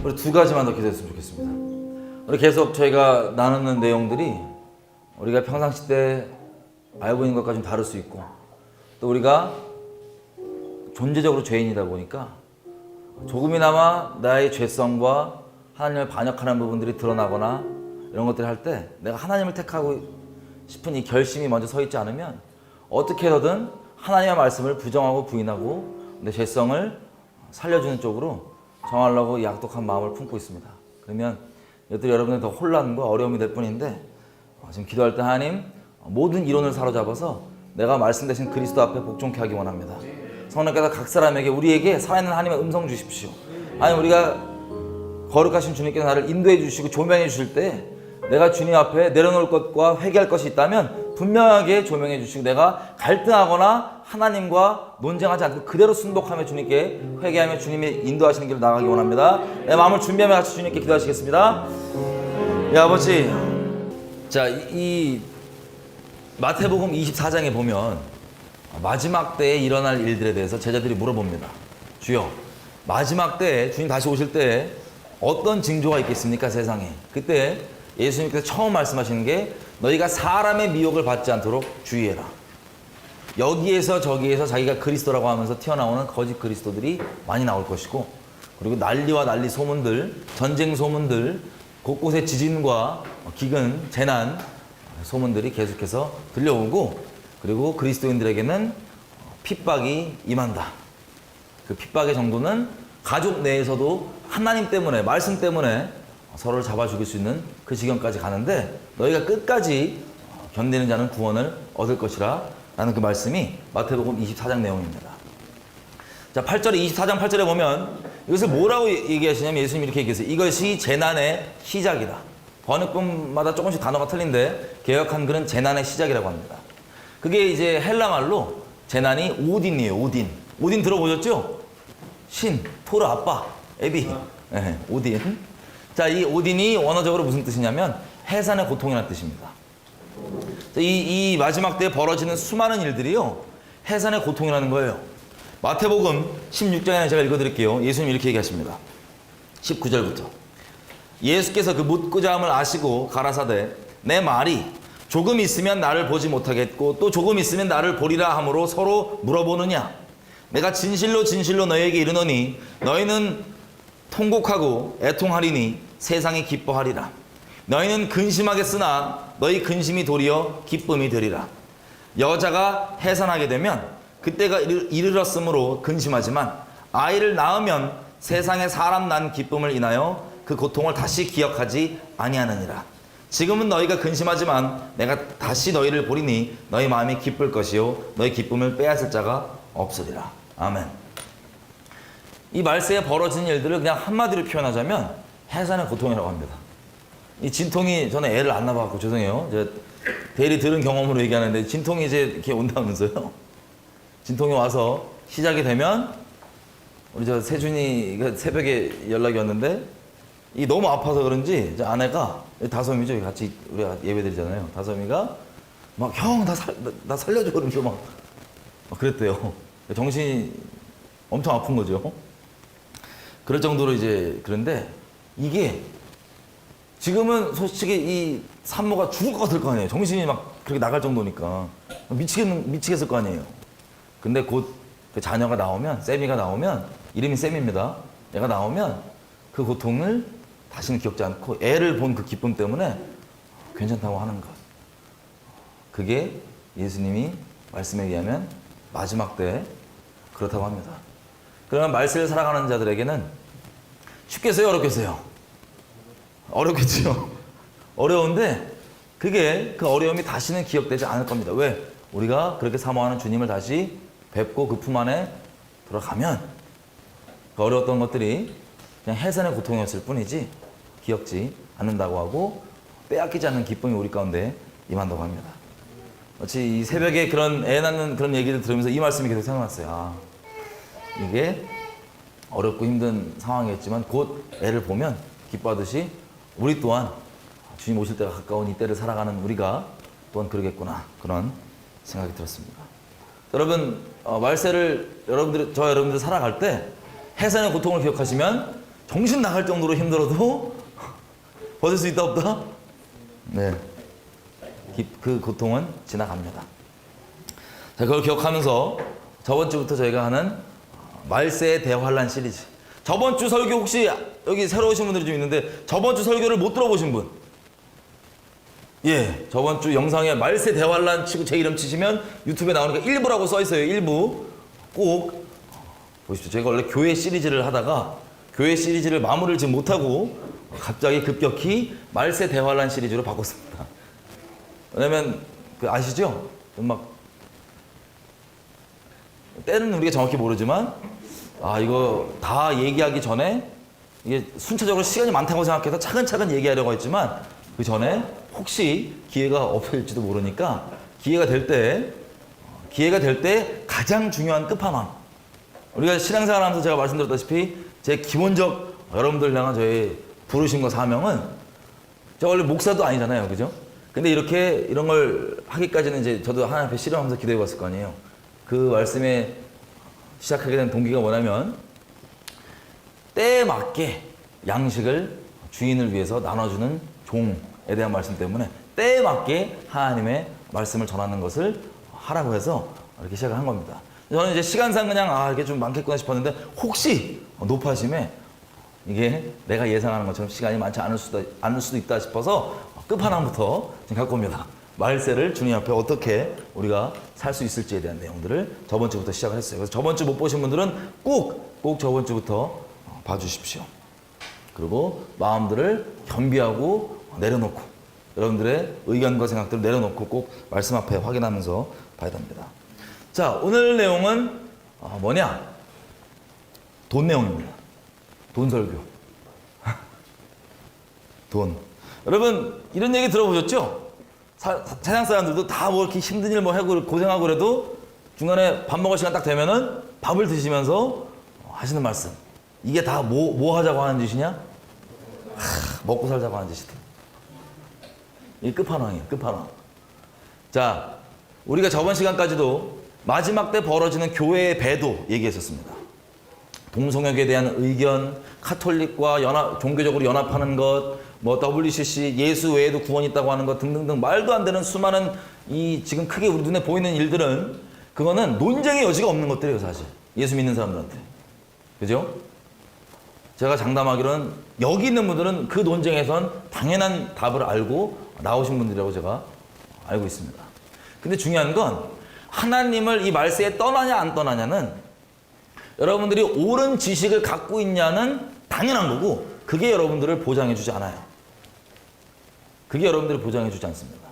우리 두 가지만 더 기도했으면 좋겠습니다. 우리 계속 저희가 나누는 내용들이 우리가 평상시 때 알고 있는 것과 좀 다를 수 있고, 또 우리가 존재적으로 죄인이다 보니까 조금이나마 나의 죄성과 하나님을 반역하는 부분들이 드러나거나 이런 것들을 할 때 내가 하나님을 택하고 싶은 이 결심이 먼저 서 있지 않으면 어떻게 해서든 하나님의 말씀을 부정하고 부인하고 내 죄성을 살려주는 쪽으로 정하려고 이 악독한 마음을 품고 있습니다. 그러면 이것들이 여러분의 더 혼란과 어려움이 될 뿐인데, 지금 기도할 때 하나님 모든 이론을 사로잡아서 내가 말씀 대신 그리스도 앞에 복종케 하기 원합니다. 성령께서 각 사람에게 우리에게 살아있는 하나님의 음성 주십시오. 아니 우리가 거룩하신 주님께서 나를 인도해 주시고 조명해 주실 때 내가 주님 앞에 내려놓을 것과 회개할 것이 있다면 분명하게 조명해 주시고, 내가 갈등하거나 하나님과 논쟁하지 않고 그대로 순복하며 주님께 회개하며 주님의 인도하시는 길을 나가기 원합니다. 내 마음을 준비하며 같이 주님께 기도하시겠습니다. 아버지, 자, 이 마태복음 24장에 보면 마지막 때에 일어날 일들에 대해서 제자들이 물어봅니다. 주여, 마지막 때에 주님 다시 오실 때 어떤 징조가 있겠습니까, 세상에? 그때 예수님께서 처음 말씀하시는 게 너희가 사람의 미혹을 받지 않도록 주의해라. 여기에서 저기에서 자기가 그리스도라고 하면서 튀어나오는 거짓 그리스도들이 많이 나올 것이고, 그리고 난리와 난리 소문들, 전쟁 소문들, 곳곳에 지진과 기근, 재난 소문들이 계속해서 들려오고, 그리고 그리스도인들에게는 핍박이 임한다. 그 핍박의 정도는 가족 내에서도 하나님 때문에, 말씀 때문에 서로를 잡아 죽일 수 있는 그 지경까지 가는데, 너희가 끝까지 견디는 자는 구원을 얻을 것이라 라는 그 말씀이 마태복음 24장 내용입니다. 자, 8절에 24장 8절에 보면 이것을 뭐라고 얘기하시냐면 예수님이 이렇게 얘기했어요. 이것이 재난의 시작이다. 번역본마다 조금씩 단어가 틀린데 개역한 글은 재난의 시작이라고 합니다. 그게 이제 헬라말로 재난이 오딘이에요. 오딘. 오딘 들어보셨죠? 신, 토르 아빠, 에비. 네, 오딘. 자, 이 오딘이 원어적으로 무슨 뜻이냐면 해산의 고통이라는 뜻입니다. 이 마지막 때에 벌어지는 수많은 일들이요, 해산의 고통이라는 거예요. 마태복음 16장에 제가 읽어드릴게요. 예수님 이렇게 얘기하십니다. 19절부터. 예수께서 그 묻고자 함을 아시고 가라사대 내 말이 조금 있으면 나를 보지 못하겠고 또 조금 있으면 나를 보리라 함으로 서로 물어보느냐. 내가 진실로 진실로 너희에게 이르노니 너희는 통곡하고 애통하리니 세상이 기뻐하리라. 너희는 근심하겠으나 너희 근심이 도리어 기쁨이 되리라. 여자가 해산하게 되면 그때가 이르렀으므로 근심하지만 아이를 낳으면 세상에 사람 난 기쁨을 인하여 그 고통을 다시 기억하지 아니하느니라. 지금은 너희가 근심하지만 내가 다시 너희를 보리니 너희 마음이 기쁠 것이요 너희 기쁨을 빼앗을 자가 없으리라. 아멘. 이 말세에 벌어진 일들을 그냥 한마디로 표현하자면 해산의 고통이라고 합니다. 이 진통이, 저는 애를 안 낳아갖고 죄송해요. 제가 대리 들은 경험으로 얘기하는데 진통이 이제 이렇게 온다면서요. 진통이 와서 시작이 되면 우리 저 세준이가 새벽에 연락이 왔는데 이 너무 아파서 그런지 이제 아내가, 다솜이죠, 같이 우리가 예배드리잖아요. 다솜이가 막 형 나 살려줘 그러면서 막 그랬대요. 정신이 엄청 아픈 거죠. 그럴 정도로 이제. 그런데 이게 지금은 솔직히 이 산모가 죽을 것 같을 거 아니에요. 정신이 막 그렇게 나갈 정도니까 미치겠을 거 아니에요. 근데 곧 그 자녀가 나오면, 쌤이가 나오면, 이름이 쌤입니다. 애가 나오면 그 고통을 다시는 겪지 않고 애를 본 그 기쁨 때문에 괜찮다고 하는 것. 그게 예수님이 말씀에 의하면 마지막 때에 그렇다고 합니다. 그러면 말세를 살아가는 자들에게는 쉽겠어요, 어렵겠어요? 어렵겠죠. 어려운데 그게, 그 어려움이 다시는 기억되지 않을 겁니다. 왜? 우리가 그렇게 사모하는 주님을 다시 뵙고 그 품 안에 들어가면 그 어려웠던 것들이 그냥 해산의 고통이었을 뿐이지 기억지 않는다고 하고 빼앗기지 않는 기쁨이 우리 가운데 임한다고 합니다. 마치 이 새벽에 그런 애 낳는 그런 얘기를 들으면서 이 말씀이 계속 생각났어요. 아, 이게 어렵고 힘든 상황이었지만 곧 애를 보면 기뻐하듯이 우리 또한 주님 오실 때가 가까운 이때를 살아가는 우리가 또한 그러겠구나, 그런 생각이 들었습니다. 여러분, 말세를 여러분들 살아갈 때 해산의 고통을 기억하시면 정신 나갈 정도로 힘들어도 버틸 수 있다 없다? 네. 그 고통은 지나갑니다. 자, 그걸 기억하면서 저번 주부터 저희가 하는 말세의 대환란 시리즈. 저번 주 설교 혹시 여기 새로 오신 분들이 좀 있는데 저번 주 설교를 못 들어보신 분? 예, 저번 주 영상에 말세 대환란 치고 제 이름 치시면 유튜브에 나오니까 1부라고 써 있어요. 1부. 꼭 보십시오. 제가 원래 교회 시리즈를 하다가 교회 시리즈를 마무리를 지금 못하고 갑자기 급격히 말세 대환란 시리즈로 바꿨습니다. 왜냐면 그 아시죠? 막 때는 우리가 정확히 모르지만 이거 다 얘기하기 전에 이게 순차적으로 시간이 많다고 생각해서 차근차근 얘기하려고 했지만 그 전에 혹시 기회가 없을지도 모르니까 기회가 될 때 가장 중요한 끝판왕. 우리가 신앙생활 하면서 제가 말씀드렸다시피 제 기본적 여러분들 향한 저의 부르심과 사명은 제가 원래 목사도 아니잖아요. 그죠? 근데 이런 걸 하기까지는 이제 저도 하나님 앞에 씨름하면서 기도해 봤을 거 아니에요. 그 말씀에 시작하게 된 동기가 뭐냐면 때에 맞게 양식을 주인을 위해서 나눠주는 종에 대한 말씀 때문에 때에 맞게 하나님의 말씀을 전하는 것을 하라고 해서 이렇게 시작을 한 겁니다. 저는 이제 시간상 그냥 이게 좀 많겠구나 싶었는데 혹시 높아심에 이게 내가 예상하는 것처럼 시간이 많지 않을 수도 있다 싶어서 끝판왕부터 지금 갖고 옵니다. 말세를 주님 앞에 어떻게 우리가 살 수 있을지에 대한 내용들을 저번 주부터 시작을 했어요. 그래서 저번 주 못 보신 분들은 꼭 저번 주부터 봐주십시오. 그리고 마음들을 겸비하고 내려놓고 여러분들의 의견과 생각들을 내려놓고 꼭 말씀 앞에 확인하면서 봐야 됩니다. 자, 오늘 내용은 뭐냐? 돈 내용입니다. 돈 설교. 돈. 여러분 이런 얘기 들어보셨죠? 세상 사람들도 다 뭐 이렇게 힘든 일 뭐 하고 고생하고 그래도 중간에 밥 먹을 시간 딱 되면은 밥을 드시면서 하시는 말씀. 이게 다 뭐 하자고 하는 짓이냐? 먹고 살자고 하는 짓이다. 이 끝판왕이에요. 끝판왕. 자, 우리가 저번 시간까지도 마지막 때 벌어지는 교회의 배도 얘기했었습니다. 동성애에 대한 의견, 카톨릭과 종교적으로 연합하는 것, 뭐 WCC, 예수 외에도 구원이 있다고 하는 것 등등등 말도 안 되는 수많은 지금 크게 우리 눈에 보이는 일들은 그거는 논쟁의 여지가 없는 것들이에요, 사실. 예수 믿는 사람들한테. 그죠? 제가 장담하기로는 여기 있는 분들은 그 논쟁에선 당연한 답을 알고 나오신 분들이라고 제가 알고 있습니다. 근데 중요한 건 하나님을 이 말세에 떠나냐 안 떠나냐는 여러분들이 옳은 지식을 갖고 있냐는 당연한 거고 그게 여러분들을 보장해 주지 않아요. 그게 여러분들을 보장해 주지 않습니다.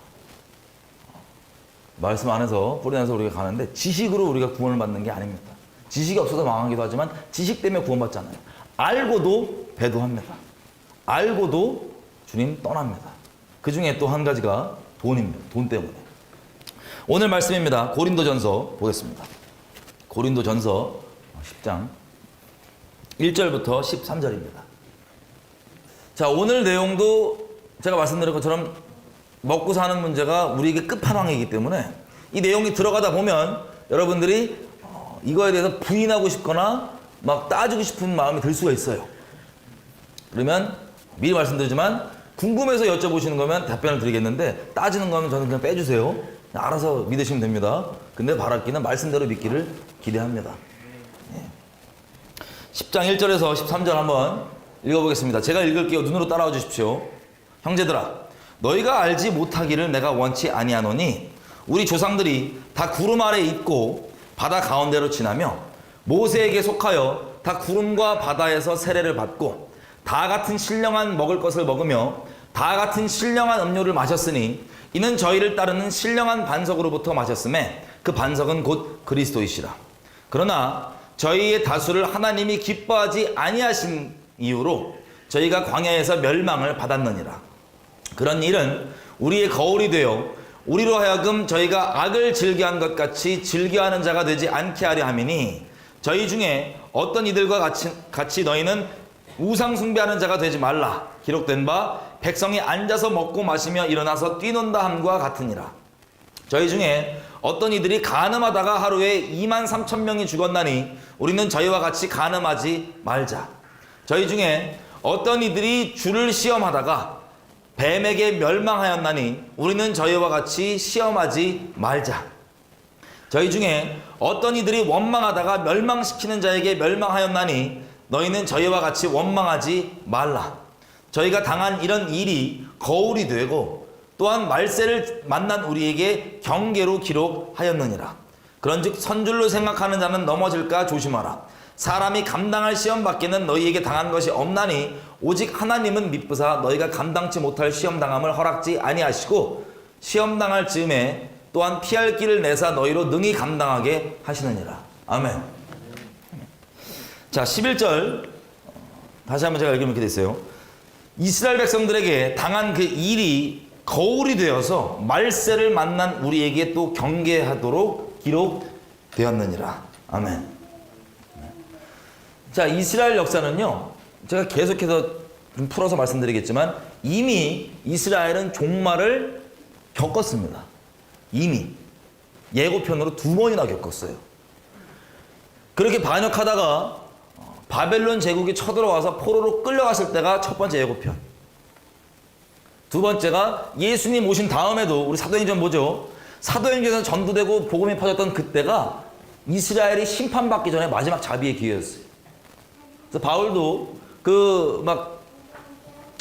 말씀 안에서 뿌리내서 우리가 가는데 지식으로 우리가 구원을 받는 게 아닙니다. 지식이 없어서 망하기도 하지만 지식 때문에 구원받잖아요. 알고도 배도합니다. 알고도 주님 떠납니다. 그 중에 또 한 가지가 돈입니다. 돈 때문에. 오늘 말씀입니다. 고린도전서 보겠습니다. 고린도전서 10장 1절부터 13절입니다. 자, 오늘 내용도 제가 말씀드린 것처럼 먹고 사는 문제가 우리에게 끝판왕이기 때문에 이 내용이 들어가다 보면 여러분들이 이거에 대해서 부인하고 싶거나 막 따지고 싶은 마음이 들 수가 있어요. 그러면 미리 말씀드리지만 궁금해서 여쭤보시는 거면 답변을 드리겠는데 따지는 거면 저는 그냥 빼주세요. 그냥 알아서 믿으시면 됩니다. 근데 바랄기는 말씀대로 믿기를 기대합니다. 10장 1절에서 13절 한번 읽어보겠습니다. 제가 읽을게요. 눈으로 따라와 주십시오. 형제들아, 너희가 알지 못하기를 내가 원치 아니하노니 우리 조상들이 다 구름 아래 있고 바다 가운데로 지나며 모세에게 속하여 다 구름과 바다에서 세례를 받고 다 같은 신령한 먹을 것을 먹으며 다 같은 신령한 음료를 마셨으니 이는 저희를 따르는 신령한 반석으로부터 마셨음에 그 반석은 곧 그리스도이시라. 그러나 저희의 다수를 하나님이 기뻐하지 아니하신 이유로 저희가 광야에서 멸망을 받았느니라. 그런 일은 우리의 거울이 되어 우리로 하여금 저희가 악을 즐겨한 것 같이 즐겨하는 자가 되지 않게 하려 함이니 저희 중에 어떤 이들과 같이 너희는 우상 숭배하는 자가 되지 말라. 기록된 바 백성이 앉아서 먹고 마시며 일어나서 뛰논다 함과 같으니라. 저희 중에 어떤 이들이 간음하다가 하루에 23,000명이 죽었나니 우리는 저희와 같이 간음하지 말자. 저희 중에 어떤 이들이 주를 시험하다가 뱀에게 멸망하였나니 우리는 저희와 같이 시험하지 말자. 저희 중에 어떤 이들이 원망하다가 멸망시키는 자에게 멸망하였나니 너희는 저희와 같이 원망하지 말라. 저희가 당한 이런 일이 거울이 되고 또한 말세를 만난 우리에게 경계로 기록하였느니라. 그런즉 선줄로 생각하는 자는 넘어질까 조심하라. 사람이 감당할 시험 밖에는 너희에게 당한 것이 없나니 오직 하나님은 미쁘사 너희가 감당치 못할 시험 당함을 허락지 아니하시고 시험 당할 즈음에 또한 피할 길을 내사 너희로 능히 감당하게 하시느니라. 아멘. 자, 11절 다시 한번 제가 읽으면 이렇게 됐어요. 이스라엘 백성들에게 당한 그 일이 거울이 되어서 말세를 만난 우리에게 또 경계하도록 기록되었느니라. 아멘. 자, 이스라엘 역사는요, 제가 계속해서 좀 풀어서 말씀드리겠지만 이미 이스라엘은 종말을 겪었습니다. 이미 예고편으로 2번이나 겪었어요. 그렇게 반역하다가 바벨론 제국이 쳐들어와서 포로로 끌려갔을 때가 첫 번째 예고편. 두 번째가 예수님 오신 다음에도 우리 사도행전 보죠. 사도행전에서 전도되고 복음이 퍼졌던 그때가 이스라엘이 심판받기 전에 마지막 자비의 기회였어요. 그래서 바울도 그 막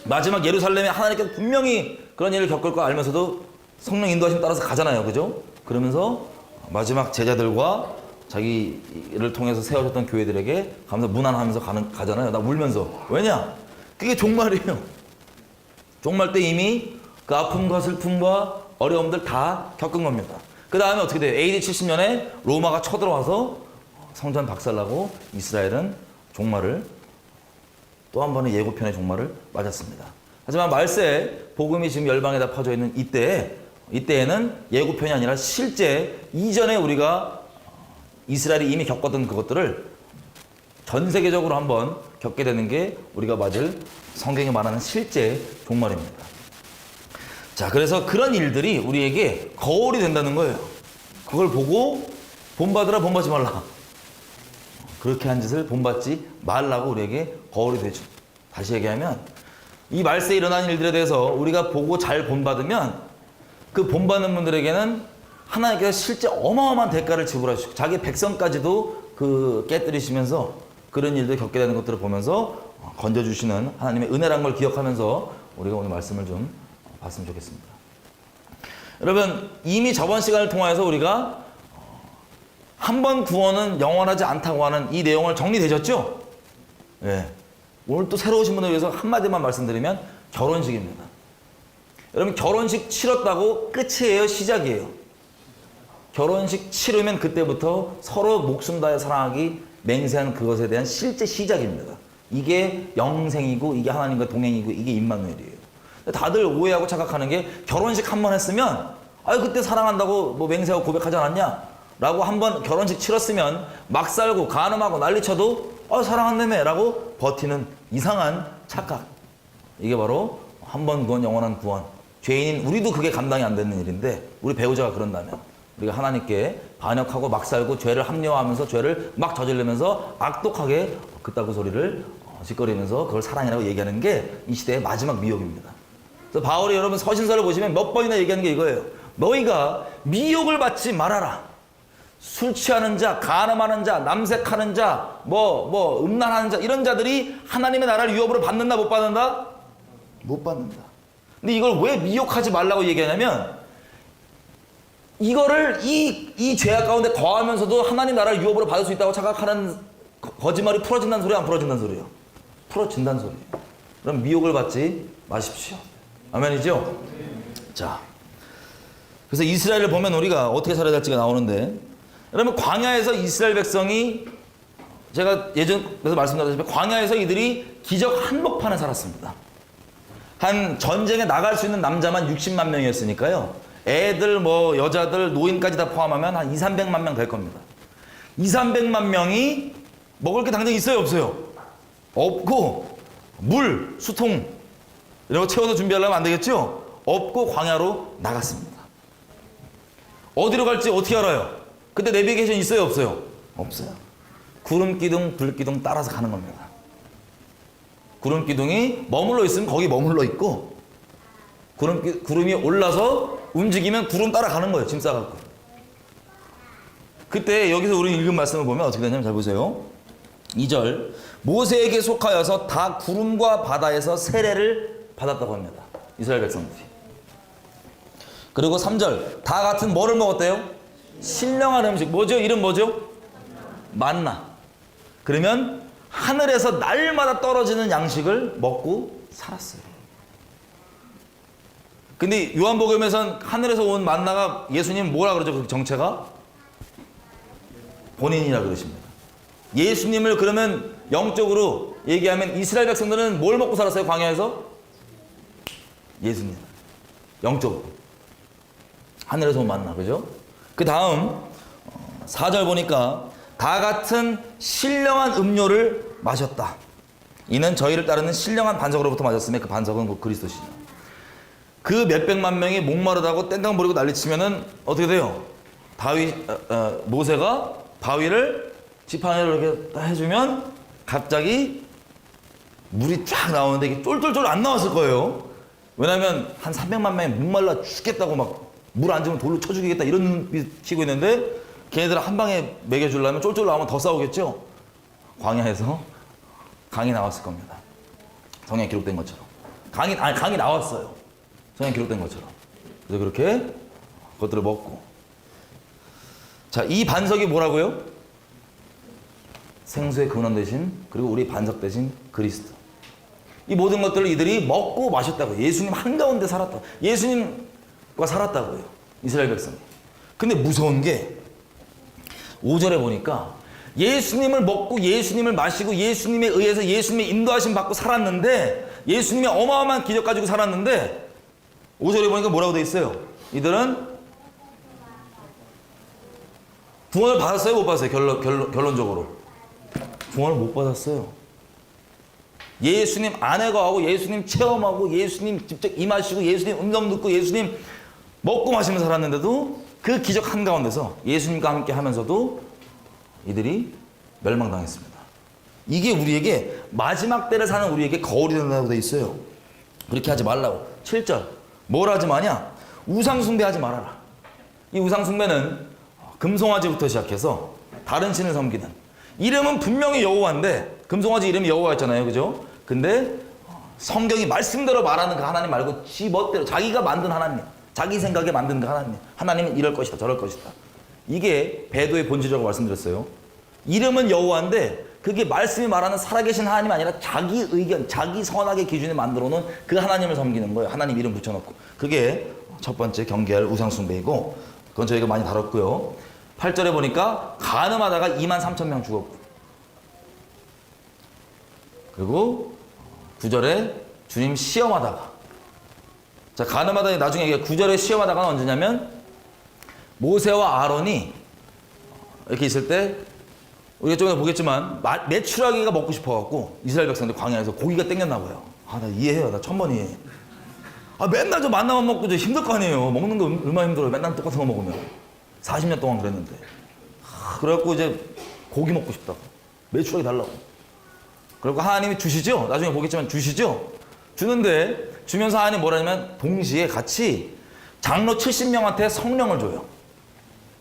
마지막 예루살렘에 하나님께서 분명히 그런 일을 겪을 거 알면서도 성령 인도하심 따라서 가잖아요. 그죠? 그러면서 마지막 제자들과 자기를 통해서 세워졌던 교회들에게 가면서 문안하면서 가잖아요. 나 울면서. 왜냐? 그게 종말이에요. 종말 때 이미 그 아픔과 슬픔과 어려움들 다 겪은 겁니다. 그 다음에 어떻게 돼요? AD 70년에 로마가 쳐들어와서 성전 박살나고 이스라엘은 종말을 또 한 번의 예고편의 종말을 맞았습니다. 하지만 말세 복음이 지금 열방에다 퍼져 있는 이때에는 예고편이 아니라 실제 이전에 우리가 이스라엘이 이미 겪었던 그것들을 전 세계적으로 한번 겪게 되는 게 우리가 맞을 성경이 말하는 실제 종말입니다. 자, 그래서 그런 일들이 우리에게 거울이 된다는 거예요. 그걸 보고 본받으라 본받지 말라. 그렇게 한 짓을 본받지 말라고 우리에게 거울이 되죠. 다시 얘기하면 이 말세에 일어난 일들에 대해서 우리가 보고 잘 본받으면 그 본받는 분들에게는 하나님께서 실제 어마어마한 대가를 지불하시고 자기 백성까지도 그 깨뜨리시면서 그런 일들 겪게 되는 것들을 보면서 건져주시는 하나님의 은혜란 걸 기억하면서 우리가 오늘 말씀을 좀 봤으면 좋겠습니다. 여러분, 이미 저번 시간을 통하여서 우리가 한 번 구원은 영원하지 않다고 하는 이 내용을 정리되셨죠? 예. 오늘 또 새로 오신 분을 위해서 한마디만 말씀드리면 결혼식입니다. 여러분, 결혼식 치렀다고 끝이에요? 시작이에요? 결혼식 치르면 그때부터 서로 목숨 다해 사랑하기 맹세한 그것에 대한 실제 시작입니다. 이게 영생이고 이게 하나님과 동행이고 이게 임마누엘이에요. 다들 오해하고 착각하는 게 결혼식 한 번 했으면 아유 그때 사랑한다고 뭐 맹세하고 고백하지 않았냐? 라고 한 번 결혼식 치렀으면 막 살고 간음하고 난리쳐도 사랑한다며 라고 버티는 이상한 착각. 이게 바로 한 번 구원 영원한 구원. 죄인인 우리도 그게 감당이 안 되는 일인데 우리 배우자가 그런다면 우리가 하나님께 반역하고 막 살고 죄를 합리화하면서 죄를 막 저지르면서 악독하게 그따구 소리를 짓거리면서 그걸 사랑이라고 얘기하는 게 이 시대의 마지막 미혹입니다. 그래서 바울이 여러분 서신서를 보시면 몇 번이나 얘기하는 게 이거예요. 너희가 미혹을 받지 말아라. 술 취하는 자, 간음하는 자, 남색하는 자, 음란하는 자 이런 자들이 하나님의 나라를 유업으로 받는다 못 받는다? 못 받는다. 근데 이걸 왜 미혹하지 말라고 얘기하냐면 이거를 이 죄악 가운데 거하면서도 하나님 나라를 유업으로 받을 수 있다고 착각하는 거짓말이 풀어진다는 소리야, 안 풀어진다는 소리예요? 풀어진다는 소리예요. 그럼 미혹을 받지 마십시오. 아멘이죠? 자, 그래서 이스라엘을 보면 우리가 어떻게 살아야 될지가 나오는데 여러분 광야에서 이스라엘 백성이 제가 예전에서 말씀드렸다시피 광야에서 이들이 기적 한복판에 살았습니다. 한 전쟁에 나갈 수 있는 남자만 60만 명이었으니까요. 애들 여자들 노인까지 다 포함하면 한 2,300만 명 될 겁니다. 2,300만 명이 먹을 게 당장 있어요 없어요? 없고 물, 수통 이런 거 채워서 준비하려면 안 되겠죠? 없고 광야로 나갔습니다. 어디로 갈지 어떻게 알아요? 그때 내비게이션 있어요 없어요? 없어요. 구름 기둥, 불 기둥 따라서 가는 겁니다. 구름 기둥이 머물러 있으면 거기 머물러 있고, 구름이 올라서 움직이면 구름 따라가는 거예요. 짐 싸갖고. 그때 여기서 우리 읽은 말씀을 보면 어떻게 되냐면 잘 보세요. 2절, 모세에게 속하여서 다 구름과 바다에서 세례를 받았다고 합니다. 이스라엘 백성들이. 그리고 3절, 다 같은 뭐를 먹었대요? 신령한 음식. 뭐죠? 이름 뭐죠? 만나. 그러면 하늘에서 날마다 떨어지는 양식을 먹고 살았어요. 근데 요한복음에선 하늘에서 온 만나가 예수님 뭐라 그러죠? 그 정체가? 본인이라 그러십니다. 예수님을 그러면 영적으로 얘기하면 이스라엘 백성들은 뭘 먹고 살았어요? 광야에서? 예수님. 영적으로. 하늘에서 온 만나. 그죠? 그 다음 4절 보니까 다 같은 신령한 음료를 마셨다. 이는 저희를 따르는 신령한 반석으로부터 마셨으며 그 반석은 곧 그리스도시죠. 그 몇백만 명이 목마르다고 땡깡 부리고 난리치면은 어떻게 돼요? 모세가 바위를 지팡이로 이렇게 해주면 갑자기 물이 쫙 나오는데 이게 쫄쫄쫄 안 나왔을 거예요. 왜냐면 한 300만 명이 목말라 죽겠다고 막 물 안 주면 돌로 쳐 죽이겠다 이런 눈빛 치고 있는데 걔네들 한 방에 먹여주려면 쫄쫄 나오면 더 싸우겠죠? 광야에서 강이 나왔을 겁니다. 성경에 기록된 것처럼. 강이 나왔어요. 성경에 기록된 것처럼. 그래서 그렇게 그것들을 먹고. 자, 이 반석이 뭐라고요? 생수의 근원 대신, 그리고 우리 반석 대신 그리스도. 이 모든 것들을 이들이 먹고 마셨다고요. 예수님 한가운데 살았다. 예수님과 살았다고요. 이스라엘 백성이. 근데 무서운 게 5절에 보니까 예수님을 먹고 예수님을 마시고 예수님에 의해서 예수님의 인도하심 받고 살았는데, 예수님의 어마어마한 기적 가지고 살았는데 5절에 보니까 뭐라고 돼 있어요? 이들은 구원을 받았어요? 못 받았어요? 결론적으로 구원을 못 받았어요. 예수님 안에 거하고 예수님 체험하고 예수님 직접 임하시고 예수님 음성 듣고 예수님 먹고 마시면서 살았는데도 그 기적 한가운데서 예수님과 함께 하면서도 이들이 멸망당했습니다. 이게 우리에게 마지막 때를 사는 우리에게 거울이 된다고 돼 있어요. 그렇게 하지 말라고. 7절 뭘 하지 마냐? 우상숭배하지 말아라. 이 우상숭배는 금송아지부터 시작해서 다른 신을 섬기는, 이름은 분명히 여호와인데 금송아지 이름이 여호와였잖아요. 그죠? 근데 성경이 말씀대로 말하는 그 하나님 말고 지 멋대로 자기가 만든 하나님, 자기 생각에 만든 그 하나님, 하나님은 이럴 것이다 저럴 것이다. 이게 배도의 본질이라고 말씀드렸어요. 이름은 여호와인데 그게 말씀이 말하는 살아계신 하나님이 아니라 자기 의견, 자기 선악의 기준에 만들어 놓은 그 하나님을 섬기는 거예요. 하나님 이름 붙여놓고. 그게 첫 번째 경계할 우상숭배이고, 그건 저희가 많이 다뤘고요. 8절에 보니까 간음하다가 23,000명 죽었고, 그리고 9절에 주님 시험하다가, 자, 간음하다 나중에 얘기해. 9절에 시험하다가는 언제냐면 모세와 아론이 이렇게 있을 때, 우리가 좀 이따 보겠지만 메추라기가 먹고 싶어갖고 이스라엘 백성들 광야에서 고기가 땡겼나 봐요. 아, 나 이해해요. 나 천번 이해해. 아, 맨날 저 만나만 먹고 저 힘들 거 아니에요. 먹는 거 얼마나 힘들어요. 맨날 똑같은 거 먹으면. 40년 동안 그랬는데. 그래갖고 이제 고기 먹고 싶다고. 메추라기 달라고. 그리고 하나님이 주시죠? 나중에 보겠지만 주시죠? 주는데 주면서 하나님이 뭐라냐면 동시에 같이 장로 70명한테 성령을 줘요.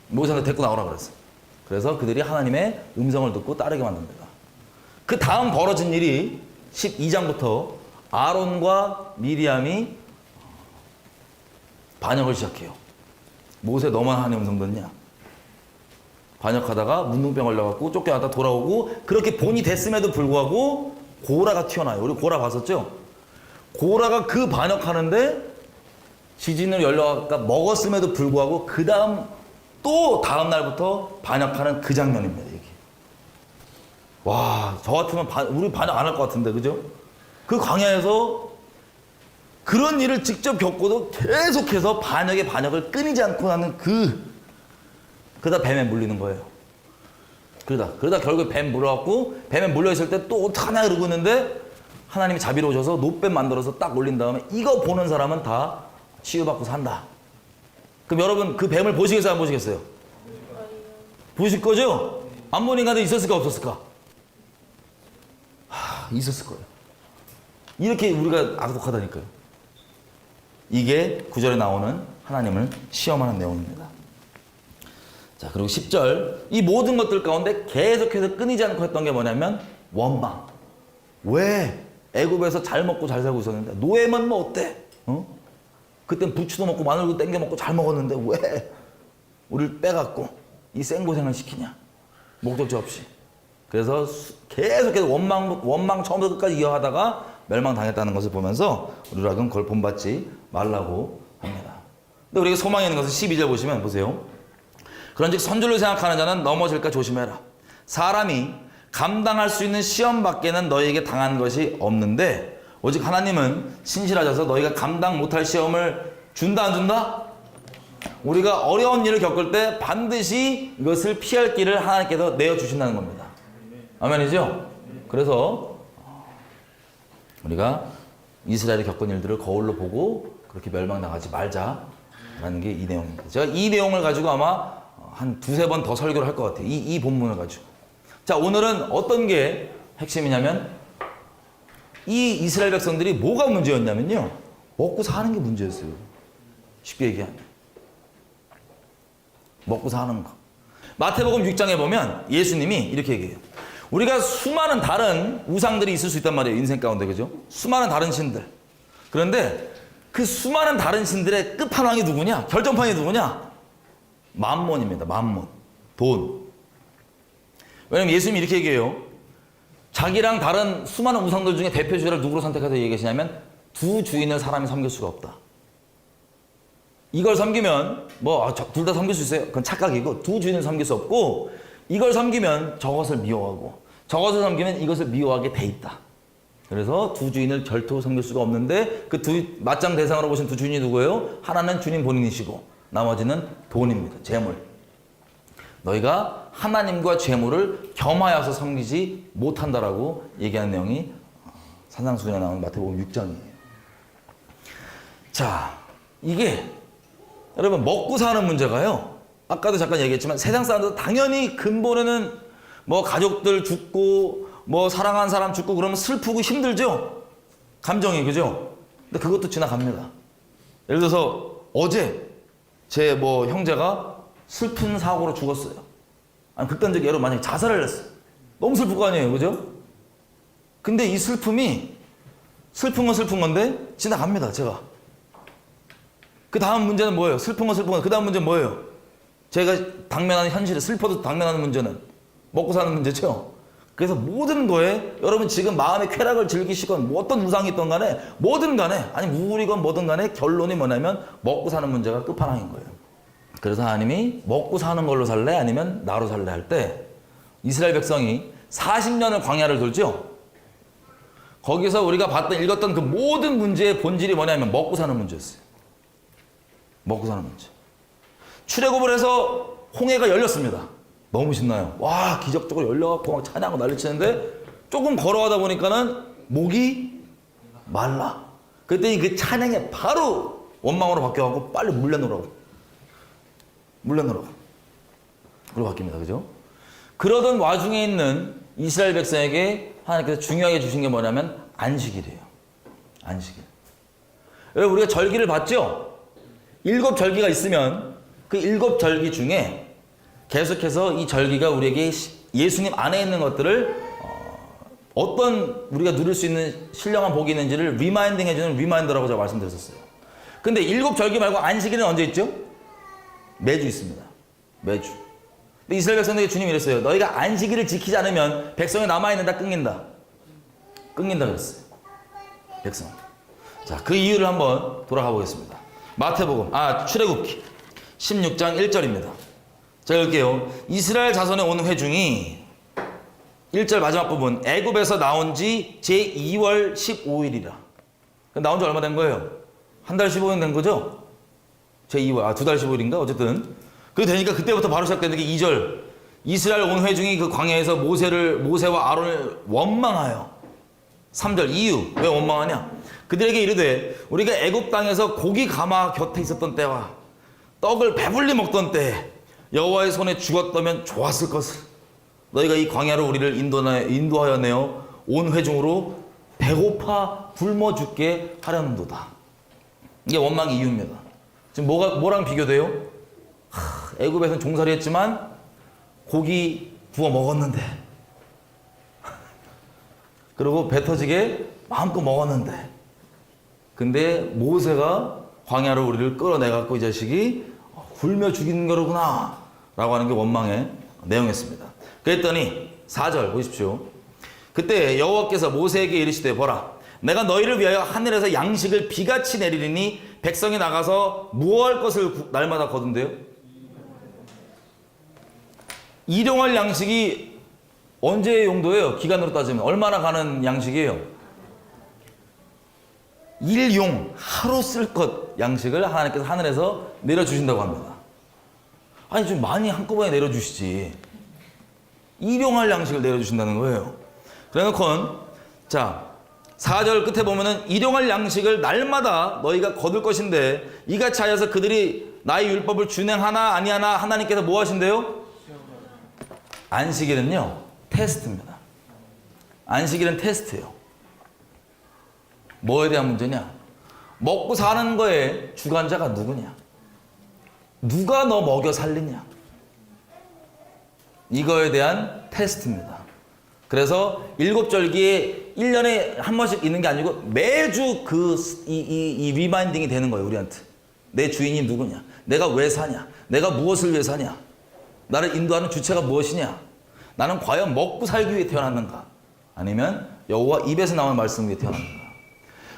모세한테 데리고 나오라 그랬어. 그래서 그들이 하나님의 음성을 듣고 따르게 만듭니다. 그 다음 벌어진 일이 12장부터 아론과 미리암이 반역을 시작해요. 모세 너만 하나님 음성 듣냐? 반역하다가 문둥병 걸려갖고 쫓겨나다 돌아오고, 그렇게 본이 됐음에도 불구하고 고라가 튀어나와요. 우리 고라 봤었죠? 고라가 그 반역하는데 지진을 열려가 먹었음에도 불구하고 그 다음 또 다음 날부터 반역하는 그 장면입니다. 이게. 와, 저 같으면 우리 반역 안 할 것 같은데, 그죠? 그 광야에서 그런 일을 직접 겪고도 계속해서 반역을 끊이지 않고 하는 그러다 뱀에 물리는 거예요. 그러다 결국에 뱀 물어갖고, 뱀에 물려있을 때 또 어떡하냐 이러고 있는데 하나님이 자비로우셔서 노뱀 만들어서 딱 올린 다음에 이거 보는 사람은 다 치유받고 산다. 그럼 여러분 그 뱀을 보시겠어요? 안 보시겠어요? 보실 거죠? 안 본 인간도 있었을까 없었을까? 있었을 거예요. 이렇게 우리가 악독하다니까요. 이게 9절에 나오는 하나님을 시험하는 내용입니다. 자, 그리고 10절. 이 모든 것들 가운데 계속해서 끊이지 않고 했던 게 뭐냐면 원망. 왜? 애굽에서 잘 먹고 잘 살고 있었는데 노예만 뭐 어때? 그땐 부추도 먹고 마늘도 땡겨 먹고 잘 먹었는데 왜 우리를 빼갖고 이 생고생을 시키냐? 목적지 없이. 그래서 계속해서 원망 처음부터 끝까지 이어하다가 멸망당했다는 것을 보면서 우리라고 그걸 본받지 말라고 합니다. 근데 우리가 소망이 있는 것은 12절 보시면 보세요. 그런즉 선줄로 생각하는 자는 넘어질까 조심해라. 사람이 감당할 수 있는 시험 밖에는 너희에게 당한 것이 없는데 오직 하나님은 신실하셔서 너희가 감당 못할 시험을 준다 안 준다? 우리가 어려운 일을 겪을 때 반드시 이것을 피할 길을 하나님께서 내어주신다는 겁니다. 아멘이죠? 그래서 우리가 이스라엘이 겪은 일들을 거울로 보고 그렇게 멸망당하지 말자라는 게 이 내용입니다. 제가 이 내용을 가지고 아마 한 두세 번 더 설교를 할 것 같아요. 이 본문을 가지고. 자, 오늘은 어떤 게 핵심이냐면 이 이스라엘 백성들이 뭐가 문제였냐면요. 먹고 사는 게 문제였어요. 쉽게 얘기하면. 먹고 사는 거. 마태복음 6장에 보면 예수님이 이렇게 얘기해요. 우리가 수많은 다른 우상들이 있을 수 있단 말이에요. 인생 가운데. 그죠? 수많은 다른 신들. 그런데 그 수많은 다른 신들의 끝판왕이 누구냐? 결정판이 누구냐? 만몬입니다. 만몬. 돈. 왜냐면 예수님이 이렇게 얘기해요. 자기랑 다른 수많은 우상들 중에 대표주자를 누구로 선택해서 얘기하시냐면 두 주인을 사람이 섬길 수가 없다. 이걸 섬기면 둘 다 섬길 수 있어요. 그건 착각이고 두 주인을 섬길 수 없고 이걸 섬기면 저것을 미워하고 저것을 섬기면 이것을 미워하게 돼 있다. 그래서 두 주인을 결코 섬길 수가 없는데 그 두 맞짱 대상으로 보신 두 주인이 누구예요? 하나는 주님 본인이시고 나머지는 돈입니다. 재물. 너희가 하나님과 재물을 겸하여서 섬기지 못한다라고 얘기하는 내용이 산상수훈에 나오는 마태복음 6장이에요. 자, 이게 여러분 먹고 사는 문제가요. 아까도 잠깐 얘기했지만 세상 사람들 당연히 근본에는 가족들 죽고 사랑한 사람 죽고 그러면 슬프고 힘들죠. 감정이 그죠. 근데 그것도 지나갑니다. 예를 들어서 어제 제 형제가 슬픈 사고로 죽었어요. 아니 극단적 예로 만약에 자살을 했어요. 너무 슬플 거 아니에요, 그죠? 근데 이 슬픔이 슬픈 건 슬픈 건데 지나갑니다, 제가. 그 다음 문제는 뭐예요? 슬픈 건 슬픈 건. 그 다음 문제는 뭐예요? 제가 당면하는 현실에 슬퍼도 당면하는 문제는 먹고 사는 문제죠. 그래서 모든 거에 여러분 지금 마음의 쾌락을 즐기시건 어떤 우상이 있던 간에 뭐든 간에 아니 우울이건 뭐든 간에 결론이 뭐냐면 먹고 사는 문제가 끝판왕인 거예요. 그래서 하나님이 먹고 사는 걸로 살래 아니면 나로 살래 할 때 이스라엘 백성이 40년을 광야를 돌죠. 거기서 우리가 읽었던 그 모든 문제의 본질이 뭐냐면 먹고 사는 문제였어요. 먹고 사는 문제. 출애굽을 해서 홍해가 열렸습니다. 너무 신나요. 와, 기적적으로 열려갖고 막 찬양하고 난리치는데 조금 걸어가다 보니까는 목이 말라. 그랬더니 그 찬양에 바로 원망으로 바뀌어갖고 빨리 물려놓으라고. 그로 바뀝니다. 그죠? 그러던 와중에 있는 이스라엘 백성에게 하나님께서 중요하게 주신 게 뭐냐면 안식일이에요. 안식일. 여러분 우리가 절기를 봤죠? 7절기가 있으면 그 7절기 중에 계속해서 이 절기가 우리에게 예수님 안에 있는 것들을 어떤 우리가 누릴 수 있는 신령한 복이 있는지를 리마인딩 해주는 리마인더라고 제가 말씀드렸었어요. 근데 7절기 말고 안식일은 언제 있죠? 매주 있습니다. 매주. 근데 이스라엘 백성들에게 주님이 이랬어요. 너희가 안식일을 지키지 않으면 백성이 남아있는 다 끊긴다. 끊긴다 그랬어요. 백성. 자, 그 이유를 한번 돌아가 보겠습니다. 마태복음, 출애굽기 16장 1절입니다. 자, 읽을게요. 이스라엘 자손의 온 회중이 1절 마지막 부분 애굽에서 나온 지 제2월 15일이라. 나온 지 얼마 된 거예요? 한 달 15일 된 거죠? 제2월, 2달 15일인가? 어쨌든. 그게 되니까 그때부터 바로 시작되는 게 2절. 이스라엘 온 회중이 그 광야에서 모세와 아론을 원망하여. 3절 이유. 왜 원망하냐? 그들에게 이르되 우리가 애굽 땅에서 고기 가마 곁에 있었던 때와 떡을 배불리 먹던 때에 여호와의 손에 죽었다면 좋았을 것을. 너희가 이 광야로 우리를 인도하여 내어 온 회중으로 배고파 굶어 죽게 하려는도다. 이게 원망의 이유입니다. 지금 뭐랑 비교돼요? 애굽에서는 종살이 했지만 고기 구워 먹었는데, 그리고 배 터지게 마음껏 먹었는데, 근데 모세가 광야로 우리를 끌어내갖고 이 자식이 굶어 죽이는 거로구나 라고 하는 게 원망의 내용이었습니다. 그랬더니 4절 보십시오. 그때 여호와께서 모세에게 이르시되 보라, 내가 너희를 위하여 하늘에서 양식을 비같이 내리리니 백성이 나가서 무엇할 것을 날마다 거둔대요? 일용할 양식이 언제의 용도예요? 기간으로 따지면 얼마나 가는 양식이에요? 일용, 하루 쓸 것 양식을 하나님께서 하늘에서 내려주신다고 합니다. 아니 좀 많이 한꺼번에 내려주시지, 일용할 양식을 내려주신다는 거예요. 그래놓고는 자 4절 끝에 보면은 일용할 양식을 날마다 너희가 거둘 것인데 이같이 하여서 그들이 나의 율법을 준행하나 아니하나 하나님께서 뭐 하신대요? 안식일은요 테스트입니다. 안식일은 테스트예요. 뭐에 대한 문제냐? 먹고 사는 거에 주관자가 누구냐? 누가 너 먹여 살리냐? 이거에 대한 테스트입니다. 그래서 7절기에 1년에 한 번씩 있는 게 아니고 매주 이 리마인딩이 되는 거예요, 우리한테. 내 주인이 누구냐? 내가 왜 사냐? 내가 무엇을 위해 사냐? 나를 인도하는 주체가 무엇이냐? 나는 과연 먹고 살기 위해 태어났는가? 아니면 여호와 입에서 나오는 말씀 위해 태어났는가?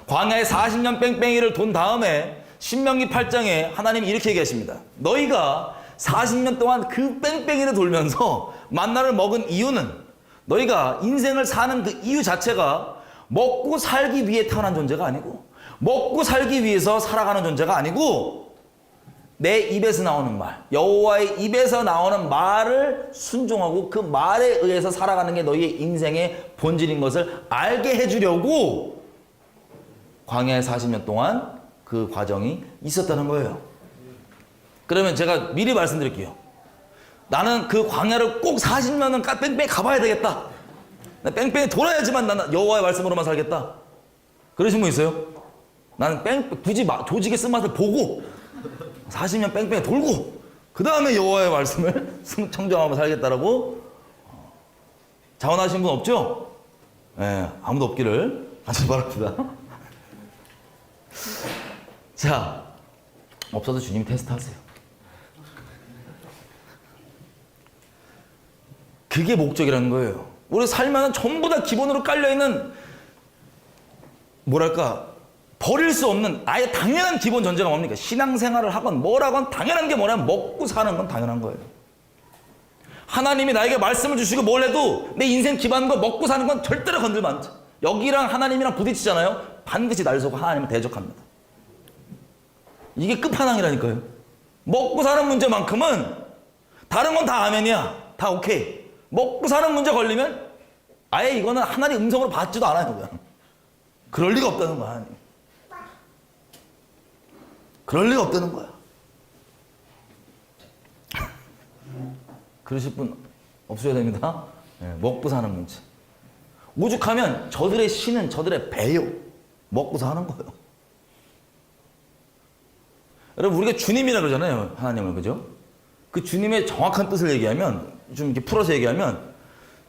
광야에 40년 뺑뺑이를 돈 다음에 신명기 8장에 하나님이 이렇게 얘기하십니다. 너희가 40년 동안 그 뺑뺑이를 돌면서 만나를 먹은 이유는 너희가 인생을 사는 그 이유 자체가 먹고 살기 위해 태어난 존재가 아니고, 먹고 살기 위해서 살아가는 존재가 아니고, 내 입에서 나오는 말, 여호와의 입에서 나오는 말을 순종하고 그 말에 의해서 살아가는 게 너희의 인생의 본질인 것을 알게 해주려고 광야에 40년 동안 그 과정이 있었다는 거예요. 그러면 제가 미리 말씀드릴게요. 나는 그 광야를 꼭 40년은 뺑뺑이 가봐야 되겠다. 뺑뺑이 돌아야지만 나는 여호와의 말씀으로만 살겠다. 그러신 분 있어요? 나는 굳이 조직의 쓴맛을 보고 40년 뺑뺑이 돌고 그 다음에 여호와의 말씀을 청정하며 살겠다라고 자원하신 분 없죠? 네, 아무도 없기를 간절히 바랍니다. 자, 없어도 주님이 테스트하세요. 그게 목적이라는 거예요. 우리 삶에는 전부 다 기본으로 깔려있는, 뭐랄까, 버릴 수 없는 아예 당연한 기본 전제가 뭡니까? 신앙생활을 하건 뭐라건 당연한 게 뭐냐면 먹고 사는 건 당연한 거예요. 하나님이 나에게 말씀을 주시고 뭘 해도 내 인생 기반인 거 먹고 사는 건 절대로 건들면 안 돼. 여기랑 하나님이랑 부딪히잖아요. 반드시 날 속고 하나님을 대적합니다. 이게 끝판왕이라니까요. 먹고 사는 문제만큼은 다른 건 다 아멘이야. 다 오케이. 먹고 사는 문제 걸리면 아예 이거는 하나님 음성으로 받지도 않아요. 그냥. 그럴 리가 없다는 거야. 하나님. 그럴 리가 없다는 거야. 그러실 분 없어야 됩니다. 네, 먹고 사는 문제. 오죽하면 저들의 신은 저들의 배요. 먹고 사는 거예요. 여러분, 우리가 주님이라 그러잖아요. 하나님을. 그죠? 그 주님의 정확한 뜻을 얘기하면, 좀 이렇게 풀어서 얘기하면,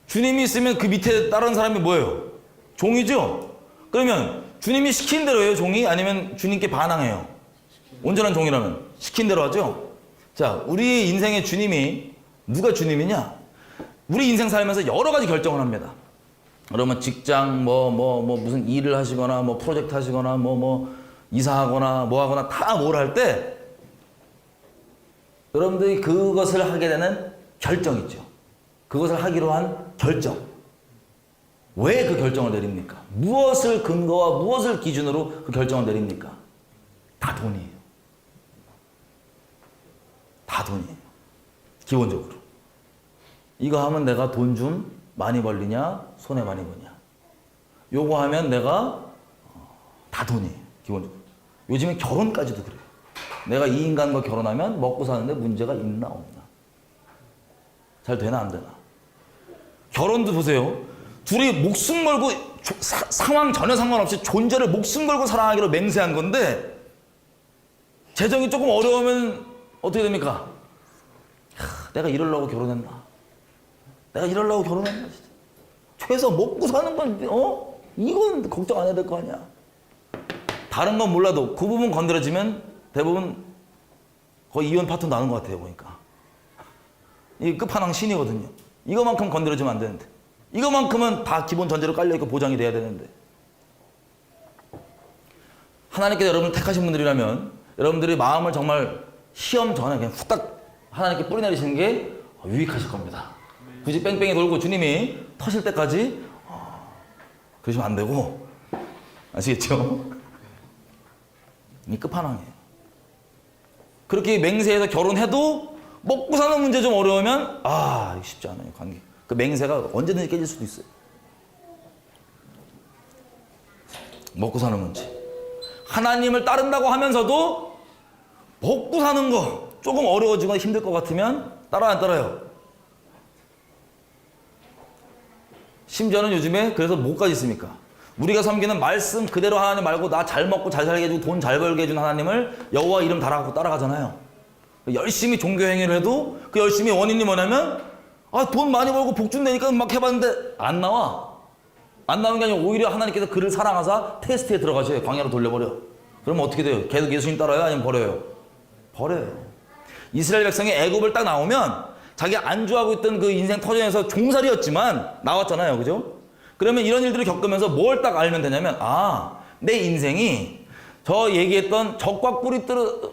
주님이 있으면 그 밑에 다른 사람이 뭐예요? 종이죠? 그러면 주님이 시킨 대로 해요, 종이? 아니면 주님께 반항해요? 온전한 종이라면 시킨 대로 하죠? 자, 우리 인생의 주님이 누가 주님이냐? 우리 인생 살면서 여러 가지 결정을 합니다. 그러면 직장, 무슨 일을 하시거나, 프로젝트 하시거나, 이사하거나, 하거나, 다 뭘 할 때, 여러분들이 그것을 하게 되는 결정 있죠. 그것을 하기로 한 결정. 왜 그 결정을 내립니까? 무엇을 근거와 무엇을 기준으로 그 결정을 내립니까? 다 돈이에요. 다 돈이에요. 기본적으로. 이거 하면 내가 돈 좀 많이 벌리냐, 손해 많이 보냐. 요거 하면 내가 다 돈이에요. 기본적으로. 요즘에 결혼까지도 그래요. 내가 이 인간과 결혼하면 먹고 사는데 문제가 있나 없나. 잘 되나 안 되나. 결혼도 보세요. 둘이 목숨 걸고 상황 전혀 상관없이 존재를 목숨 걸고 사랑하기로 맹세한 건데 재정이 조금 어려우면 어떻게 됩니까? 내가 이러려고 결혼했나? 내가 이러려고 결혼했나? 진짜. 최소 먹고 사는 건 이건 걱정 안 해야 될 거 아니야. 다른 건 몰라도 그 부분 건드려지면 대부분 거의 이혼 파토 나는 것 같아요. 보니까 이 끝판왕 신이거든요. 이거만큼 건드려지면 안 되는데 이거만큼은 다 기본 전제로 깔려있고 보장이 돼야 되는데 하나님께서 여러분을 택하신 분들이라면 여러분들이 마음을 정말 시험 전에 그냥 후딱 하나님께 뿌리 내리시는 게 유익하실 겁니다. 굳이 뺑뺑이 돌고 주님이 터실 때까지 그러시면 안 되고 아시겠죠? 이 끝판왕이에요. 그렇게 맹세해서 결혼해도 먹고 사는 문제 좀 어려우면 쉽지 않아요. 관계. 그 맹세가 언제든지 깨질 수도 있어요. 먹고 사는 문제. 하나님을 따른다고 하면서도 먹고 사는 거 조금 어려워지거나 힘들 것 같으면 따라 안 따라요? 심지어는 요즘에 그래서 뭐까지 있습니까? 우리가 섬기는 말씀 그대로 하나님 말고 나 잘 먹고 잘 살게 해주고 돈 잘 벌게 해준 하나님을 여호와 이름 달아갖고 따라가잖아요. 열심히 종교 행위를 해도 그 열심히 원인이 뭐냐면 돈 많이 벌고 복 준다니까 막 해봤는데 안 나와. 안 나오는 게 아니라 오히려 하나님께서 그를 사랑하사 테스트에 들어가셔요. 광야로 돌려버려. 그러면 어떻게 돼요? 계속 예수님 따라요? 아니면 버려요? 버려요. 이스라엘 백성이 애굽을 딱 나오면 자기 안주하고 있던 그 인생 터전에서 종살이였지만 나왔잖아요. 그죠? 그러면 이런 일들을 겪으면서 뭘 딱 알면 되냐면 내 인생이 저 얘기했던 적과 꿀이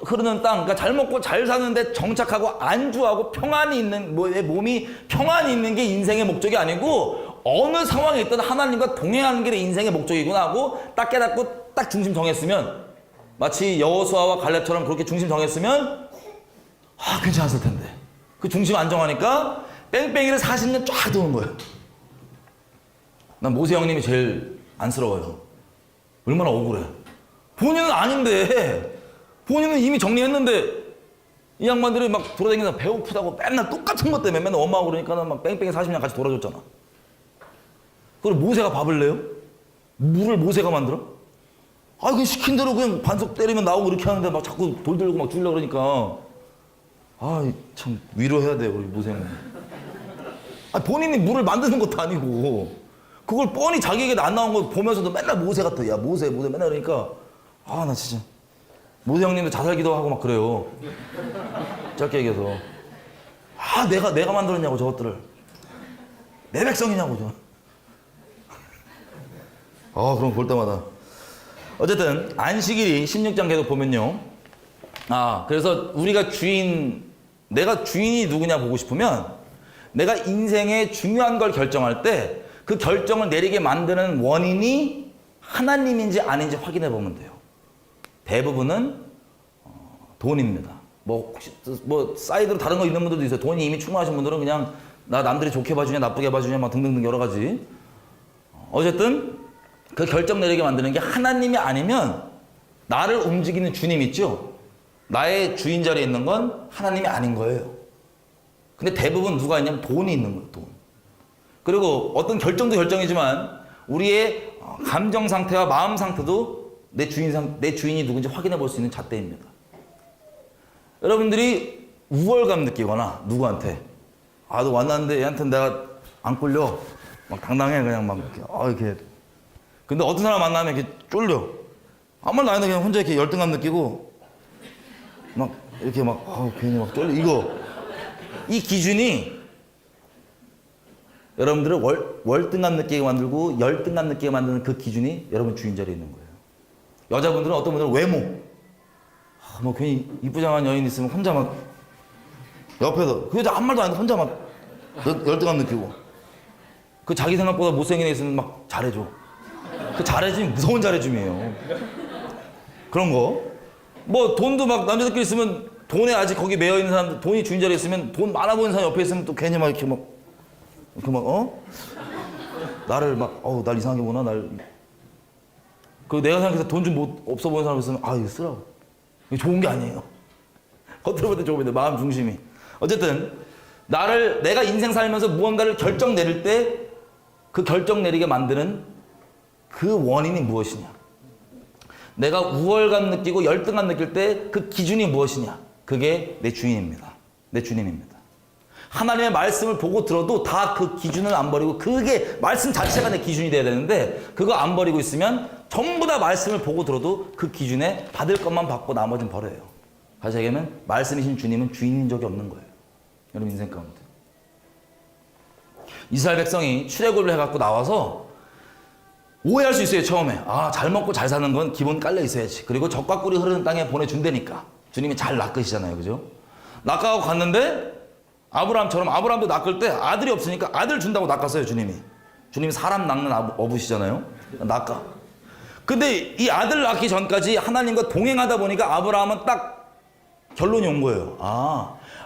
흐르는 땅, 그러니까 잘 먹고 잘 사는데 정착하고 안주하고 평안이 있는 내 몸이 평안이 있는 게 인생의 목적이 아니고 어느 상황에 있든 하나님과 동행하는 게 내 인생의 목적이구나 하고 딱 깨닫고 딱 중심 정했으면 마치 여호수아와 갈렙처럼 그렇게 중심 정했으면 괜찮았을 텐데 그 중심 안 정하니까 뺑뺑이를 40년 쫙 도는 거예요. 난 모세 형님이 제일 안쓰러워요. 얼마나 억울해. 본인은 아닌데 본인은 이미 정리했는데 이 양반들이 막 돌아다니면서 배고프다고 맨날 똑같은 것 때문에 맨날 엄마하고 그러니까 막 뺑뺑이 40년 같이 돌아줬잖아. 그걸 모세가 밥을 내요? 물을 모세가 만들어? 그 시킨 대로 그냥 반석 때리면 나오고 이렇게 하는데 막 자꾸 돌 들고 막 주려고 그러니까 참 위로해야 돼요 우리 모세 형님. 본인이 물을 만드는 것도 아니고 그걸 뻔히 자기에게 안 나온 거 보면서도 맨날 모세 같아. 야 모세 맨날 그러니까 나 진짜 모세 형님도 자살 기도하고 막 그래요. 짧게 얘기해서 내가 만들었냐고 저것들을 내 백성이냐고 저. 그럼 볼 때마다 어쨌든 안식일이 16장 계속 보면요. 그래서 우리가 내가 주인이 누구냐 보고 싶으면 내가 인생의 중요한 걸 결정할 때 그 결정을 내리게 만드는 원인이 하나님인지 아닌지 확인해 보면 돼요. 대부분은 돈입니다. 사이드로 다른 거 있는 분들도 있어요. 돈이 이미 충분하신 분들은 그냥 나 남들이 좋게 봐주냐 나쁘게 봐주냐 막 등등등 여러 가지. 어쨌든 그 결정 내리게 만드는 게 하나님이 아니면 나를 움직이는 주님 있죠. 나의 주인 자리에 있는 건 하나님이 아닌 거예요. 근데 대부분 누가 있냐면 돈이 있는 거예요. 돈. 그리고 어떤 결정도 결정이지만 우리의 감정 상태와 마음 상태도 내 주인이 누군지 확인해 볼 수 있는 잣대입니다. 여러분들이 우월감 느끼거나 누구한테 너 만났는데 얘한테 내가 안 꼴려 막 당당해 그냥 막 이렇게 근데 어떤 사람 만나면 이렇게 쫄려 아무 말도 안 해도 그냥 혼자 이렇게 열등감 느끼고 막 이렇게 막 괜히 막 쫄려 이 기준이 여러분들을 월등감 느끼게 만들고 열등감 느끼게 만드는 그 기준이 여러분 주인 자리에 있는 거예요. 여자분들은 어떤 분들은 외모 괜히 이쁘장한 여인 있으면 혼자 막 옆에서 그 여자 아무 말도 안 해도 혼자 막 열등감 느끼고 그 자기 생각보다 못생긴 애 있으면 막 잘해줘. 그 잘해줌이 무서운 잘해줌이에요. 그런 거 돈도 막 남자들끼리 있으면 돈에 아직 거기 매여 있는 사람 돈이 주인 자리에 있으면 돈 많아 보이는 사람 옆에 있으면 또 괜히 막 이렇게 막 나를 날 이상하게 보나 그 내가 생각해서 돈 좀 없어 보이는 사람 있으면 이거 쓰라고. 이거 좋은 게 아니에요. 겉으로 볼 때 좋은데 마음 중심이. 어쨌든 내가 인생 살면서 무언가를 결정 내릴 때 그 결정 내리게 만드는 그 원인이 무엇이냐? 내가 우월감 느끼고 열등감 느낄 때 그 기준이 무엇이냐? 그게 내 주인입니다. 내 주님입니다. 하나님의 말씀을 보고 들어도 다 그 기준을 안 버리고 그게 말씀 자체가 내 기준이 돼야 되는데 그거 안 버리고 있으면 전부 다 말씀을 보고 들어도 그 기준에 받을 것만 받고 나머지는 버려요. 다시 얘기하면 말씀이신 주님은 주인인 적이 없는 거예요. 여러분 인생 가운데. 이스라엘 백성이 출애굽을 해갖고 나와서 오해할 수 있어요. 처음에 잘 먹고 잘 사는 건 기본 깔려 있어야지. 그리고 젖과 꿀이 흐르는 땅에 보내준다니까 주님이 잘 낚으시잖아요. 그죠? 낚아가고 갔는데 아브라함처럼 아브라함도 낚을 때 아들이 없으니까 아들 준다고 낚았어요. 주님이 사람 낚는 어부시잖아요. 낚아. 근데 이 아들 낳기 전까지 하나님과 동행하다 보니까 아브라함은 딱 결론이 온 거예요.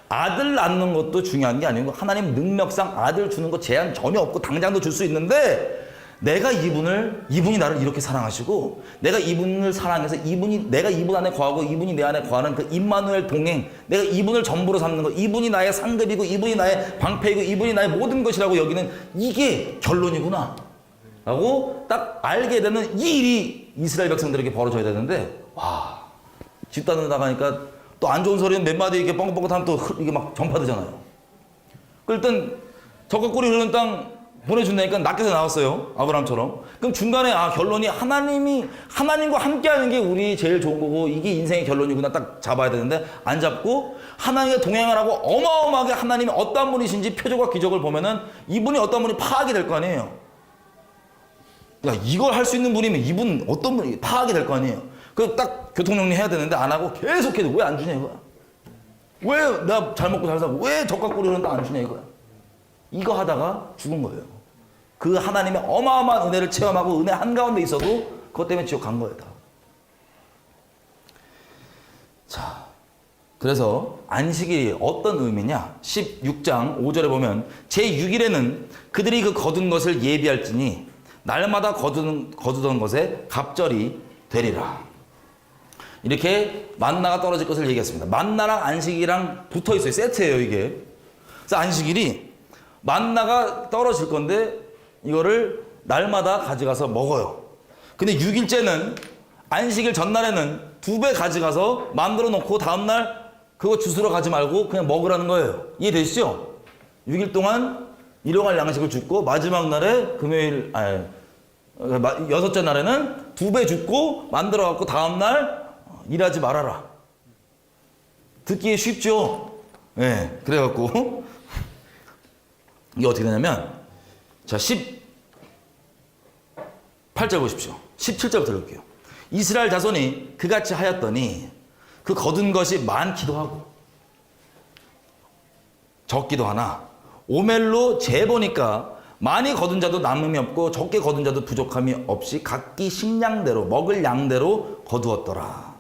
아들 낳는 것도 중요한 게 아니고 하나님 능력상 아들 주는 거 제한 전혀 없고 당장도 줄 수 있는데 내가 이분이 나를 이렇게 사랑하시고 내가 이분을 사랑해서 내가 이분 안에 거하고 이분이 내 안에 거하는 그 임마누엘 동행, 내가 이분을 전부로 삼는 것, 이분이 나의 상급이고 이분이 나의 방패이고 이분이 나의 모든 것이라고 여기는 이게 결론이구나 라고 딱 알게 되는 이 일이 이스라엘 백성들에게 벌어져야 되는데 집단으로 나가니까 또 안 좋은 소리는 몇 마디 이렇게 뻥긋뻥긋 하면 또 이게 막 전파되잖아요. 일단 젖과 꿀이 흐르는 땅 보내준다니까 낚여서 나왔어요. 아브라함처럼. 그럼 중간에 결론이 하나님과 함께하는 게 우리 제일 좋은 거고 이게 인생의 결론이구나 딱 잡아야 되는데 안 잡고 하나님과 동행을 하고 어마어마하게 하나님이 어떤 분이신지 표적과 기적을 보면은 이분이 어떤 분이 파악이 될 거 아니에요. 이걸 할 수 있는 분이면 이분 어떤 분이 파악이 될 거 아니에요. 그 딱 교통정리 해야 되는데 안 하고 계속해서 왜 안 주냐 이거야. 왜 나 잘 먹고 잘 사고 왜 젖과 꿀이 흐르는 땅 안 주냐 이거야. 이거 하다가 죽은 거예요. 그 하나님의 어마어마한 은혜를 체험하고 은혜 한가운데 있어도 그것 때문에 지옥 간 거예요. 다. 자, 그래서 안식일이 어떤 의미냐? 16장 5절에 보면 제6일에는 그들이 그 거둔 것을 예비할지니 날마다 거두던 것에 갑절이 되리라. 이렇게 만나가 떨어질 것을 얘기했습니다. 만나랑 안식일이랑 붙어 있어요. 세트예요, 이게. 그래서 안식일이 만나가 떨어질 건데 이거를 날마다 가져가서 먹어요. 근데 6일째는 안식일 전날에는 2배 가져가서 만들어 놓고 다음날 그거 주스러 가지 말고 그냥 먹으라는 거예요. 이해되시죠? 6일 동안 일용할 양식을 줍고 마지막 날에 여섯째 날에는 2배 줍고 만들어 갖고 다음날 일하지 말아라. 듣기에 쉽죠? 네, 그래갖고 이게 어떻게 되냐면 자 18절 보십시오. 17절부터 읽을게요. 이스라엘 자손이 그같이 하였더니 그 거둔 것이 많기도 하고 적기도 하나 오멜로 재보니까 많이 거둔 자도 남음이 없고 적게 거둔 자도 부족함이 없이 각기 식량대로 먹을 양대로 거두었더라.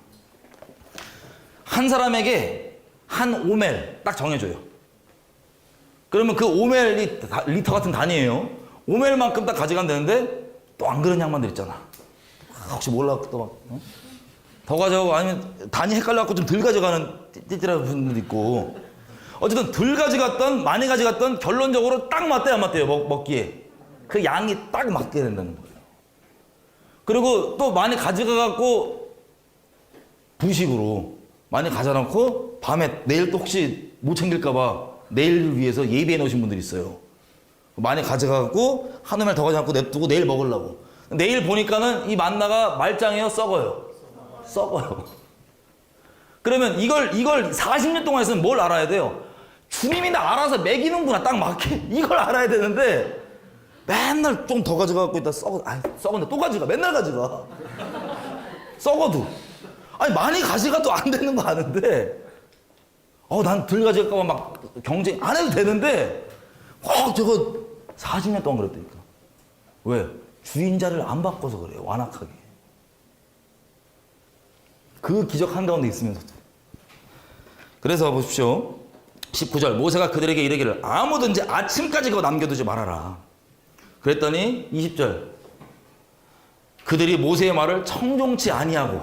한 사람에게 한 오멜 딱 정해줘요. 그러면 그 오멜이 리터 같은 단위예요. 오멜만큼 딱 가져가면 되는데 또 안 그런 양반들 있잖아. 혹시 몰라 또 막 더 가져가고 아니면 단위 헷갈려갖고 좀 덜 가져가는 띠띠라는 분들도 있고 어쨌든 덜 가져갔던 많이 가져갔던 결론적으로 딱 맞대요 안 맞대요 먹기에 그 양이 딱 맞게 된다는 거예요. 그리고 또 많이 가져가갖고 부식으로 많이 가져놓고 밤에 내일 또 혹시 못 챙길까봐 내일을 위해서 예비해 놓으신 분들이 있어요. 많이 가져가갖고 한 오멜 더 가져갖고 냅두고 내일 먹으려고. 내일 보니까는 이 만나가 말짱해요? 썩어요? 썩어요. 그러면 이걸 40년 동안 했으면 뭘 알아야 돼요? 주님이 나 알아서 먹이는구나 딱 맞게 이걸 알아야 되는데 맨날 좀 더 가져가갖고 있다 썩었는데 또 가져가 맨날 가져가 썩어도 아니 많이 가져가도 안 되는 거 아는데 난 덜 가져갈까봐 막 경쟁 안 해도 되는데 꼭 저거 40년 동안 그랬다니까. 왜? 주인자를 안 바꿔서 그래요. 완악하게. 그 기적 한가운데 있으면서도. 그래서 보십시오. 19절 모세가 그들에게 이르기를 아무든지 아침까지 그거 남겨두지 말아라. 그랬더니 20절 그들이 모세의 말을 청종치 아니하고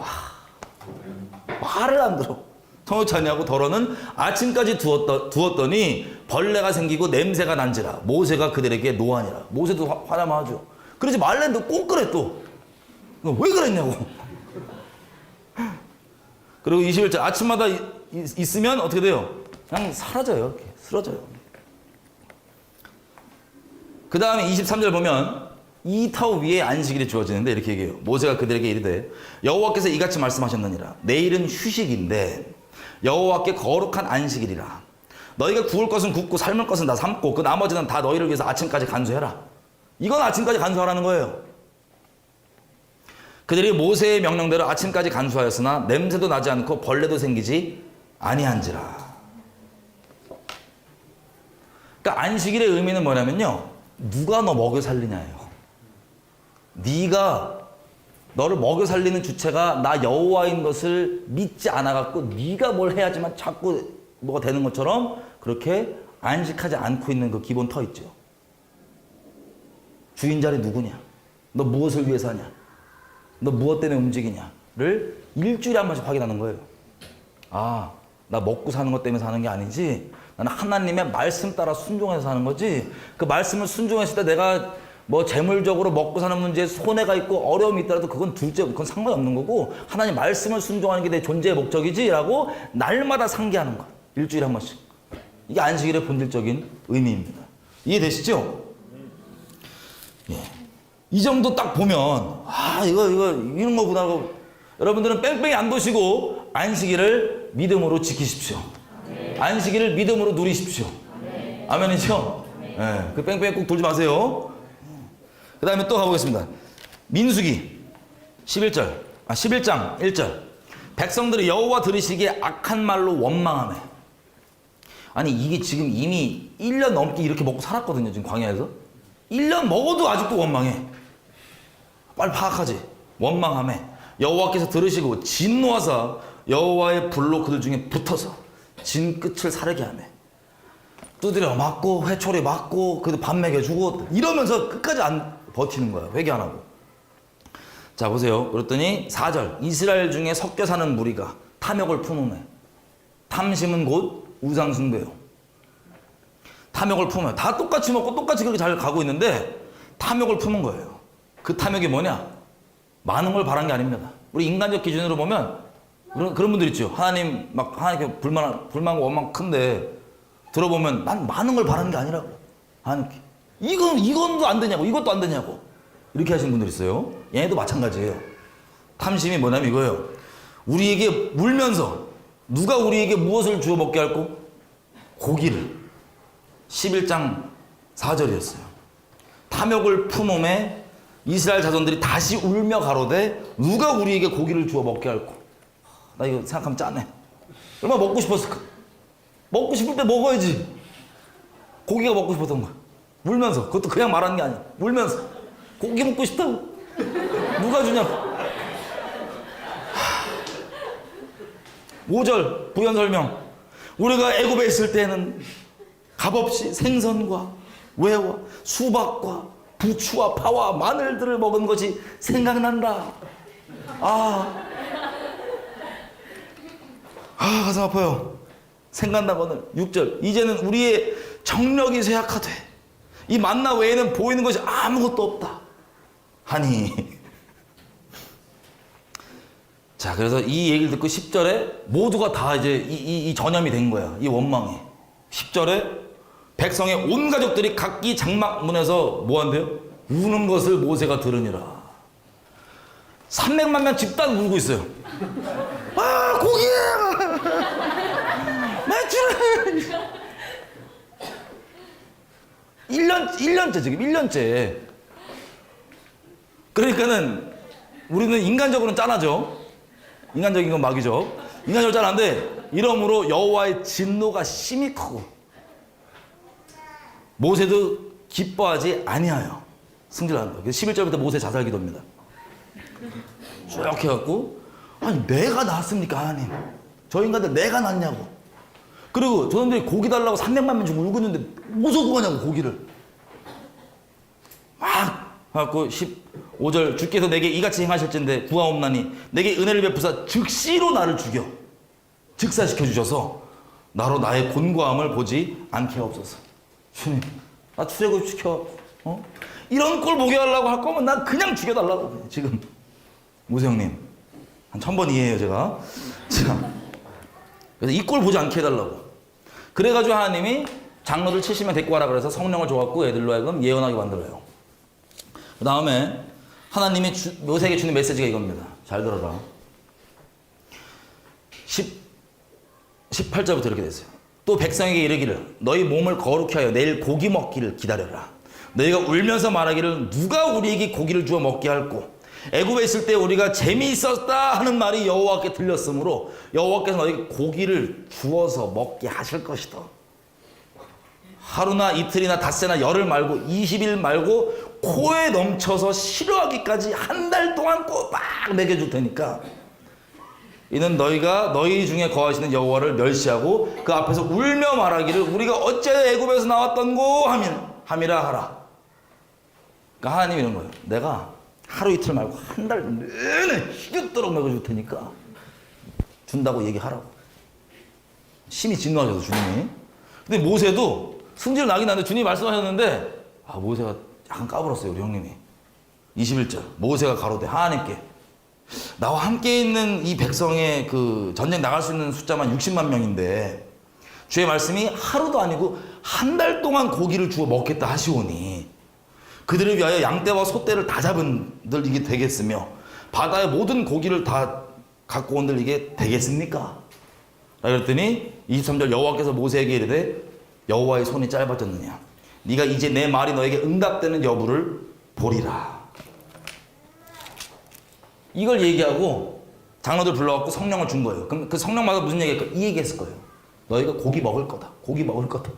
말을 안 들어. 통치 아니하고 덜어는 아침까지 두었더니 벌레가 생기고 냄새가 난지라 모세가 그들에게 노하니라. 모세도 화나면 하죠. 그러지 말랬는데 꼭 그래 또. 왜 그랬냐고. 그리고 21절 아침마다 있으면 어떻게 돼요? 그냥 사라져요. 이렇게 쓰러져요. 그 다음에 23절 보면 이 터 위에 안식일이 주어지는데 이렇게 얘기해요. 모세가 그들에게 이르되 여호와께서 이같이 말씀하셨느니라. 내일은 휴식인데 여호와께 거룩한 안식일이라. 너희가 구울 것은 굽고 삶을 것은 다 삶고 그 나머지는 다 너희를 위해서 아침까지 간수해라. 이건 아침까지 간수하라는 거예요. 그들이 모세의 명령대로 아침까지 간수하였으나 냄새도 나지 않고 벌레도 생기지 아니한지라. 그러니까 안식일의 의미는 뭐냐면요. 누가 너 먹여 살리냐예요. 네가 너를 먹여 살리는 주체가 나 여호와인 것을 믿지 않아갖고 네가 뭘 해야지만 자꾸 뭐가 되는 것처럼 그렇게 안식하지 않고 있는 그 기본 터 있죠. 주인 자리 누구냐? 너 무엇을 위해서 하냐? 너 무엇 때문에 움직이냐를 일주일에 한 번씩 확인하는 거예요. 아, 나 먹고 사는 것 때문에 사는 게 아니지. 나는 하나님의 말씀 따라 순종해서 사는 거지. 그 말씀을 순종했을 때 내가 뭐 재물적으로 먹고 사는 문제에 손해가 있고 어려움이 있더라도 그건 둘째, 그건 상관이 없는 거고 하나님 말씀을 순종하는 게 내 존재의 목적이지라고 날마다 상기하는 거. 일주일에 한 번씩. 이게 안식일의 본질적인 의미입니다. 이해되시죠? 예. 이 정도 딱 보면 이런 거구나 하고 여러분들은 뺑뺑이 안 도시고 안식일을 믿음으로 지키십시오. 안식일을 믿음으로 누리십시오. 아멘이죠? 예. 그 뺑뺑이 꼭 돌지 마세요. 그 다음에 또 가보겠습니다. 민수기 11장 1절. 백성들이 여호와 들으시기에 악한 말로 원망하네. 아니 이게 지금 이미 1년 넘게 이렇게 먹고 살았거든요. 지금 광야에서 1년 먹어도 아직도 원망해. 빨리 파악하지. 원망하네. 여호와께서 들으시고 진노하사 여호와의 불로 그들 중에 붙어서 진 끝을 사르게 하네. 두드려 맞고 회초리 맞고 그래도 밥 먹여주고 이러면서 끝까지 안 버티는 거야. 회개 안 하고. 자 보세요. 그랬더니 4절 이스라엘 중에 섞여 사는 무리가 탐욕을 품으네. 탐심은 곧 우상숭배요. 탐욕을 품어요. 다 똑같이 먹고 똑같이 그렇게 잘 가고 있는데 탐욕을 품은 거예요. 그 탐욕이 뭐냐? 많은 걸 바란 게 아닙니다. 우리 인간적 기준으로 보면 그런 분들 있죠. 하나님 막 하나님께 불만과 원망 큰데 들어보면 난 많은 걸 바라는 게 아니라고. 하나님께 이건도 안 되냐고 이것도 안 되냐고 이렇게 하시는 분들 있어요. 얘네도 마찬가지예요. 탐심이 뭐냐면 이거예요. 우리에게 물면서 누가 우리에게 무엇을 주워 먹게 할고? 고기를. 11장 4절이었어요. 탐욕을 품음에 이스라엘 자손들이 다시 울며 가로되 누가 우리에게 고기를 주워 먹게 할고? 나 이거 생각하면 짠해. 얼마나 먹고 싶었을까? 먹고 싶을 때 먹어야지. 고기가 먹고 싶었던 거야. 물면서. 그것도 그냥 말하는 게 아니야. 물면서. 고기 먹고 싶다고. 누가 주냐고. 5절 부연 설명. 우리가 애굽에 있을 때는 값없이 생선과 외와 수박과 부추와 파와 마늘들을 먹은 것이 생각난다. 가슴 아파요. 생각나. 오늘 6절 이제는 우리의 정력이 쇠약하되 이 만나 외에는 보이는 것이 아무것도 없다 하니. 자 그래서 이 얘기를 듣고 10절에 모두가 다 이제 이 전염이 된 거야. 이 원망에. 10절에 백성의 온 가족들이 각기 장막문에서 뭐 한대요? 우는 것을 모세가 들으니라. 300만 명 집단 울고 있어요. 고기야! 매출! 1년째 지금 1년째. 그러니까는 우리는 인간적으로는 짠하죠. 인간적인 건 막이죠. 인간적으로 짠한데 이러므로 여호와의 진노가 심히 크고 모세도 기뻐하지 아니하여 승질난다. 11절부터 모세 자살 기도입니다. 쭉 해갖고 아니 내가 낳았습니까 하나님? 저 인간들 내가 낳냐고. 그리고 저놈들이 고기 달라고 300만 명 주고 울고 있는데 무슨 구하냐고 고기를. 막 해갖고 15절 주께서 내게 이같이 행하실진데 구하옵나니 내게 은혜를 베푸사 즉시로 나를 죽여. 즉사시켜 주셔서 나로 나의 곤고함을 보지 않게 하옵소서. 주님, 나 출애굽 시켜. 이런 꼴 보게 하려고 할 거면 난 그냥 죽여달라고. 지금 모세 형님 한 1000번 이해해요 제가. 자, 그래서 이 꼴 보지 않게 해달라고. 그래가지고 하나님이 장로들 70명 데리고 와라 그래서 성령을 줘갖고 애들로 하여금 예언하게 만들어요. 그 다음에 하나님이 모세에게 주는 메시지가 이겁니다. 잘 들어라. 18절부터 이렇게 됐어요. 또 백성에게 이르기를 너희 몸을 거룩히 하여 내일 고기 먹기를 기다려라. 너희가 울면서 말하기를 누가 우리에게 고기를 주어 먹게 할꼬. 애굽에 있을 때 우리가 재미있었다 하는 말이 여호와께 들렸으므로 여호와께서 너희에게 고기를 주어서 먹게 하실 것이다. 하루나 이틀이나 닷새나 열흘 말고 20일 말고 코에 넘쳐서 싫어하기까지 한 달 동안 꼬박 먹여줄 테니까 이는 너희가 너희 중에 거하시는 여호와를 멸시하고 그 앞에서 울며 말하기를 우리가 어째 애굽에서 나왔던고 함이라 하라. 그러니까 하나님이 이런 거예요. 내가 하루 이틀 말고 한 달 내내 희죽도록 먹여줄 테니까 준다고 얘기하라고. 심히 진노하셔서 주님이. 근데 모세도 승질 나긴 나는데 주님이 말씀하셨는데 모세가 약간 까불었어요. 우리 형님이. 21절 모세가 가로되 하나님께 나와 함께 있는 이 백성의 그 전쟁 나갈 수 있는 숫자만 60만 명인데 주의 말씀이 하루도 아니고 한 달 동안 고기를 주어 먹겠다 하시오니 그들을 위하여 양떼와 소떼를 다 잡은들 이게 되겠으며 바다의 모든 고기를 다 갖고 온들 이게 되겠습니까? 그랬더니 23절 여호와께서 모세에게 이르되 여호와의 손이 짧아졌느냐 네가 이제 내 말이 너에게 응답되는 여부를 보리라. 이걸 얘기하고 장로들 불러갖고 성령을 준 거예요. 그럼 그 성령마다 무슨 얘기할까? 이 얘기했을 거예요. 너희가 고기 먹을 거다. 고기 먹을 거다.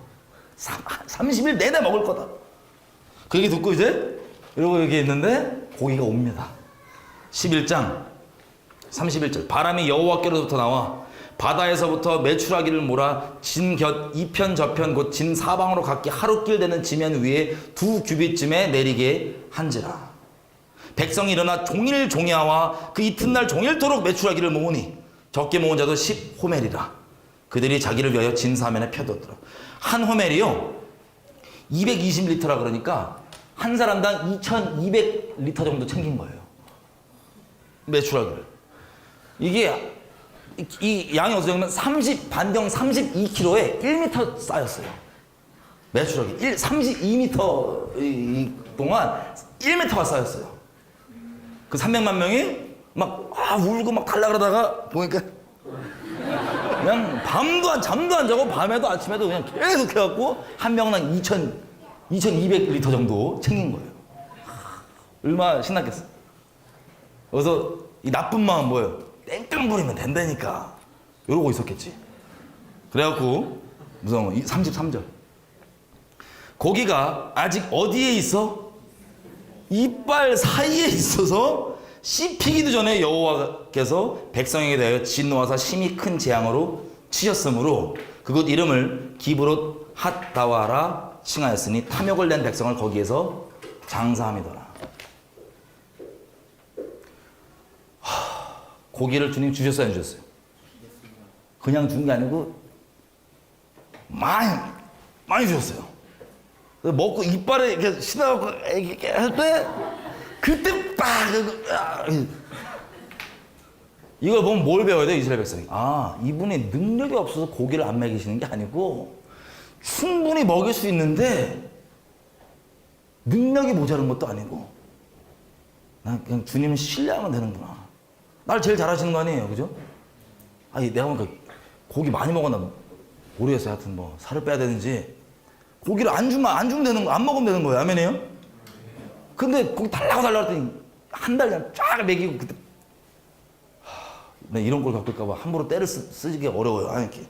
30일 내내 먹을 거다. 그 얘기 듣고 이제 이러고 얘기했는데 고기가 옵니다. 11장 31절 바람이 여호와께로부터 나와 바다에서부터 메추라기를 몰아 진곁 이편 저편 곧 진사방으로 각기 하루길 되는 지면 위에 2규빗쯤에 내리게 한지라. 백성이 일어나 종일 종야와 그 이튿날 종일토록 메추라기를 모으니 적게 모은 자도 10호멜이라. 그들이 자기를 위하여 진사면에 펴뒀더라. 한 호멜이요 220리터라 그러니까 한 사람당 2200리터 정도 챙긴 거예요. 메추라기를. 이게 이 양이 어디서 보면 반경 32kg에 1m 쌓였어요. 메추라기 32m 동안 1m가 쌓였어요. 그 300만 명이 막 울고 막 달라 그러다가 보니까 그냥 잠도 안 자고 밤에도 아침에도 그냥 계속 해갖고 한 명당 2200리터 정도 챙긴 거예요. 얼마나 신났겠어. 그래서 이 나쁜 마음 뭐예요? 땡깡 부리면 된다니까 이러고 있었겠지. 그래갖고 무서운 거 33절 고기가 아직 어디에 있어? 이빨 사이에 있어서 씹히기도 전에 여호와께서 백성에게 대하여 진노하사 심히 큰 재앙으로 치셨으므로 그곳 이름을 기브롯 핫다와라 칭하였으니 탐욕을 낸 백성을 거기에서 장사함이더라. 고기를 주님 주셨어요, 안 주셨어요? 그냥 준 게 아니고 많이 주셨어요. 먹고 이빨에 이렇게 신어갖고 이렇게 할 때 그때 빡 이걸 보면 뭘 배워야 돼 이스라엘 백성이? 이분이 능력이 없어서 고기를 안 먹이시는 게 아니고 충분히 먹일 수 있는데 능력이 모자란 것도 아니고 난 그냥 주님은 신뢰하면 되는구나. 날 제일 잘하시는 거 아니에요, 그죠? 내가 보니까 고기 많이 먹었나 모르겠어요. 하여튼 뭐 살을 빼야 되는지 고기를 안 주면 되는 거, 안 먹으면 되는 거예요. 아멘이에요? 근데 고기 달라고 했더니 한 달 그냥 쫙 먹이고 그때 나 이런 걸 갖고 있을까 봐 함부로 때를 쓰기 어려워요. 이렇게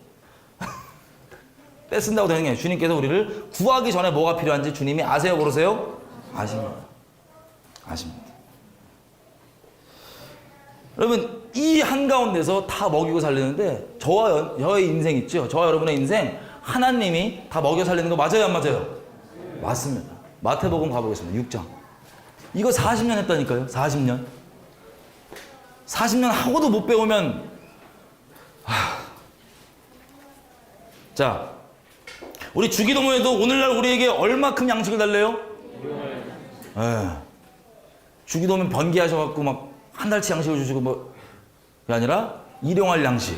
때 쓴다고 되는 게 아니에요. 주님께서 우리를 구하기 전에 뭐가 필요한지 주님이 아세요, 모르세요? 아십니다. 여러분 이 한가운데서 다 먹이고 살리는데 저의 인생 있죠? 저와 여러분의 인생 하나님이 다 먹여 살리는 거 맞아요, 안 맞아요? 맞습니다. 마태복음 가보겠습니다. 6장. 이거 40년 했다니까요. 40년 하고도 못 배우면 자, 우리 주기도문에도 오늘날 우리에게 얼마큼 양식을 달래요? 예. 주기도문 번개하셔갖고 막 한 달치 양식을 주시고 뭐 그게 아니라 일용할 양식.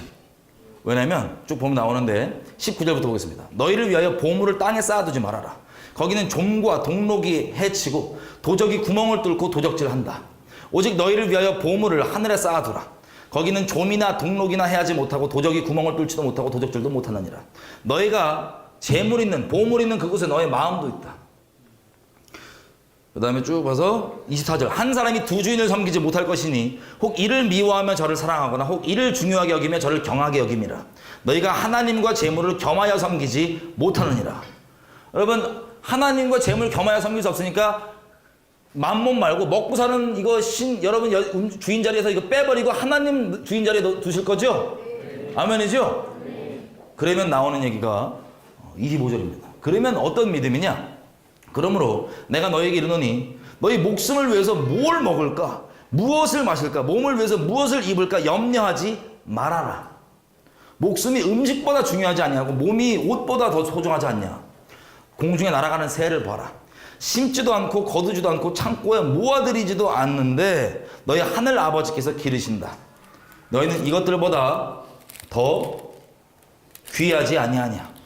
왜냐면 쭉 보면 나오는데 19절부터 보겠습니다. 너희를 위하여 보물을 땅에 쌓아두지 말아라. 거기는 좀과 동록이 해치고 도적이 구멍을 뚫고 도적질한다. 오직 너희를 위하여 보물을 하늘에 쌓아두라. 거기는 좀이나 동록이나 해하지 못하고 도적이 구멍을 뚫지도 못하고 도적질도 못하느니라. 너희가 재물 있는 보물 있는 그곳에 너의 마음도 있다. 그 다음에 쭉 봐서 24절. 한 사람이 두 주인을 섬기지 못할 것이니 혹 이를 미워하며 저를 사랑하거나 혹 이를 중요하게 여기며 저를 경하게 여김이라. 너희가 하나님과 재물을 겸하여 섬기지 못하느니라. 여러분, 하나님과 재물을 겸하여 섬길 수 없으니까 맘몸 말고 먹고 사는 이거 여러분 주인 자리에서 이거 빼버리고 하나님 주인 자리에 두실 거죠? 아멘이죠? 그러면 나오는 얘기가 25절입니다. 그러면 어떤 믿음이냐? 그러므로 내가 너희에게 이르노니 너희 목숨을 위해서 무엇을 먹을까? 무엇을 마실까? 몸을 위해서 무엇을 입을까? 염려하지 말아라. 목숨이 음식보다 중요하지 아니하고 몸이 옷보다 더 소중하지 않냐? 공중에 날아가는 새를 봐라. 심지도 않고 거두지도 않고 창고에 모아들이지도 않는데 너희 하늘 아버지께서 기르신다. 너희는 이것들보다 더 귀하지 아니하냐?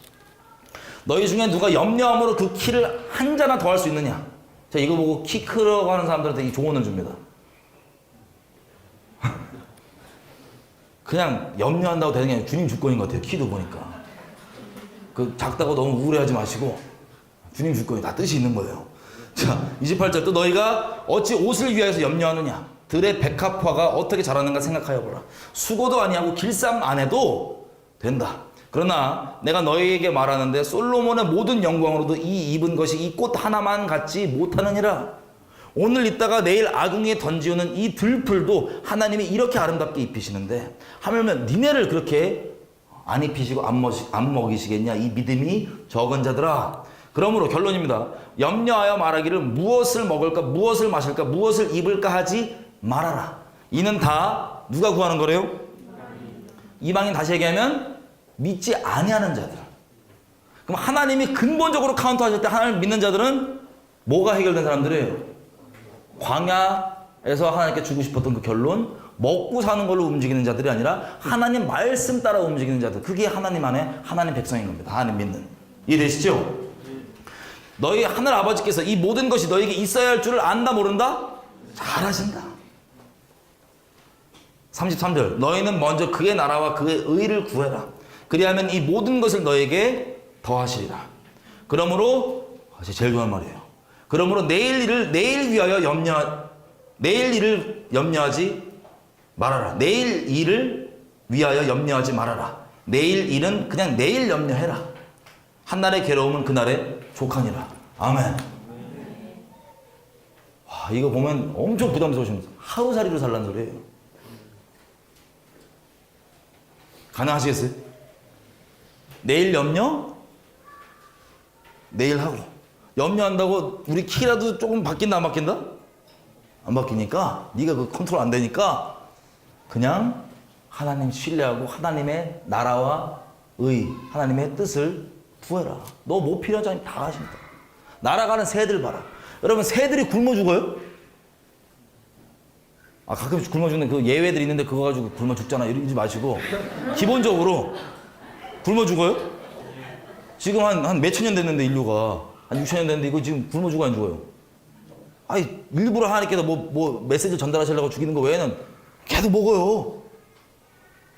너희 중에 누가 염려함으로 그 키를 한 자나 더 할 수 있느냐? 자, 이거 보고 키 크려고 하는 사람들한테 이 조언을 줍니다. 그냥 염려한다고 되는 게 아니라 주님 주권인 것 같아요. 키도 보니까. 그 작다고 너무 우울해하지 마시고 주님 주권이 다 뜻이 있는 거예요. 자, 28절. 또 너희가 어찌 옷을 위하여서 염려하느냐? 들의 백합화가 어떻게 자라는가 생각하여 보라. 수고도 아니하고 길쌈 안 해도 된다. 그러나 내가 너희에게 말하는데 솔로몬의 모든 영광으로도 이 입은 것이 이 꽃 하나만 같지 못하느니라. 오늘 있다가 내일 아궁이에 던지우는 이 들풀도 하나님이 이렇게 아름답게 입히시는데 하물며 니네를 그렇게 안 입히시고 안 먹이시겠냐? 이 믿음이 적은 자들아. 그러므로 결론입니다. 염려하여 말하기를 무엇을 먹을까, 무엇을 마실까, 무엇을 입을까 하지 말아라. 이는 다 누가 구하는 거래요? 이방인. 다시 얘기하면 믿지 아니하는 자들. 그럼 하나님이 근본적으로 카운터하실 때 하나님을 믿는 자들은 뭐가 해결된 사람들이에요? 광야에서 하나님께 주고 싶었던 그 결론, 먹고 사는 걸로 움직이는 자들이 아니라 하나님 말씀 따라 움직이는 자들. 그게 하나님 안에 하나님 백성인 겁니다. 하나님 믿는. 이해되시죠? 너희 하늘 아버지께서 이 모든 것이 너에게 있어야 할 줄을 안다 모른다? 잘 아신다. 33절. 너희는 먼저 그의 나라와 그의 의를 구해라. 그리하면 이 모든 것을 너에게 더하시리라. 그러므로 제일 좋아하는 말이에요. 그러므로 내일 일을 염려하지 말아라. 내일 일을 위하여 염려하지 말아라. 내일 일은 그냥 내일 염려해라. 한날의 괴로움은 그날의 족하니라. 아멘. 와, 이거 보면 엄청 부담스러우십니다. 하루살이로 살라는 소리예요. 가능하시겠어요? 내일 염려? 내일 하고. 염려한다고 우리 키라도 조금 바뀐다 안 바뀐다? 안 바뀌니까 네가 그 컨트롤 안 되니까 그냥 하나님 신뢰하고 하나님의 나라와 의, 하나님의 뜻을 구해라. 너 뭐 필요하지 않으면 다 하십니다. 날아가는 새들 봐라. 여러분, 새들이 굶어 죽어요? 아, 가끔 굶어 죽는 그 예외들 있는데 그거 가지고 굶어 죽잖아. 이러지 마시고 기본적으로 굶어 죽어요? 지금 한 몇천 년 됐는데 인류가 한 6천 년 됐는데 이거 지금 굶어 죽어 안 죽어요? 아니, 일부러 하나님께서 뭐 메시지를 전달하시려고 죽이는 거 외에는 계속 먹어요.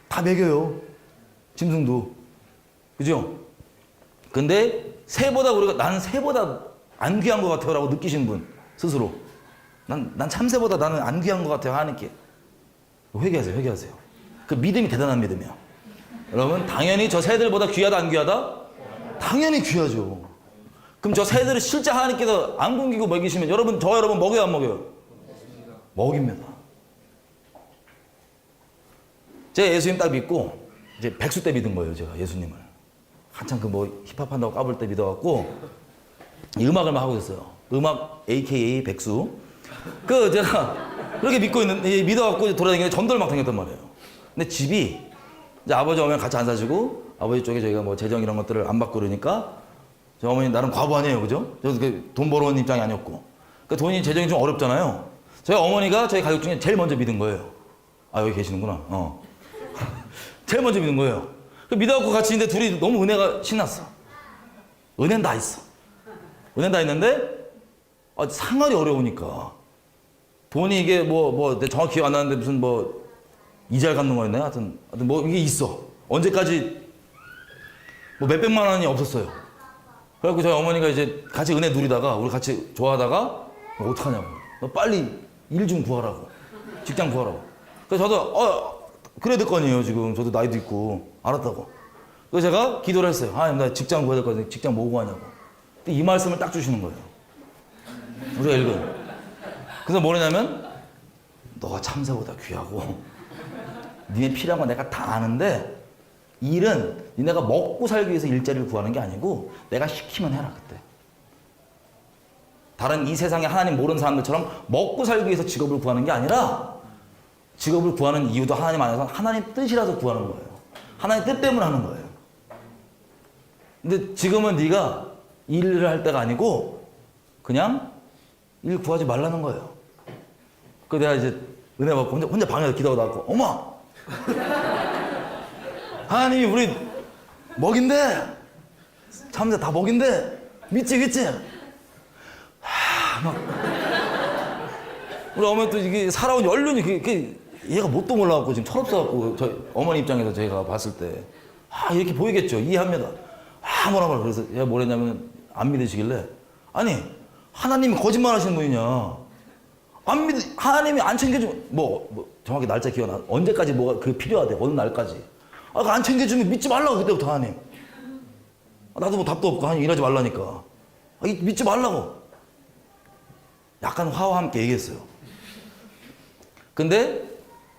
다 먹여요. 짐승도. 그죠? 근데 나는 새보다 안 귀한 것 같아요 라고 느끼시는 분 스스로. 난 참새보다 나는 안 귀한 것 같아요 하나님께. 회개하세요. 그 믿음이 대단한 믿음이야. 여러분, 당연히 저 새들보다 귀하다 안 귀하다? 당연히 귀하죠. 그럼 저 새들을 실제 하나님께서 안 굶기고 먹이시면 여러분 먹여요 안 먹여요? 먹입니다. 제가 예수님 딱 믿고 이제 백수 때 믿은 거예요. 제가 예수님을 한참 그 힙합 한다고 까불 때 믿어갖고 음악을 막 하고 있어요. 음악 AKA 백수. 제가 그렇게 믿어갖고 돌아다니는데 전도를 막 다녔단 말이에요. 근데 집이 이제 아버지 오면 같이 안 사주고 아버지 쪽에 저희가 뭐 재정 이런 것들을 안 받고 그러니까 저희 어머니 나름 과부 아니에요, 그죠? 저도 돈 벌어온 입장이 아니었고. 그 돈이 재정이 좀 어렵잖아요. 저희 어머니가 저희 가족 중에 제일 먼저 믿은 거예요. 아, 여기 계시는구나. 제일 먼저 믿은 거예요. 믿어갖고 같이 있는데 둘이 너무 은혜가 신났어. 은혜는 다 있어. 은혜는 다 있는데 생활이 어려우니까 돈이 이게 내 정확히 기억 안 나는데 무슨 이자를 갚는 거였나요? 하여튼 이게 있어. 언제까지 몇백만 원이 없었어요. 그래갖고 저희 어머니가 이제 같이 은혜 누리다가 우리 같이 좋아하다가 어떡하냐고. 너 빨리 일 좀 구하라고. 직장 구하라고. 그래서 저도 그래야 될 거 아니에요. 지금 저도 나이도 있고. 알았다고. 그래서 제가 기도를 했어요. 나 직장 구해야 될 거 같은데 직장 뭐 구하냐고. 근데 이 말씀을 딱 주시는 거예요. 우리가 읽은. 그래서 뭐냐면 너가 참새보다 귀하고 니네 필요한 건 내가 다 아는데 일은 니네가 먹고 살기 위해서 일자리를 구하는 게 아니고 내가 시키면 해라 그때. 다른 이 세상에 하나님 모르는 사람들처럼 먹고 살기 위해서 직업을 구하는 게 아니라 직업을 구하는 이유도 하나님 안에서 하나님 뜻이라서 구하는 거예요. 하나님 뜻 때문에 하는 거예요. 근데 지금은 네가 일을 할 때가 아니고 그냥 일 구하지 말라는 거예요. 그래서 내가 이제 은혜 받고 혼자 방에서 기도하고 나왔고 엄마! 하나님이 우리 먹인대! 참새 다 먹인대! 믿지? 우리 어머니 또 이게 살아온 연륜이 얘가 뭣도 몰라갖고 지금 철없어갖고 저희 어머니 입장에서 제가 봤을 때 이렇게 보이겠죠. 이해합니다. 뭐라 그래서 얘가 뭐랬냐면 안 믿으시길래 아니 하나님이 거짓말 하시는 분이냐. 하나님이 안 챙겨주면 정확히 날짜 기억 나. 언제까지 그게 필요하대. 어느 날까지. 안 챙겨주면 믿지 말라고 그때부터 하나님. 나도 답도 없고 하나님 일하지 말라니까. 믿지 말라고. 약간 화와 함께 얘기했어요. 근데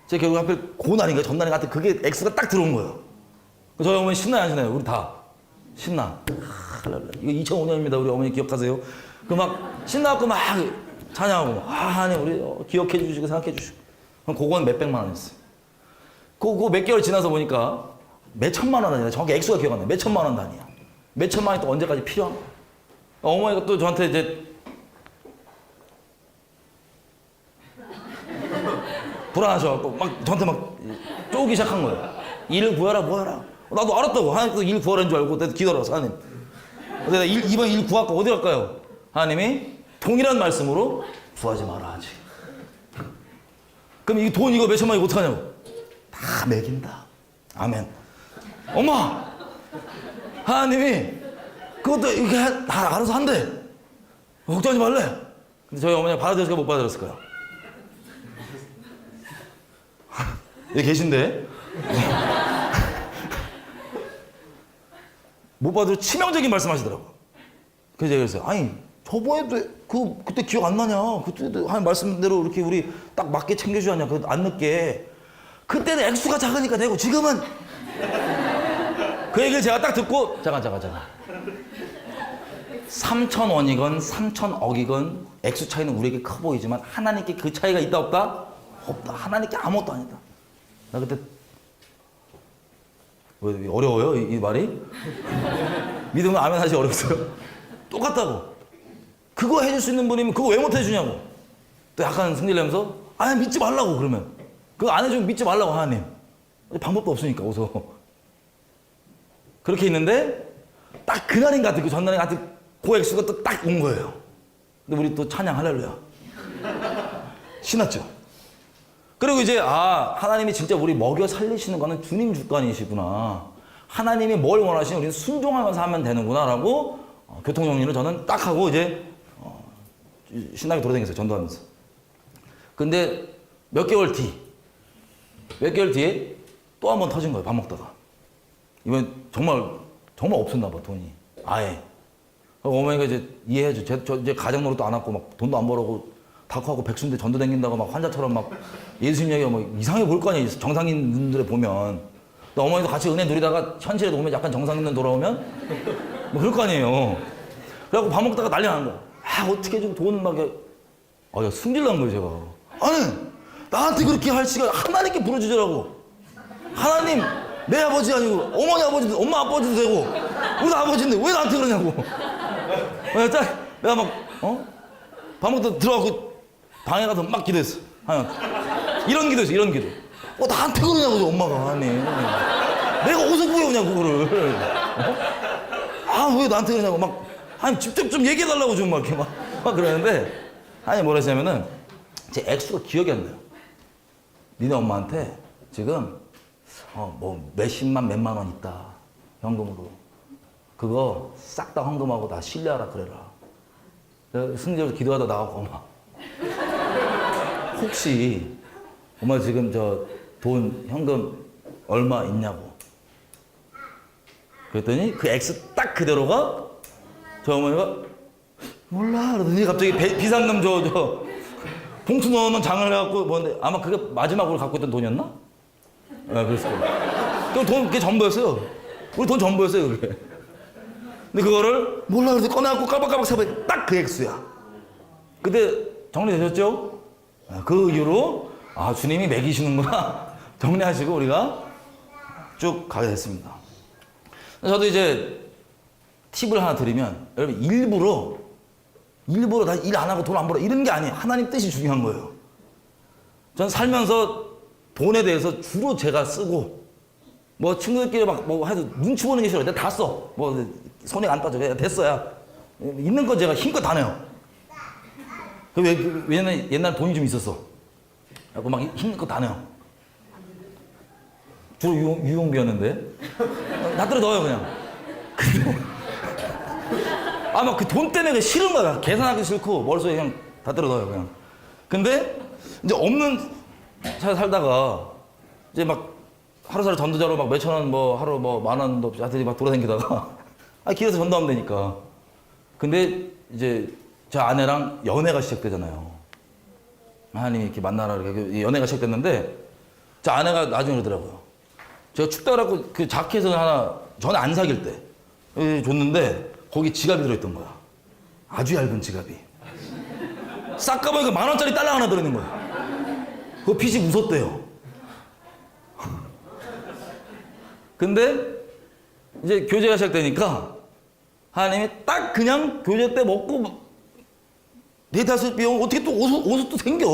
제가 결국 하필 그날인가 전날인가 하여튼 그게 액수가 딱 들어온 거예요. 저희 어머니 신나요 안 신나요? 우리 다 신나. 이거 2005년입니다. 우리 어머니 기억하세요? 신나갖고 찬양하고 하나님 우리 기억해 주시고 생각해 주시고 그럼 그건 몇백만 원이었어요. 그거 몇 개월 지나서 보니까 몇 천만 원 단위야. 정확히 액수가 기억 안 나요. 몇 천만 원 단위야. 몇 천만 원이 또 언제까지 필요한 거야. 어머니가 또 저한테 이제 불안하셔갖고 저한테 쪼기 시작한 거예요. 일을 구하라 뭐하라. 나도 알았다고. 하나님 일 구하라는 줄 알고 내가 기도를 했어. 하나님. 내가 이번 일 구할까 어디 갈까요? 하나님이 동일한 말씀으로 구하지 마라 하지. 그럼 이 돈 이거 몇 천만 이거 어떡하냐고. 다 매긴다. 아멘. 엄마! 하나님이 그것도 이렇게 다 알아서 한대. 걱정하지 말래. 근데 저희 어머니가 받아들였을까 못 받아들였을까요? 여기 계신데 못 받아도 치명적인 말씀하시더라고. 그래서 제가 그랬어요. 아니 저번에도 그때 기억 안 나냐? 그때도 한 말씀대로 이렇게 우리 딱 맞게 챙겨주지 않냐? 안 늦게. 그때는 액수가 작으니까 되고 지금은 그 얘기를 제가 딱 듣고 잠깐 3,000원이건 3,000억이건 액수 차이는 우리에게 커 보이지만 하나님께 그 차이가 있다 없다? 없다. 하나님께 아무것도 아니다. 나 그때 왜 어려워요? 이 말이? 믿으면 아멘 하시 어렵어요? 똑같다고. 그거 해줄 수 있는 분이면 그거 왜 못 해주냐고. 또 약간 승질 내면서 믿지 말라고 그러면. 그거 안 해주면 믿지 말라고 하나님. 방법도 없으니까 어서. 그렇게 있는데 딱 그날인 것 같아. 그 전날인 것 같아. 그 액수가 또 딱 온 거예요. 근데 우리 또 찬양 할렐루야. 신났죠? 그리고 이제 하나님이 진짜 우리 먹여 살리시는 거는 주님 주권이시구나. 하나님이 뭘 원하시면 우리는 순종하면서 하면 되는구나 라고 교통정리를 저는 딱 하고 이제 신나게 돌아다녔어요. 전도하면서. 근데 몇 개월 뒤에 또 한 번 터진 거예요. 밥 먹다가. 이번 정말 없었나 봐 돈이. 아예. 어머니가 이제 이해해줘. 저 이제 가정 노릇도 안 하고 돈도 안 벌어고 닭하고 백수인데 전도 댕긴다고 환자처럼 예수님 얘기가 이상해 보일 거 아니에요. 정상인들을 보면. 어머니도 같이 은혜 누리다가 현실에 오면 약간 정상인들 돌아오면 그럴 거 아니에요. 그래갖고 밥 먹다가 난리 나는 거야. 어떻게 좀 돈 승질 난 거예요, 제가. 아니, 나한테 그렇게 할 시간 하나님께 부르주더라고. 하나님, 내 아버지 아니고 어머니 아버지도 엄마 아버지도 되고 우리 아버지인데 왜 나한테 그러냐고. 내가 막 밥먹다 들어가고 방에 가서 막 기도했어. 이런 기도했어. 이런 기도. 나한테 그러냐고 엄마가. 아니 내가 어디서 구해오냐고 그거를. 왜 나한테 그러냐고 막 직접 좀 얘기해달라고 좀 막 이렇게 막 그러는데 뭐라 했냐면은 제 액수가 기억이 안 나요. 니네 엄마한테 지금 뭐 몇십만 몇만 원 있다 현금으로 그거 싹 다 헌금하고 다 실례하라 그래라. 승리로 기도하다 나가고 엄마 혹시 엄마 지금 저 돈 현금 얼마 있냐고 그랬더니 그 액수 딱 그대로가 저 어머니가 몰라 그러더니 갑자기 비상금 저 봉투 넣어놓은 장을 해갖고 뭔데 아마 그게 마지막으로 갖고 있던 돈이었나? 그랬을 거예요. 그럼 돈 그게 전부였어요. 우리 돈 전부였어요 그게. 근데 그거를 몰라 그래서 꺼내갖고 까박까박 사보니 딱 그 액수야. 그때 정리되셨죠? 그 이후로 주님이 먹이시는구나 정리하시고 우리가 쭉 가게 됐습니다. 저도 이제 팁을 하나 드리면 여러분 일부러 나 일 안 하고 돈 안 벌어 이런 게 아니에요. 하나님 뜻이 중요한 거예요. 전 살면서 돈에 대해서 주로 제가 쓰고 뭐 친구들끼리 막 뭐 해도 눈치 보는 게 싫어요. 내가 다 써. 뭐 손에 안 빠져. 됐어야. 있는 건 제가 힘껏 다 내요. 왜냐면 옛날 돈이 좀 있었어. 그래서 막 힘껏 다 내요. 주로 유용비였는데. 다 들어 넣어요 그냥. 막 그 돈 때문에 싫은 거야. 계산하기 싫고 머릿속에 그냥 다 들어 넣어요 그냥. 근데 이제 없는 차 살다가 이제 막 하루살이 전도자로 막 몇천 원 뭐 하루 뭐 만 원도 없이 하여튼 막 돌아다니다가 길에서 전도하면 되니까. 근데 이제 저 아내랑 연애가 시작되잖아요. 하나님이 이렇게 만나라 이렇게 연애가 시작됐는데 저 아내가 나중에 그러더라고요. 제가 춥다 그래갖고 그 자켓을 하나 전에 안 사귈 때 줬는데 거기 지갑이 들어있던 거야. 아주 얇은 지갑이. 싹 가보니까 10,000원짜리 달러 하나 들어있는 거야. 그거 핏이 웃었대요. 근데 이제 교제가 시작되니까 하나님이 딱 그냥 교제 때 먹고 데이트할 비용 어떻게 또 옷을 또 생겨.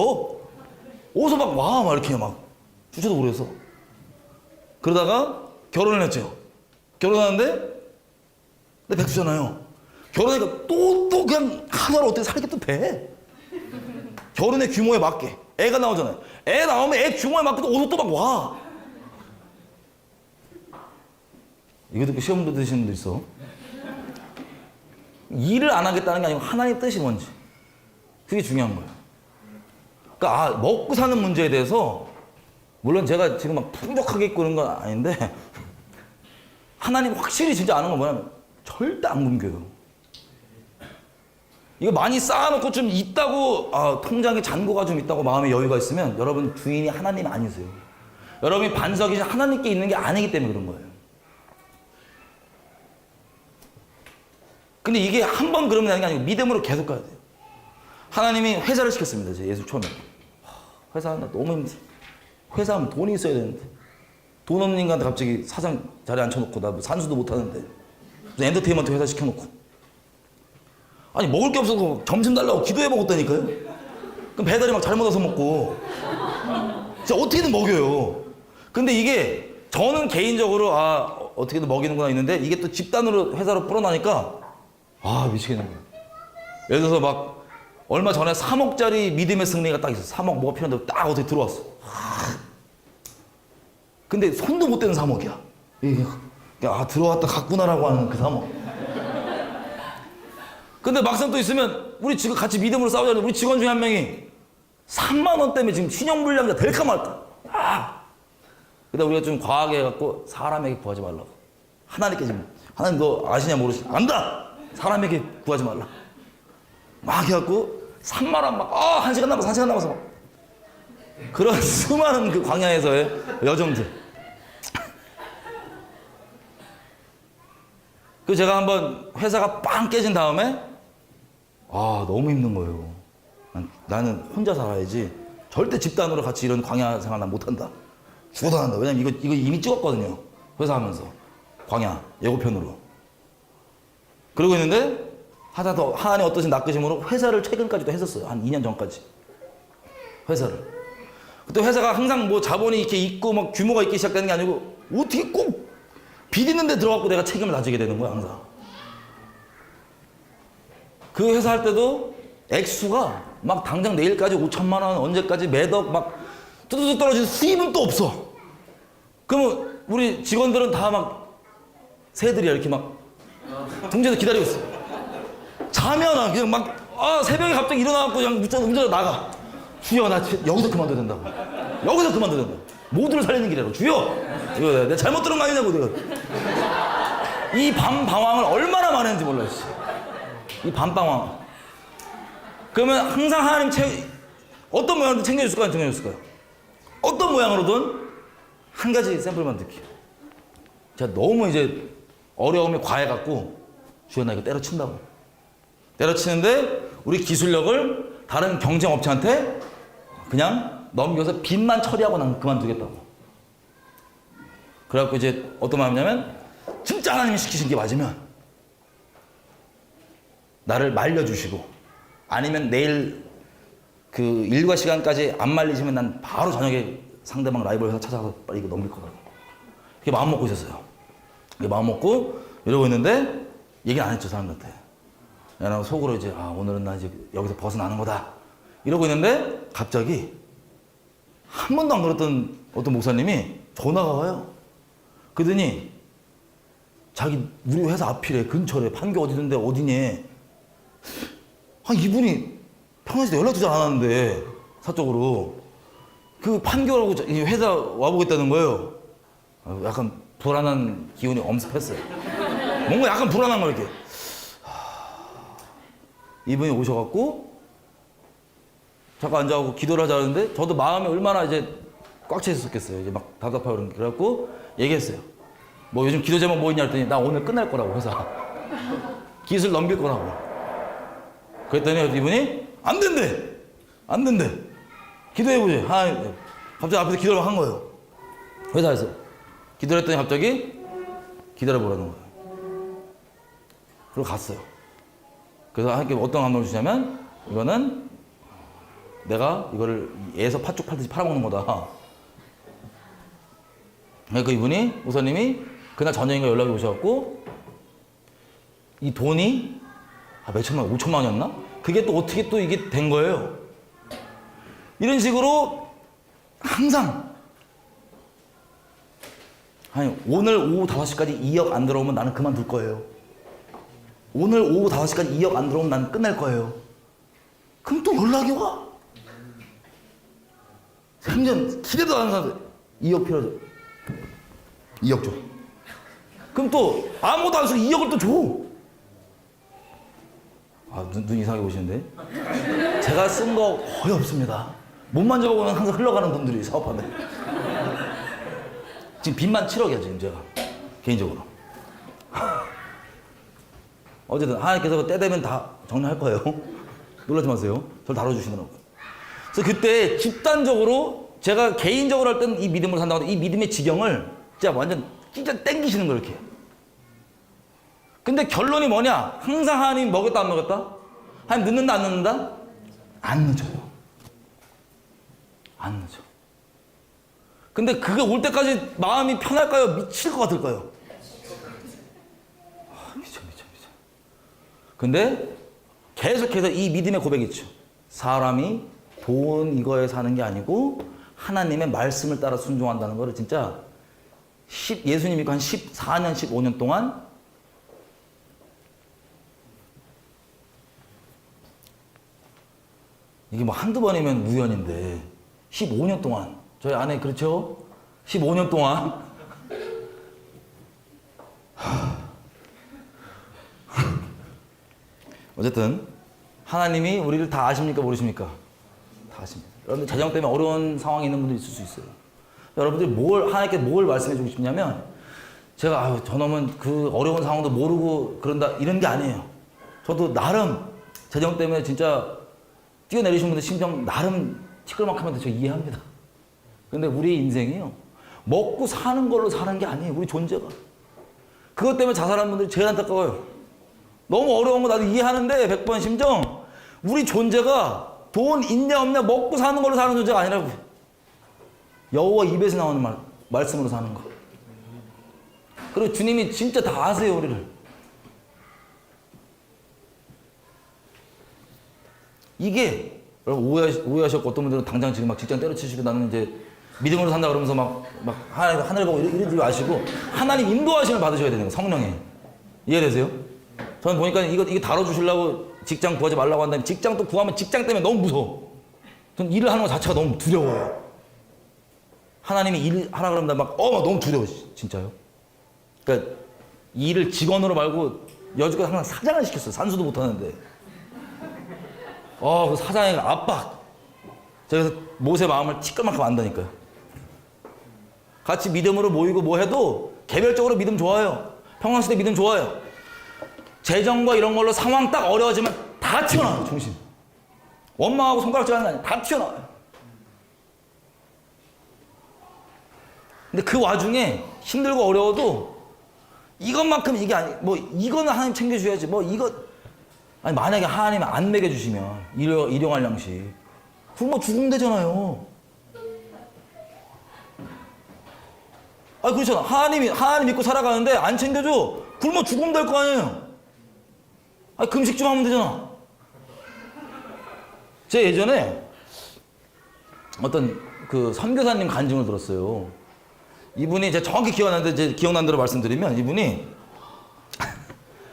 옷을 막 와 막 이렇게 막 주체도 모르겠어. 그러다가 결혼을 했죠. 결혼하는데 근데 백수잖아요. 결혼하니까 또 그냥 하나로 어떻게 살게 또 돼. 결혼의 규모에 맞게 애가 나오잖아요. 애 나오면 애 규모에 맞게 또 옷을 또 막 와. 이거 듣고 시험도 드시는 분도 있어. 일을 안 하겠다는 게 아니고 하나님의 뜻이 뭔지 그게 중요한 거예요. 그러니까 먹고 사는 문제에 대해서 물론 제가 지금 막 풍족하게 있고 그런 건 아닌데 하나님 확실히 진짜 아는 건 뭐냐면 절대 안 굶겨요. 이거 많이 쌓아놓고 좀 있다고 통장에 잔고가 좀 있다고 마음에 여유가 있으면 여러분 주인이 하나님 아니세요. 여러분이 반석이 하나님께 있는 게 아니기 때문에 그런 거예요. 근데 이게 한 번 그러면 되는 게 아니고 믿음으로 계속 가야 돼요. 하나님이 회사를 시켰습니다. 제 예수 처음에. 회사 나 너무 힘들어. 회사하면 돈이 있어야 되는데 돈 없는 인간한테 갑자기 사장 자리에 앉혀놓고 나 산수도 못하는데 무슨 엔터테인먼트 회사 시켜놓고 아니 먹을 게 없어서 점심 달라고 기도해 먹었다니까요. 그럼 배달이 막 잘못 와서 먹고 진짜 어떻게든 먹여요. 근데 이게 저는 개인적으로 어떻게든 먹이는구나 있는데 이게 또 집단으로 회사로 불어나니까 미치겠는 거예요. 예를 들어서 막 얼마 전에 3억짜리 믿음의 승리가 딱 있어. 3억 뭐가 필요한데 딱 어떻게 들어왔어. 근데 손도 못 대는 3억이야. 들어왔다 갔구나라고 하는 그 3억. 근데 막상 또 있으면 우리 지금 같이 믿음으로 싸우자는데 우리 직원 중에 한 명이 3만 원 때문에 지금 신용불량자 될까 말까. 근데 우리가 좀 과하게 해갖고 사람에게 구하지 말라고. 하나님께 지금 하나님 너 아시냐 모르시냐. 안다. 사람에게 구하지 말라. 막 해갖고 3만 원 막 1시간 남아서 1시간 남아서 막. 그런 수많은 그 광야에서의 여정들. 그 제가 한번 회사가 빵 깨진 다음에 너무 힘든 거예요. 나는 혼자 살아야지. 절대 집단으로 같이 이런 광야 생활 난 못한다. 죽어도 한다. 왜냐면 이거 이미 찍었거든요. 회사 하면서. 광야, 예고편으로. 그러고 있는데, 하나님 어떠신 낚으심으로 회사를 최근까지도 했었어요. 한 2년 전까지. 회사를. 그때 회사가 항상 뭐 자본이 이렇게 있고 막 규모가 있기 시작되는 게 아니고 어떻게 꼭 비리는 데 들어가고 내가 책임을 다지게 되는 거야, 항상. 그 회사 할 때도 액수가 막 당장 내일까지 5천만 원, 언제까지 매덕 막 뚜두둑 떨어지는 수입은 또 없어. 그러면 우리 직원들은 다 막 새들이야, 이렇게 막 동지에서 기다리고 있어. 자면 그냥 막 새벽에 갑자기 일어나갖고 그냥 운전자 나가. 주여, 나 여기서 그만둬야 된다고. 여기서 그만둬야 된다고. 모두를 살리는 길이라고. 주여, 이거 내가 잘못 들은 거 아니냐고 내가. 이 밤방황을 얼마나 많이 했는지 몰라. 이 밤방황. 그러면 항상 하나님 어떤 모양으로든 챙겨줬을까요? 안 챙겨줬을까요? 어떤 모양으로든 한 가지 샘플만 듣기. 제가 너무 이제 어려움이 과해갖고 주여, 나 이거 때려친다고. 때려치는데 우리 기술력을 다른 경쟁업체한테 그냥 넘겨서 빚만 처리하고 난 그만두겠다고. 그래갖고 이제 어떤 마음이냐면, 진짜 하나님이 시키신 게 맞으면 나를 말려주시고, 아니면 내일 그 일과 시간까지 안 말리시면 난 바로 저녁에 상대방 라이벌 회사 찾아가서 빨리 이거 넘길 거라고. 그렇게 마음 먹고 있었어요. 그렇게 마음 먹고 이러고 있는데 얘기는 안 했죠, 사람들한테. 나 속으로 이제 오늘은 나 이제 여기서 벗어나는 거다 이러고 있는데, 갑자기 한 번도 안 그랬던 어떤 목사님이 전화가 와요. 그러더니 자기 우리 회사 앞이래, 근처래, 판교 어디던데 어디니. 이분이 평상시에 연락도 잘 안 하는데 사적으로 그 판교라고 회사 와보겠다는 거예요. 약간 불안한 기운이 엄습했어요. 뭔가 약간 불안한 거 이렇게. 이분이 오셔갖고 잠깐 앉아갖고 기도를 하자는데, 저도 마음이 얼마나 이제 꽉 차 있었겠어요. 이제 막 답답하고 그런 게. 그래갖고 얘기했어요. 뭐 요즘 기도 제목 뭐 있냐 했더니, 나 오늘 끝날 거라고, 회사. 기술 넘길 거라고. 그랬더니 이분이 안 된대. 안 된대. 기도해보지. 갑자기 앞에서 기도를 한 거예요. 회사에서. 기도를 했더니 갑자기 기다려보라는 거예요. 그리고 갔어요. 그래서 하나님께 어떤 감동을 주냐면, 이거는 내가 이거를 애에서 팥죽 팔듯이 팔아먹는 거다. 그러니까 이분이, 목사님이 그날 저녁인가 연락이 오셔갖고, 이 돈이 몇천만 원, 5천만 원이었나? 그게 또 어떻게 또 이게 된 거예요. 이런 식으로 항상, 오늘 오후 5시까지 2억 안 들어오면 나는 그만둘 거예요. 오늘 오후 5시까지 2억 안 들어오면 나는 끝낼 거예요. 그럼 또 연락이 와. 생전 기대도 안 하는 사람들, 2억 필요하죠. 2억 줘. 그럼 또 아무것도 안 쓰고 2억을 또 줘. 눈 이상하게 보시는데? 제가 쓴 거 거의 없습니다. 못 만져보고는 항상 흘러가는 돈들이 사업하네. 지금 빚만 7억이야, 지금 제가. 개인적으로. 어쨌든 하나님께서 때 되면 다 정리할 거예요. 놀라지 마세요. 저를 다뤄주시더라고. 그래서 그때 집단적으로, 제가 개인적으로 할 때는 이 믿음으로 산다고 하는데, 이 믿음의 지경을 진짜 완전 진짜 땡기시는 거 이렇게. 근데 결론이 뭐냐? 항상 하나님 먹였다 안 먹였다? 하나님 늦는다 안 늦는다? 안 늦어요. 안 늦어. 근데 그게 올 때까지 마음이 편할까요? 미칠 것 같을까요? 미쳐. 근데 계속해서 이 믿음의 고백이 있죠. 사람이 돈 이거에 사는 게 아니고 하나님의 말씀을 따라 순종한다는 거를 진짜 예수님이 한 14년, 15년 동안 이게 뭐 한두 번이면 우연인데 15년 동안 저희 아내, 그렇죠? 15년 동안 어쨌든 하나님이 우리를 다 아십니까 모르십니까? 다 아십니다. 여러분들 재정 때문에 어려운 상황에 있는 분들 있을 수 있어요. 여러분들이 하나님께 뭘 말씀해 주고 싶냐면, 제가 저놈은 그 어려운 상황도 모르고 그런다 이런 게 아니에요. 저도 나름 재정 때문에 진짜 뛰어내리신 분들 심정 나름 티끌만큼한테 저 이해합니다. 근데 우리 인생이요, 먹고 사는 걸로 사는 게 아니에요. 우리 존재가. 그것 때문에 자살하는 분들이 제일 안타까워요. 너무 어려운 거 나도 이해하는데 100번 심정. 우리 존재가 돈 있냐 없냐 먹고 사는 걸로 사는 존재가 아니라고. 여호와 입에서 나오는 말씀으로 사는 거. 그리고 주님이 진짜 다 아세요, 우리를. 이게 오해하셨고 어떤 분들은 당장 지금 막 직장 때려치시고 나는 이제 믿음으로 산다 그러면서 막 하늘 보고 이러지 마시고 하나님 인도하심을 받으셔야 되는 거예요. 성령에. 이해되세요? 저는 보니까 이게 다뤄주시려고 직장 구하지 말라고 한다면 직장 또 구하면 직장 때문에 너무 무서워. 전 일을 하는 것 자체가 너무 두려워요. 하나님이 일 하라 그러면 막 너무 두려워. 진짜요. 그러니까 일을 직원으로 말고 여지껏 항상 사장을 시켰어요. 산수도 못하는데. 그 사장의 압박. 그래서 모세 마음을 티끌만큼 안다니까요. 같이 믿음으로 모이고 뭐 해도 개별적으로 믿음 좋아요. 평강시대 믿음 좋아요. 재정과 이런 걸로 상황 딱 어려워지면 다 튀어나와요. 중심. 원망하고 손가락질 하는 거 아니에요. 다 튀어나와요. 근데 그 와중에 힘들고 어려워도 이것만큼 이게 아니, 이거는 하나님 챙겨줘야지. 아니, 만약에 하나님이 안 먹여주시면, 일용할 양식. 굶어 죽으면 되잖아요. 그렇잖아. 하나님 믿고 살아가는데 안 챙겨줘. 굶어 죽으면 될 거 아니에요. 금식 좀 하면 되잖아. 제가 예전에 어떤 그 선교사님 간증을 들었어요. 이분이 제가 정확히 기억나는데, 제 기억난 대로 말씀드리면 이분이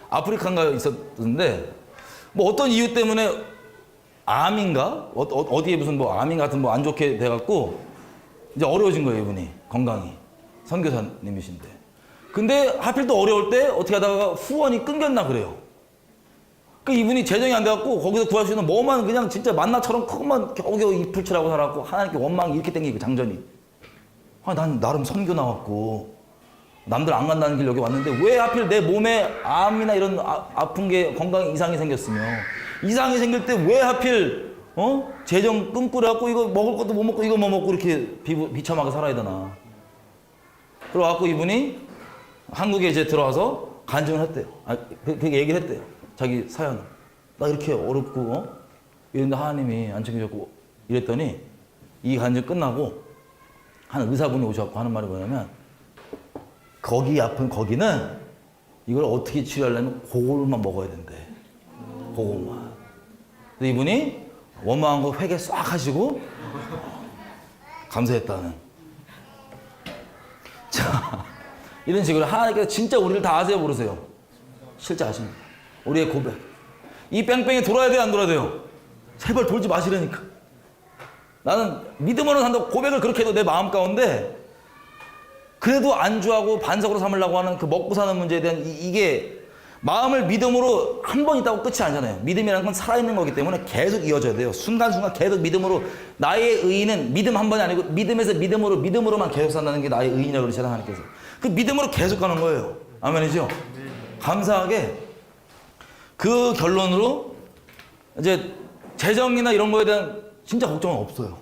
아프리카인가 있었는데 어떤 이유 때문에 암인가? 어디에 무슨 암인 같은 안 좋게 돼갖고 이제 어려워진 거예요, 이분이. 건강이. 선교사님이신데. 근데 하필 또 어려울 때 어떻게 하다가 후원이 끊겼나 그래요. 이분이 재정이 안 돼갖고 거기서 구할 수 있는 뭐만 그냥 진짜 만나처럼 크고만 겨우겨우 잎을 치라고 살았고 하나님께 원망이 이렇게 땡기고 장전이. 난 나름 선교 나왔고 남들 안 간다는 길 여기 왔는데 왜 하필 내 몸에 암이나 이런 아픈 게 건강에 이상이 생겼으며 이상이 생길 때 왜 하필 재정 끔꾸려갖고 이거 먹을 것도 못 먹고 이거 뭐 먹고 이렇게 비참하게 살아야 되나. 그래갖고 이분이 한국에 이제 들어와서 간증을 했대요. 그렇게 얘기를 했대요. 자기 사연을. 나 이렇게 어렵고 이런데 하나님이 안 챙겨줬고 이랬더니 이 간증 끝나고 한 의사분이 오셔갖고 하는 말이 뭐냐면 거기 아픈 거기는 이걸 어떻게 치료하려면 그걸만 먹어야 된대. 그것만. 근데 이분이 원망한 거 회개 싹 하시고 감사했다는. 자, 이런 식으로 하나님께서 진짜 우리를 다 아세요, 모르세요? 실제 아십니다. 우리의 고백. 이 뺑뺑이 돌아야 돼요, 안 돌아야 돼요? 제발 돌지 마시라니까. 나는 믿음으로 산다고 고백을 그렇게 해도 내 마음 가운데 그래도 안주하고 반석으로 삼으려고 하는 그 먹고 사는 문제에 대한 이게 마음을 믿음으로 한 번 있다고 끝이 아니잖아요. 믿음이라는 건 살아있는 거기 때문에 계속 이어져야 돼요. 순간순간 계속 믿음으로. 나의 의인은 믿음 한 번이 아니고 믿음에서 믿음으로만 계속 산다는 게 나의 의인이라고 그러시잖아요, 하나님께서. 그 믿음으로 계속 가는 거예요. 아멘이죠? 감사하게 그 결론으로 이제 재정이나 이런 거에 대한 진짜 걱정은 없어요.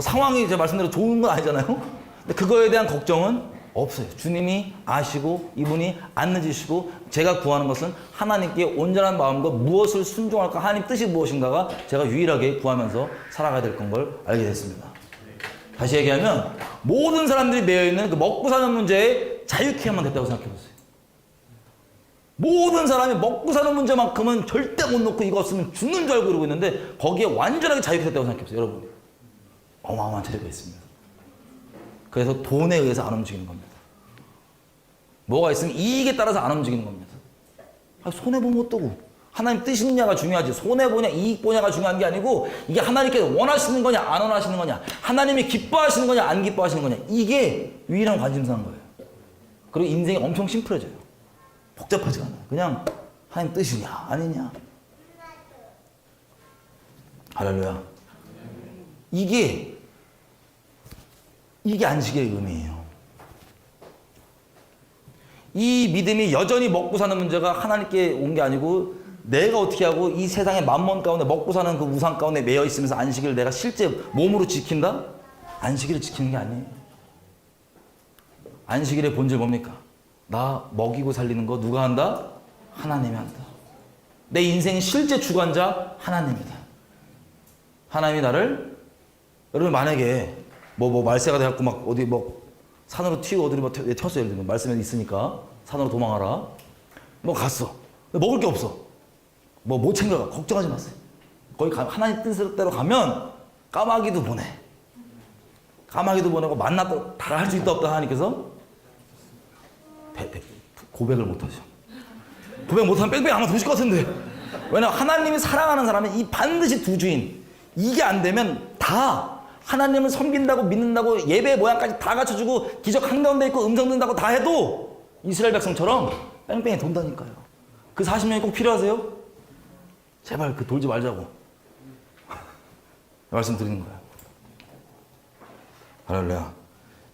상황이 제 말씀대로 좋은 건 아니잖아요. 근데 그거에 대한 걱정은 없어요. 주님이 아시고 이분이 안 늦으시고 제가 구하는 것은 하나님께 온전한 마음과 무엇을 순종할까, 하나님 뜻이 무엇인가가 제가 유일하게 구하면서 살아가야 될 건 걸 알게 됐습니다. 다시 얘기하면 모든 사람들이 매여있는 그 먹고 사는 문제에 자유케 하면 됐다고 생각해보세요. 모든 사람이 먹고 사는 문제만큼은 절대 못 놓고 이거 없으면 죽는 줄 알고 그러고 있는데 거기에 완전하게 자유케 됐다고 생각해보세요. 여러분, 어마어마한 차이가 있습니다. 그래서 돈에 의해서 안 움직이는 겁니다. 뭐가 있으면 이익에 따라서 안 움직이는 겁니다. 손해보면 어떠고. 하나님 뜻이냐가 중요하지. 손해보냐 이익 보냐가 중요한 게 아니고 이게 하나님께서 원하시는 거냐 안 원하시는 거냐, 하나님이 기뻐하시는 거냐 안 기뻐하시는 거냐, 이게 유일한 관심사인 거예요. 그리고 인생이 엄청 심플해져요. 복잡하지가 않아요. 그냥 하나님 뜻이냐 아니냐. 할렐루야. 이게 안식의 의미예요. 이 믿음이 여전히 먹고 사는 문제가 하나님께 온 게 아니고 내가 어떻게 하고 이 세상의 만몬 가운데 먹고 사는 그 우상 가운데 매여 있으면서 안식일을 내가 실제 몸으로 지킨다? 안식일을 지키는 게 아니에요. 안식일의 본질 뭡니까? 나 먹이고 살리는 거 누가 한다? 하나님이 한다. 내 인생 실제 주관자 하나님이다. 하나님이 나를, 여러분 만약에 말세가 돼갖고 막 어디 산으로 튀고 어디로 튀었어. 예를 들면 말씀에 있으니까 산으로 도망하라. 갔어. 먹을 게 없어. 못 챙겨가. 걱정하지 마세요. 거기 하나님 뜻대로 가면 까마귀도 보내. 까마귀도 보내고 만나도 다 할 수 있다 없다 하나님께서 고백을 못하죠. 고백 못하면 뺑뺑이 아마 도실 것 같은데. 왜냐면 하나님이 사랑하는 사람은 이 반드시 두 주인. 이게 안 되면 다 하나님을 섬긴다고 믿는다고 예배 모양까지 다 갖춰주고 기적 한가운데 있고 음성 듣는다고 다 해도 이스라엘 백성처럼 뺑뺑이 돈다니까요. 그 40년이 꼭 필요하세요? 제발 그 돌지 말자고 말씀드리는 거예요. 할렐루야.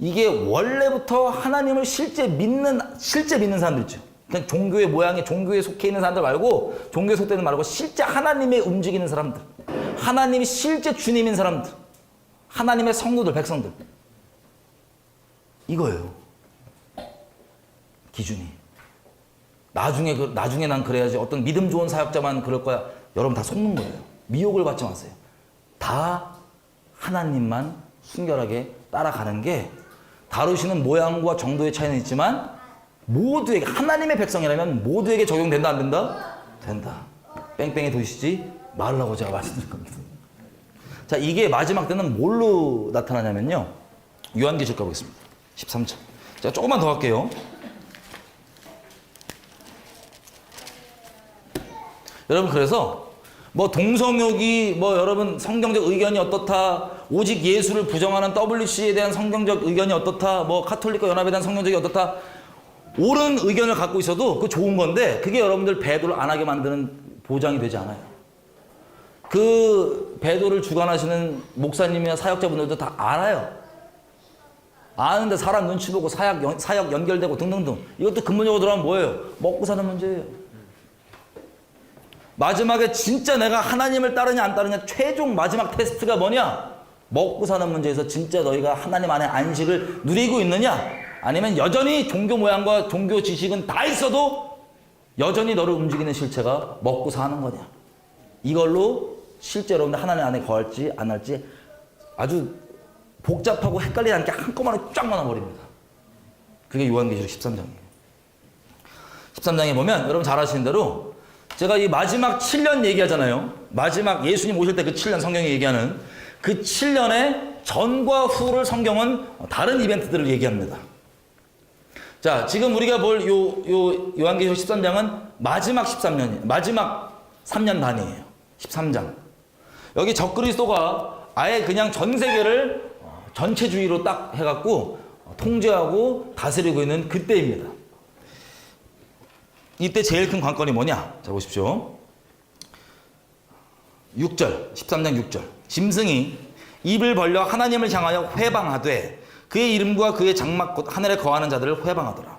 이게 원래부터 하나님을 실제 믿는 사람들 있죠. 그냥 종교의 모양에 종교에 속해 있는 사람들 말고, 종교에 속되는 말고 실제 하나님의 움직이는 사람들, 하나님이 실제 주님인 사람들, 하나님의 성도들, 백성들, 이거예요. 기준이. 나중에 난 그래야지, 어떤 믿음 좋은 사역자만 그럴 거야. 여러분 다 속는 거예요. 미혹을 받지 마세요. 다 하나님만 순결하게 따라가는 게, 다루시는 모양과 정도의 차이는 있지만 모두에게, 하나님의 백성이라면 모두에게 적용된다 안 된다? 된다. 뺑뺑이 도시지 말라고 제가 말씀드릴 겁니다. 자, 이게 마지막 때는 뭘로 나타나냐면요, 요한계시록 가보겠습니다. 13장. 제가 조금만 더 할게요. 여러분, 그래서 동성욕이 여러분 성경적 의견이 어떻다, 오직 예수를 부정하는 WC에 대한 성경적 의견이 어떻다, 카톨릭과 연합에 대한 성경적이 어떻다, 옳은 의견을 갖고 있어도 그거 좋은 건데, 그게 여러분들 배도를 안 하게 만드는 보장이 되지 않아요. 그 배도를 주관하시는 목사님이나 사역자분들도 다 알아요. 아는데 사람 눈치 보고 사역 연결되고 등등등. 이것도 근본적으로 들어가면 뭐예요? 먹고 사는 문제예요. 마지막에 진짜 내가 하나님을 따르냐 안 따르냐 최종 마지막 테스트가 뭐냐? 먹고 사는 문제에서 진짜 너희가 하나님 안에 안식을 누리고 있느냐? 아니면 여전히 종교 모양과 종교 지식은 다 있어도 여전히 너를 움직이는 실체가 먹고 사는 거냐? 이걸로 실제 여러분들 하나님 안에 거할지 안 할지 아주 복잡하고 헷갈리지 않게 한꺼번에 쫙 나눠버립니다. 그게 요한계시록 13장이에요. 13장에 보면 여러분 잘 아시는 대로 제가 이 마지막 7년 얘기하잖아요. 마지막 예수님 오실 때 그 7년 성경이 얘기하는 그 7년의 전과 후를 성경은 다른 이벤트들을 얘기합니다. 자, 지금 우리가 볼 요한계시록 13장은 마지막 13년이에요. 마지막 3년 단위예요. 13장. 여기 적그리스도가 아예 그냥 전 세계를 전체주의로 딱 해갖고 통제하고 다스리고 있는 그때입니다. 이때 제일 큰 관건이 뭐냐? 자, 보십시오. 6절, 13장 6절. 짐승이 입을 벌려 하나님을 향하여 회방하되 그의 이름과 그의 장막 곧 하늘에 거하는 자들을 회방하더라.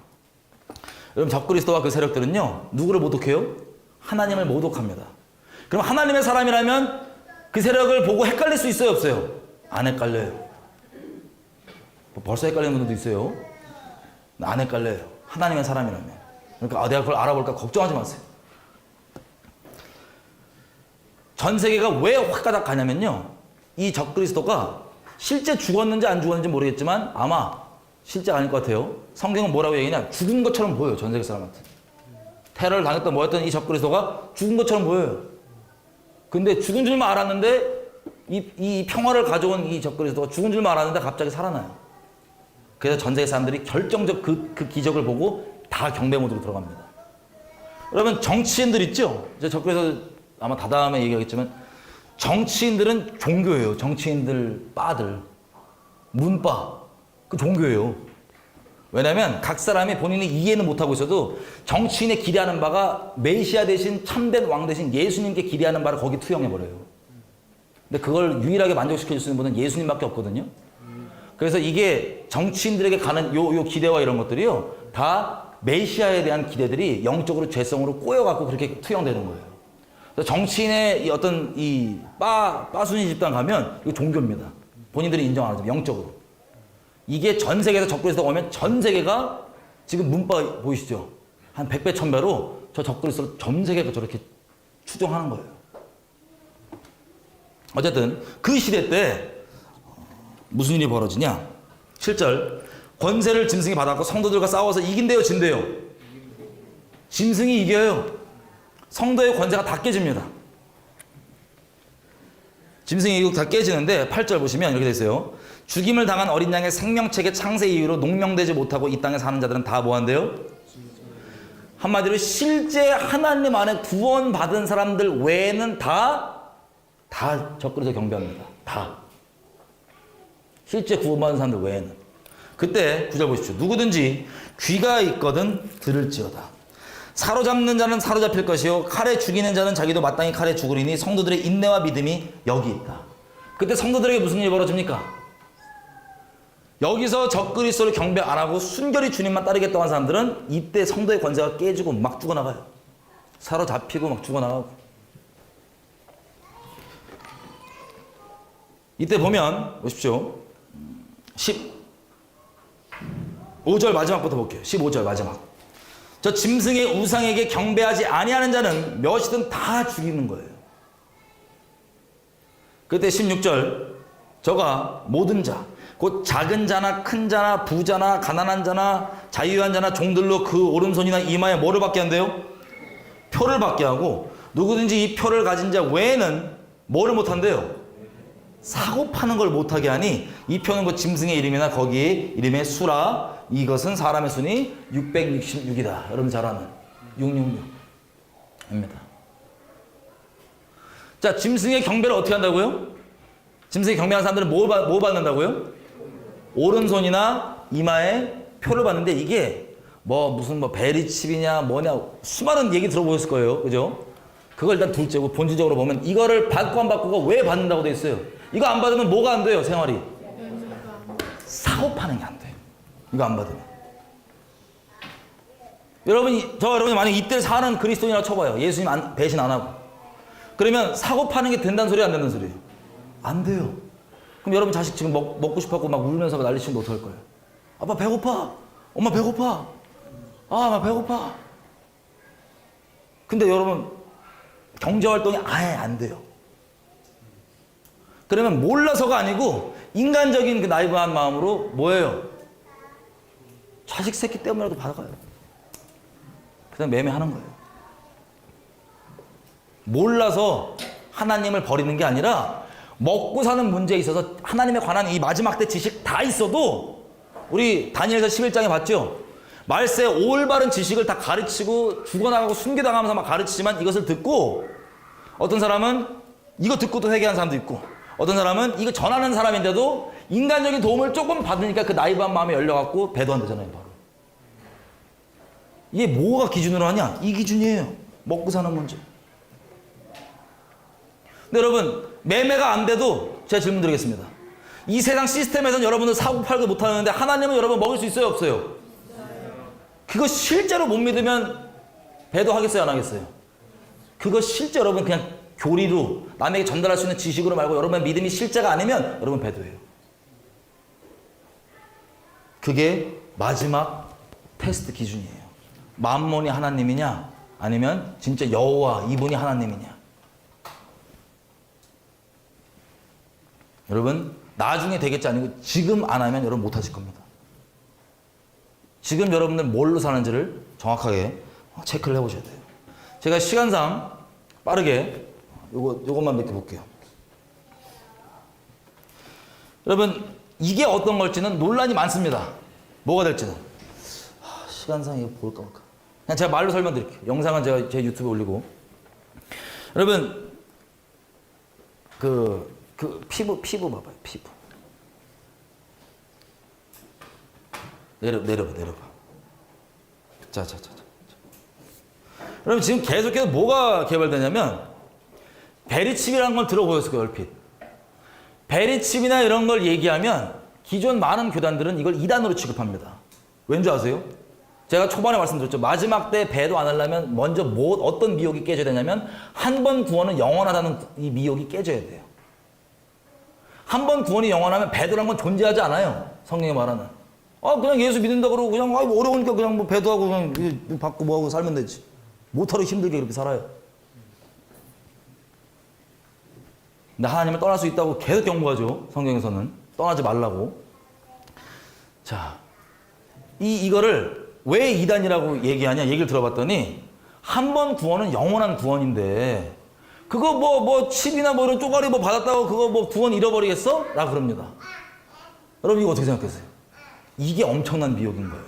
여러분, 적그리스도와 그 세력들은요, 누구를 모독해요? 하나님을 모독합니다. 그럼 하나님의 사람이라면 그 세력을 보고 헷갈릴 수 있어요, 없어요? 안 헷갈려요. 벌써 헷갈리는 분들도 있어요. 안 헷갈려요. 하나님의 사람이라면. 그러니까 내가 그걸 알아볼까 걱정하지 마세요. 전 세계가 왜 확가닥 가냐면요, 이 적그리스도가 실제 죽었는지 안 죽었는지 모르겠지만 아마 실제가 아닐 것 같아요. 성경은 뭐라고 얘기하냐? 죽은 것처럼 보여요. 전 세계 사람한테. 테러를 당했던 뭐였던 이 적그리스도가 죽은 것처럼 보여요. 근데 죽은 줄만 알았는데 이 평화를 가져온 이 적그리스도가 죽은 줄만 알았는데 갑자기 살아나요. 그래서 전 세계 사람들이 결정적 그 기적을 보고 다 경배 모드로 들어갑니다. 여러분, 정치인들 있죠? 이제 적그리스도 아마 다음에 얘기하겠지만 정치인들은 종교예요. 정치인들 빠들 문빠 그 종교예요. 왜냐하면 각 사람이 본인이 이해는 못하고 있어도 정치인의 기대하는 바가 메시아 대신 참된 왕 대신 예수님께 기대하는 바를 거기 투영해버려요. 근데 그걸 유일하게 만족시켜 줄 수 있는 분은 예수님밖에 없거든요. 그래서 이게 정치인들에게 가는 요 기대와 이런 것들이요, 다 메시아에 대한 기대들이 영적으로 죄성으로 꼬여갖고 그렇게 투영되는 거예요. 그래서 정치인의 어떤 빠순위 집단 가면 이거 종교입니다. 본인들이 인정 안 하죠. 영적으로. 이게 전 세계에서 적그리스도가 오면 전 세계가 지금 문바 보이시죠? 한 100배, 1000배로 저 적그리스도를 전 세계가 저렇게 추종하는 거예요. 어쨌든 그 시대 때 무슨 일이 벌어지냐? 7절 권세를 짐승이 받았고 성도들과 싸워서 이긴대요, 진대요? 짐승이 이겨요. 성도의 권세가 다 깨집니다. 짐승이 이기고 다 깨지는데 8절 보시면 이렇게 돼 있어요. 죽임을 당한 어린 양의 생명책의 창세 이후로 농명되지 못하고 이 땅에 사는 자들은 다 뭐한대요? 한마디로 실제 하나님 안에 구원받은 사람들 외에는 다 적그리스도 경배합니다. 다. 실제 구원받은 사람들 외에는. 그때 9절 보십시오. 누구든지 귀가 있거든 들을지어다. 사로잡는 자는 사로잡힐 것이요 칼에 죽이는 자는 자기도 마땅히 칼에 죽으리니 성도들의 인내와 믿음이 여기 있다. 그때 성도들에게 무슨 일이 벌어집니까? 여기서 적그리스도를 경배 안 하고 순결히 주님만 따르겠다고 한 사람들은 이때 성도의 권세가 깨지고 막 죽어나가요. 사로잡히고 막 죽어나가고. 이때 보면 보십시오. 15절 마지막부터 볼게요. 15절 마지막. 저 짐승의 우상에게 경배하지 아니하는 자는 몇이든 다 죽이는 거예요. 그때 16절 저가 모든 자 곧 작은 자나 큰 자나 부자나 가난한 자나 자유한 자나 종들로 그 오른손이나 이마에 뭐를 받게 한대요? 표를 받게 하고 누구든지 이 표를 가진 자 외에는 뭐를 못한대요? 사고 파는 걸 못하게 하니 이 표는 그 짐승의 이름이나 거기에 이름의 수라 이것은 사람의 순이 666이다. 여러분 잘 아는 666입니다. 자, 짐승의 경배를 어떻게 한다고요? 짐승의 경배하는 사람들은 뭐 받는다고요? 오른손이나 이마에 표를 받는데 이게 무슨 베리칩이냐 뭐냐 수많은 얘기 들어보셨을 거예요. 그죠? 그걸 일단 둘째고 본질적으로 보면 이거를 받고 안 받고가 왜 받는다고 돼 있어요? 이거 안 받으면 뭐가 안 돼요? 생활이. 사고 파는 게 안 돼요. 이거 안 받으면. 여러분이 만약 이때 사는 그리스도인이라고 쳐봐요. 예수님 배신 안 하고. 그러면 사고 파는 게 된다는 소리야, 안 된다는 소리예요? 안 돼요. 그럼 여러분 자식 지금 먹고 싶어갖고 막 울면서 난리치면 어떡할 거예요? 아빠 배고파. 엄마 배고파. 나 배고파. 근데 여러분 경제활동이 아예 안 돼요. 그러면 몰라서가 아니고 인간적인 그 나이브한 마음으로 뭐예요? 자식 새끼 때문에라도 받아가요. 그냥 매매하는 거예요. 몰라서 하나님을 버리는 게 아니라 먹고 사는 문제에 있어서 하나님에 관한 이 마지막 때 지식 다 있어도 우리 다니엘서 11장에 봤죠? 말세 올바른 지식을 다 가르치고 죽어나가고 순교당하면서 막 가르치지만 이것을 듣고 어떤 사람은 이거 듣고도 회개한 사람도 있고 어떤 사람은 이거 전하는 사람인데도 인간적인 도움을 조금 받으니까 그 나이브한 마음에 열려갖고 배도 안 되잖아요. 바로. 이게 뭐가 기준으로 하냐? 이 기준이에요. 먹고 사는 문제. 근데 여러분 매매가 안 돼도 제가 질문 드리겠습니다. 이 세상 시스템에서는 여러분들 사고 팔고 못하는데 하나님은 여러분 먹일 수 있어요? 없어요? 그거 실제로 못 믿으면 배도 하겠어요? 안 하겠어요? 그거 실제 여러분 그냥 교리로 남에게 전달할 수 있는 지식으로 말고 여러분의 믿음이 실제가 아니면 여러분 배도예요. 그게 마지막 테스트 기준이에요. 만몬이 하나님이냐 아니면 진짜 여호와 이분이 하나님이냐. 여러분 나중에 되겠지 아니고 지금 안 하면 여러분 못 하실 겁니다. 지금 여러분들 뭘로 사는지를 정확하게 체크를 해보셔야 돼요. 제가 시간상 빠르게 요것만 몇 개 볼게요. 여러분 이게 어떤 걸지는 논란이 많습니다. 뭐가 될지는. 시간상 이거 볼까 말까. 그냥 제가 말로 설명드릴게요. 영상은 제가 제 유튜브에 올리고. 여러분 그 피부 봐봐요. 피부. 내려봐. 자. 여러분 지금 계속해서 뭐가 개발되냐면 베리칩이라는 걸 들어보셨을 거예요. 얼핏. 베리칩이나 이런 걸 얘기하면 기존 많은 교단들은 이걸 이단으로 취급합니다. 왠지 아세요? 제가 초반에 말씀드렸죠. 마지막 때 배도 안 하려면 먼저 어떤 미혹이 깨져야 되냐면 한 번 구원은 영원하다는 이 미혹이 깨져야 돼요. 한 번 구원이 영원하면 배도란 건 존재하지 않아요. 성경이 말하는. 그냥 예수 믿는다 그러고 그냥 어려우니까 그냥 뭐 배도하고 그냥 받고 뭐하고 살면 되지. 못하러 힘들게 그렇게 살아요. 근데 하나님을 떠날 수 있다고 계속 경고하죠. 성경에서는. 떠나지 말라고. 자, 이거를 왜 이단이라고 얘기하냐 얘기를 들어봤더니 한 번 구원은 영원한 구원인데 그거 뭐 칩이나 뭐 이런 쪼가리 뭐 받았다고 그거 뭐 구원 잃어버리겠어? 라 그럽니다. 여러분 이거 어떻게 생각하세요? 이게 엄청난 미혹인 거예요.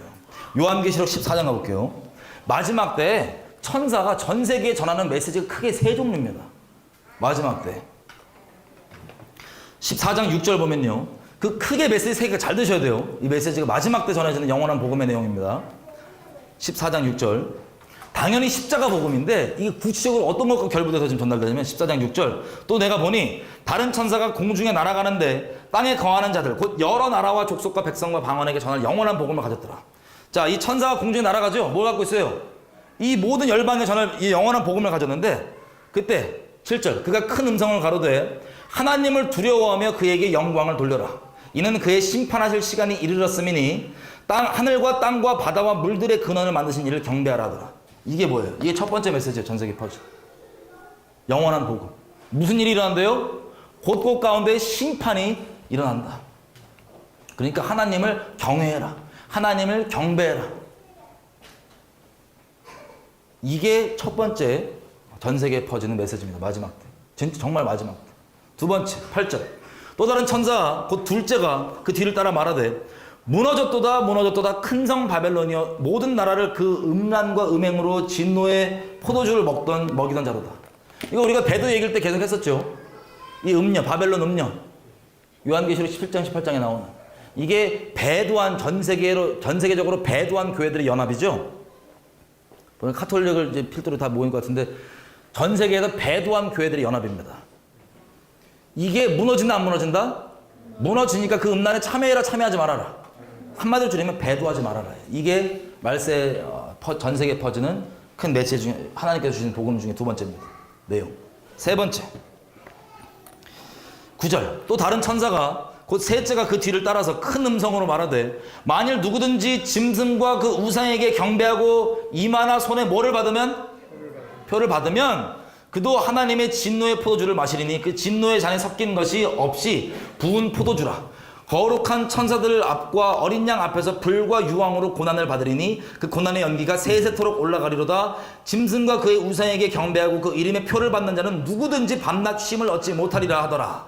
요한계시록 14장 가볼게요. 마지막 때 천사가 전 세계에 전하는 메시지가 크게 세 종류입니다. 마지막 때 14장 6절 보면요. 그 크게 메시지 세 개가 잘 드셔야 돼요. 이 메시지가 마지막 때 전해지는 영원한 복음의 내용입니다. 14장 6절. 당연히 십자가 복음인데 이게 구체적으로 어떤 것과 결부돼서 지금 전달되냐면 14장 6절. 또 내가 보니 다른 천사가 공중에 날아가는데 땅에 거하는 자들 곧 여러 나라와 족속과 백성과 방언에게 전할 영원한 복음을 가졌더라. 자, 이 천사가 공중에 날아가죠. 뭘 갖고 있어요? 이 모든 열방에 전할 이 영원한 복음을 가졌는데 그때 7절. 그가 큰 음성을 가로되 하나님을 두려워하며 그에게 영광을 돌려라. 이는 그의 심판하실 시간이 이르렀음이니 하늘과 땅과 바다와 물들의 근원을 만드신 이를 경배하라 하더라. 이게 뭐예요? 이게 첫 번째 메시지예요. 전 세계 퍼즐. 영원한 복음. 무슨 일이 일어난대요? 곳곳 가운데 심판이 일어난다. 그러니까 하나님을 경외해라. 하나님을 경배해라. 이게 첫 번째 전 세계에 퍼지는 메시지입니다. 마지막 때. 진짜 정말 마지막 때. 두 번째, 8절. 또 다른 천사, 곧 둘째가 그 뒤를 따라 말하되 무너졌도다 무너졌도다 큰 성 바벨론이여 모든 나라를 그 음란과 음행으로 진노의 포도주를 먹이던 자로다. 이거 우리가 배도 얘기할 때 계속 했었죠. 이 음녀, 바벨론 음녀. 요한계시록 17장 18장에 나오는 이게 배도한 전 세계적으로 배도한 교회들의 연합이죠. 보면 카톨릭을 이제 필두로 다 모인 것 같은데 전 세계에서 배도한 교회들의 연합입니다. 이게 무너진다 안 무너진다? 무너지니까 그 음란에 참여하지 말아라. 한마디로 줄이면 배도하지 말아라. 이게 말세 전 세계에 퍼지는 큰 메시지 중에 하나님께서 주신 복음 중에 두 번째입니다. 내용. 세 번째 9절. 또 다른 천사가 곧 셋째가 그 뒤를 따라서 큰 음성으로 말하되 만일 누구든지 짐승과 그 우상에게 경배하고 이마나 손에 뭐를 받으면? 표를 받으면 그도 하나님의 진노의 포도주를 마시리니 그 진노의 잔에 섞인 것이 없이 부은 포도주라. 거룩한 천사들 앞과 어린 양 앞에서 불과 유황으로 고난을 받으리니 그 고난의 연기가 세세토록 올라가리로다. 짐승과 그의 우상에게 경배하고 그 이름의 표를 받는 자는 누구든지 밤낮 쉼을 얻지 못하리라 하더라.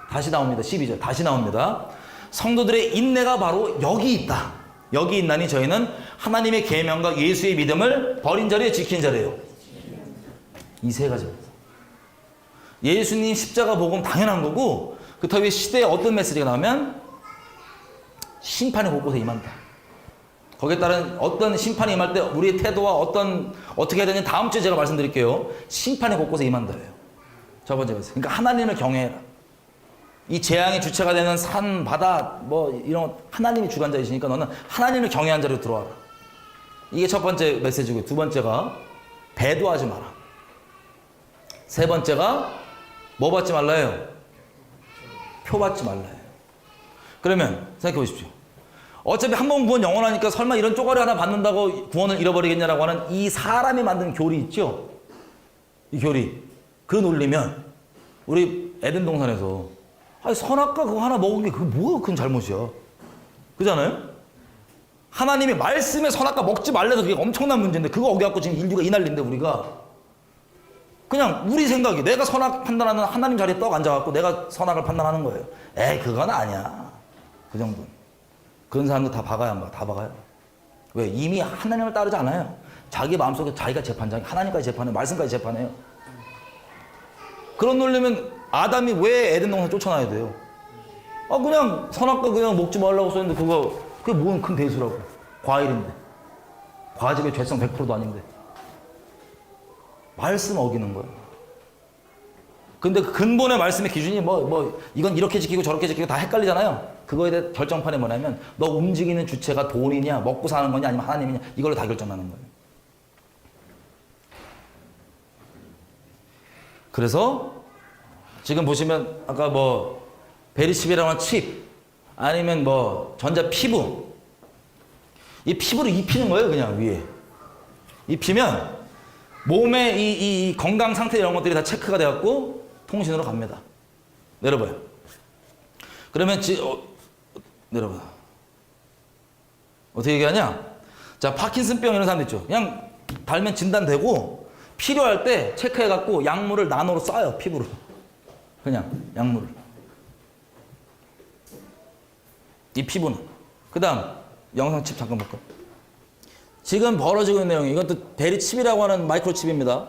다시 나옵니다. 12절 다시 나옵니다. 성도들의 인내가 바로 여기 있다. 여기 있나니 저희는 하나님의 계명과 예수의 믿음을 버린 자리에 지킨 자리예요. 이 세 가지입니다. 예수님 십자가 복음 당연한 거고 그렇다고 시대에 어떤 메시지가 나오면 심판이 곳곳에 임한다. 거기에 따른 어떤 심판이 임할 때 우리의 태도와 어떻게 해야 되는지 다음 주에 제가 말씀드릴게요. 심판이 곳곳에 임한다예요. 첫 번째 메시지. 그러니까 하나님을 경외해라. 이 재앙의 주체가 되는 산, 바다 뭐 이런 하나님이 주관자이시니까 너는 하나님을 경외한 자리로 들어와라. 이게 첫 번째 메시지고요. 두 번째가 배도하지 마라. 세 번째가 뭐 받지 말라요? 표 받지 말라요. 그러면 생각해 보십시오. 어차피 한 번 구원 영원하니까 설마 이런 쪼가리 하나 받는다고 구원을 잃어버리겠냐라고 하는 이 사람이 만든 교리 있죠? 이 교리. 그 논리면 우리 에덴 동산에서 선악과 그거 하나 먹은 게 그게 뭐가 큰 잘못이야. 그잖아요? 하나님이 말씀에 선악과 먹지 말래서 그게 엄청난 문제인데 그거 어겨갖고 지금 인류가 이 난리인데 우리가 그냥 우리 생각이 내가 선악 판단하는 하나님 자리에 떡 앉아갖고 내가 선악을 판단하는 거예요. 에이 그건 아니야. 그 정도는. 그런 사람들 다 박아야 한다. 다 박아요. 왜? 이미 하나님을 따르지 않아요. 자기 마음속에 자기가 재판장, 하나님까지 재판해요. 말씀까지 재판해요. 그런 논리면 아담이 왜 에덴 동산 쫓아나야 돼요? 그냥 선악과 그냥 먹지 말라고 썼는데 그게 뭔 큰 대수라고. 과일인데. 과즙의 죄성 100%도 아닌데. 말씀 어기는 거예요. 근데 그 근본의 말씀의 기준이 이건 이렇게 지키고 저렇게 지키고 다 헷갈리잖아요. 그거에 대해 결정판이 뭐냐면 너 움직이는 주체가 돈이냐 먹고 사는 거냐 아니면 하나님이냐 이걸로 다 결정나는 거예요. 그래서 지금 보시면 아까 베리칩이라고 하는 칩 아니면 뭐 전자 피부. 이 피부를 입히는 거예요, 그냥 위에. 입히면 몸의 이 건강 상태 이런 것들이 다 체크가 돼갖고 통신으로 갑니다. 내려봐요. 그러면 내려봐. 어떻게 얘기하냐? 자, 파킨슨병 이런 사람들 있죠. 그냥 달면 진단되고 필요할 때 체크해갖고 약물을 나노로 쏴요, 피부로. 그냥 약물을. 이 피부는. 그 다음 영상 칩 잠깐 볼까? 지금 벌어지고 있는 내용이 이것도 베리칩이라고 하는 마이크로칩입니다.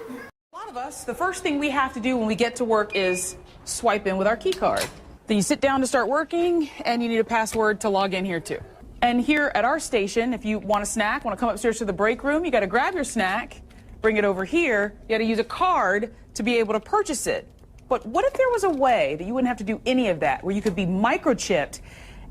A lot of us, the first thing we have to do when we get to work is swipe in with our key card. Then you sit down to start working, and you need a password to log in here too. And here at our station, if you want a snack, want to come upstairs to the break room, you got to grab your snack, bring it over here. You got to use a card to be able to purchase it. But what if there was a way that you wouldn't have to do any of that, where you could be microchipped,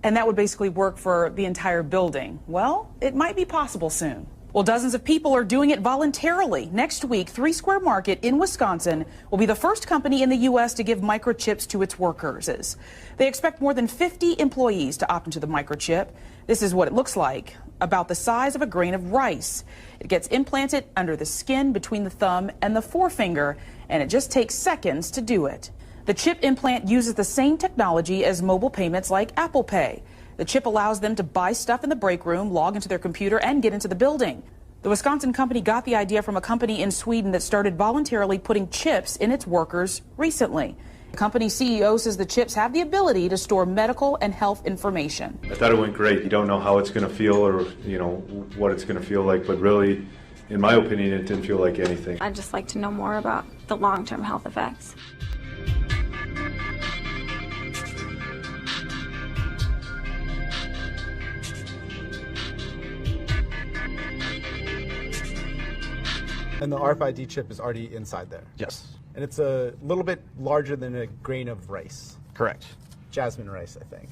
and that would basically work for the entire building? Well, it might be possible soon. Well, dozens of people are doing it voluntarily. Next week, 3 Square Market in Wisconsin will be the first company in the U.S. to give microchips to its workers. They expect more than 50 employees to opt into the microchip. This is what it looks like, about the size of a grain of rice. It gets implanted under the skin between the thumb and the forefinger, and it just takes seconds to do it. The chip implant uses the same technology as mobile payments like Apple Pay. The chip allows them to buy stuff in the break room, log into their computer, and get into the building. The Wisconsin company got the idea from a company in Sweden that started voluntarily putting chips in its workers recently. The company CEO says the chips have the ability to store medical and health information. I thought it went great. You don't know how it's going to feel or, what it's going to feel like, but really, in my opinion, it didn't feel like anything. I'd just like to know more about the long-term health effects. And the RFID chip is already inside there. Yes, And it's a little bit larger than a grain of rice. correct. Jasmine rice, I think.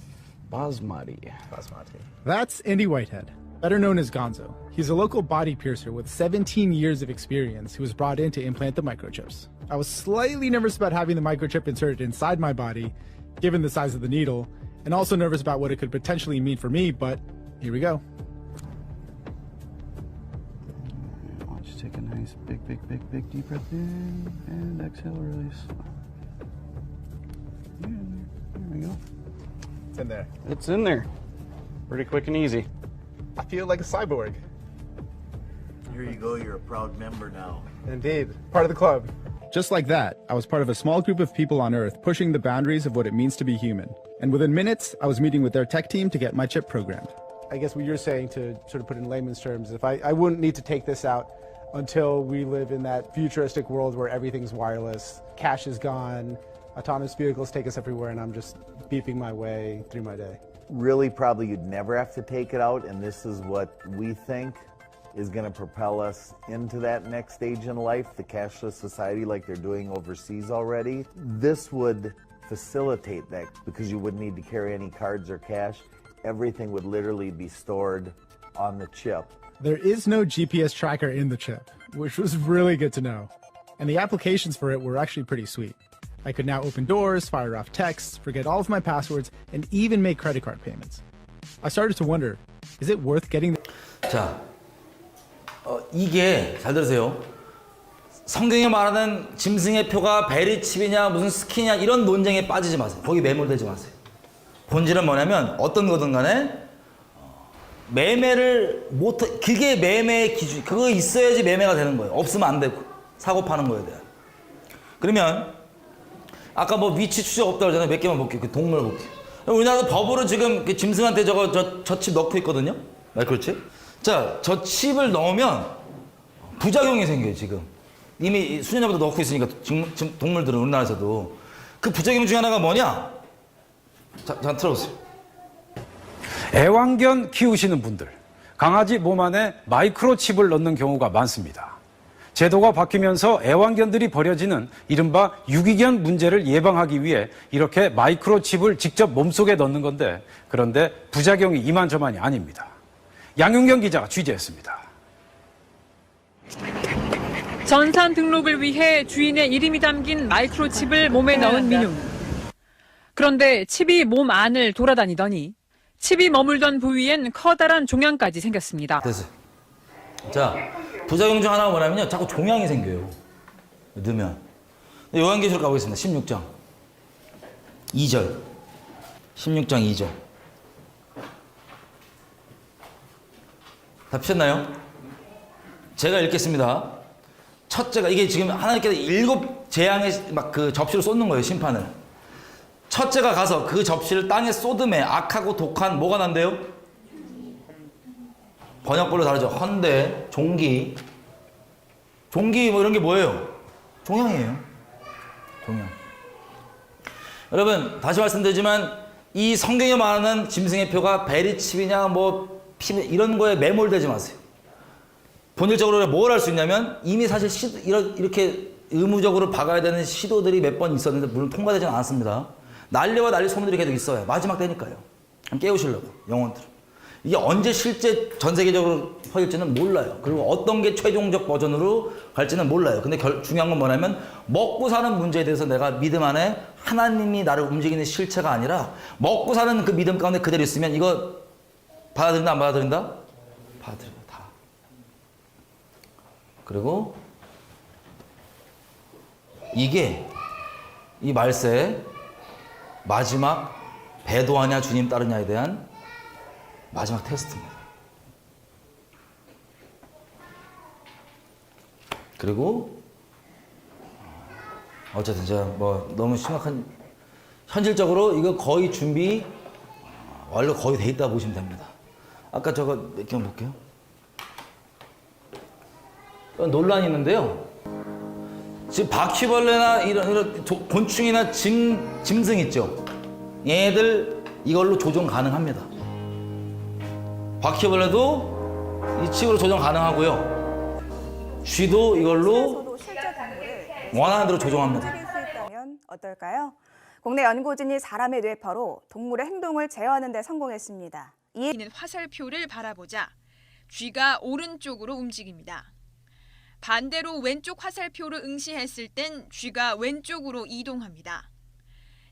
Basmati. Basmati. That's Andy Whitehead, better known as Gonzo. He's a local body piercer with 17 years of experience who was brought in to implant the microchips. I was slightly nervous about having the microchip inserted inside my body, given the size of the needle, and also nervous about what it could potentially mean for me, but here we go. Why don't you take a nice big deep breath in and exhale, release. Yeah, there we go. It's in there. It's in there. Pretty quick and easy. I feel like a cyborg. Here you go, you're a proud member now. Indeed. Part of the club. Just like that, I was part of a small group of people on Earth pushing the boundaries of what it means to be human. And within minutes, I was meeting with their tech team to get my chip programmed. I guess what you're saying, to sort of put in layman's terms, if I wouldn't need to take this out until we live in that futuristic world where everything's wireless, cash is gone, autonomous vehicles take us everywhere, and I'm just beeping my way through my day. Really, probably you'd never have to take it out, and this is what we think is going to propel us into that next stage in life, the cashless society like they're doing overseas already. This would facilitate that because you wouldn't need to carry any cards or cash. Everything would literally be stored on the chip. There is no GPS tracker in the chip, which was really good to know. And the applications for it were actually pretty sweet. I could now open doors, fire off texts, forget all of my passwords, and even make credit card payments. I started to wonder, is it worth getting 자, 이게 잘 들으세요. 성경에 말하는 짐승의 표가 베리칩이냐 무슨 스키냐 이런 논쟁에 빠지지 마세요. 거기 매몰되지 마세요. 본질은 뭐냐면 어떤 거든 간에 매매를 못, 그게 매매의 기준, 그거 있어야지 매매가 되는 거예요. 없으면 안 되고 사고 파는 거에 대한. 그러면 아까 뭐 위치 추적 없다고 그러잖아요. 몇 개만 볼게요. 그 동물 볼게요. 우리나라도 법으로 지금 그 짐승한테 저 칩 넣고 있거든요. 마이크로칩. 자, 저 칩을 넣으면 부작용이 생겨요, 지금. 이미 수년전부터 넣고 있으니까 동물들은 우리나라에서도. 그 부작용 중에 하나가 뭐냐? 자, 잠깐 틀어보세요. 애완견 키우시는 분들, 강아지 몸 안에 마이크로칩을 넣는 경우가 많습니다. 제도가 바뀌면서 애완견들이 버려지는 이른바 유기견 문제를 예방하기 위해 이렇게 마이크로칩을 직접 몸속에 넣는 건데, 그런데 부작용이 이만저만이 아닙니다. 양윤경 기자가 취재했습니다. 전산 등록을 위해 주인의 이름이 담긴 마이크로칩을 몸에 넣은 민웅. 그런데 칩이 몸 안을 돌아다니더니 칩이 머물던 부위엔 커다란 종양까지 생겼습니다. 됐어요. 자, 부작용 중 하나가 뭐냐면요. 자꾸 종양이 생겨요. 넣으면. 요한계시록 가보겠습니다. 16장 2절. 16장 2절. 다 피셨나요? 제가 읽겠습니다. 첫째가, 이게 지금 하나님께서 7 재앙의 막 그 접시를 쏟는 거예요, 심판을. 첫째가 가서 그 접시를 땅에 쏟음에 악하고 독한 뭐가 난대요? 번역별로 다르죠. 헌대, 종기. 종기 뭐 이런 게 뭐예요? 종양이에요. 종양. 여러분, 다시 말씀드리지만 이 성경에 말하는 짐승의 표가 베리칩이냐 뭐 피 이런 거에 매몰되지 마세요. 본질적으로 뭘 할 수 있냐면 이미 사실 이렇게 의무적으로 박아야 되는 시도들이 몇 번 있었는데 물론 통과되지는 않았습니다. 난리와 난리 소문들이 계속 있어요. 마지막 때니까요. 깨우시려고 영혼들. 이게 언제 실제 전 세계적으로 퍼질지는 몰라요. 그리고 어떤 게 최종적 버전으로 갈지는 몰라요. 근데 중요한 건 뭐냐면 먹고 사는 문제에 대해서 내가 믿음 안에 하나님이 나를 움직이는 실체가 아니라 먹고 사는 그 믿음 가운데 그대로 있으면 이거 받아들인다 안 받아들인다? 받아들여요. 다. 그리고 이게 이 말세의 마지막 배도하냐 주님 따르냐에 대한 마지막 테스트입니다. 그리고 어쨌든 제가 뭐 너무 심각한 현실적으로 이거 거의 준비 완료 거의 돼 있다 보시면 됩니다. 아까 저거 몇 개 볼게요. 논란이 있는데요. 지금 바퀴벌레나 이런 곤충이나 짐승 있죠. 얘들 이걸로 조정 가능합니다. 바퀴벌레도 이 칩으로 조정 가능하고요. 쥐도 이걸로 원하는 대로 조정합니다. 있다면 어떨까요? 국내 연구진이 사람의 뇌파로 동물의 행동을 제어하는 데 성공했습니다. 이는 화살표를 바라보자 쥐가 오른쪽으로 움직입니다. 반대로 왼쪽 화살표를 응시했을 땐 쥐가 왼쪽으로 이동합니다.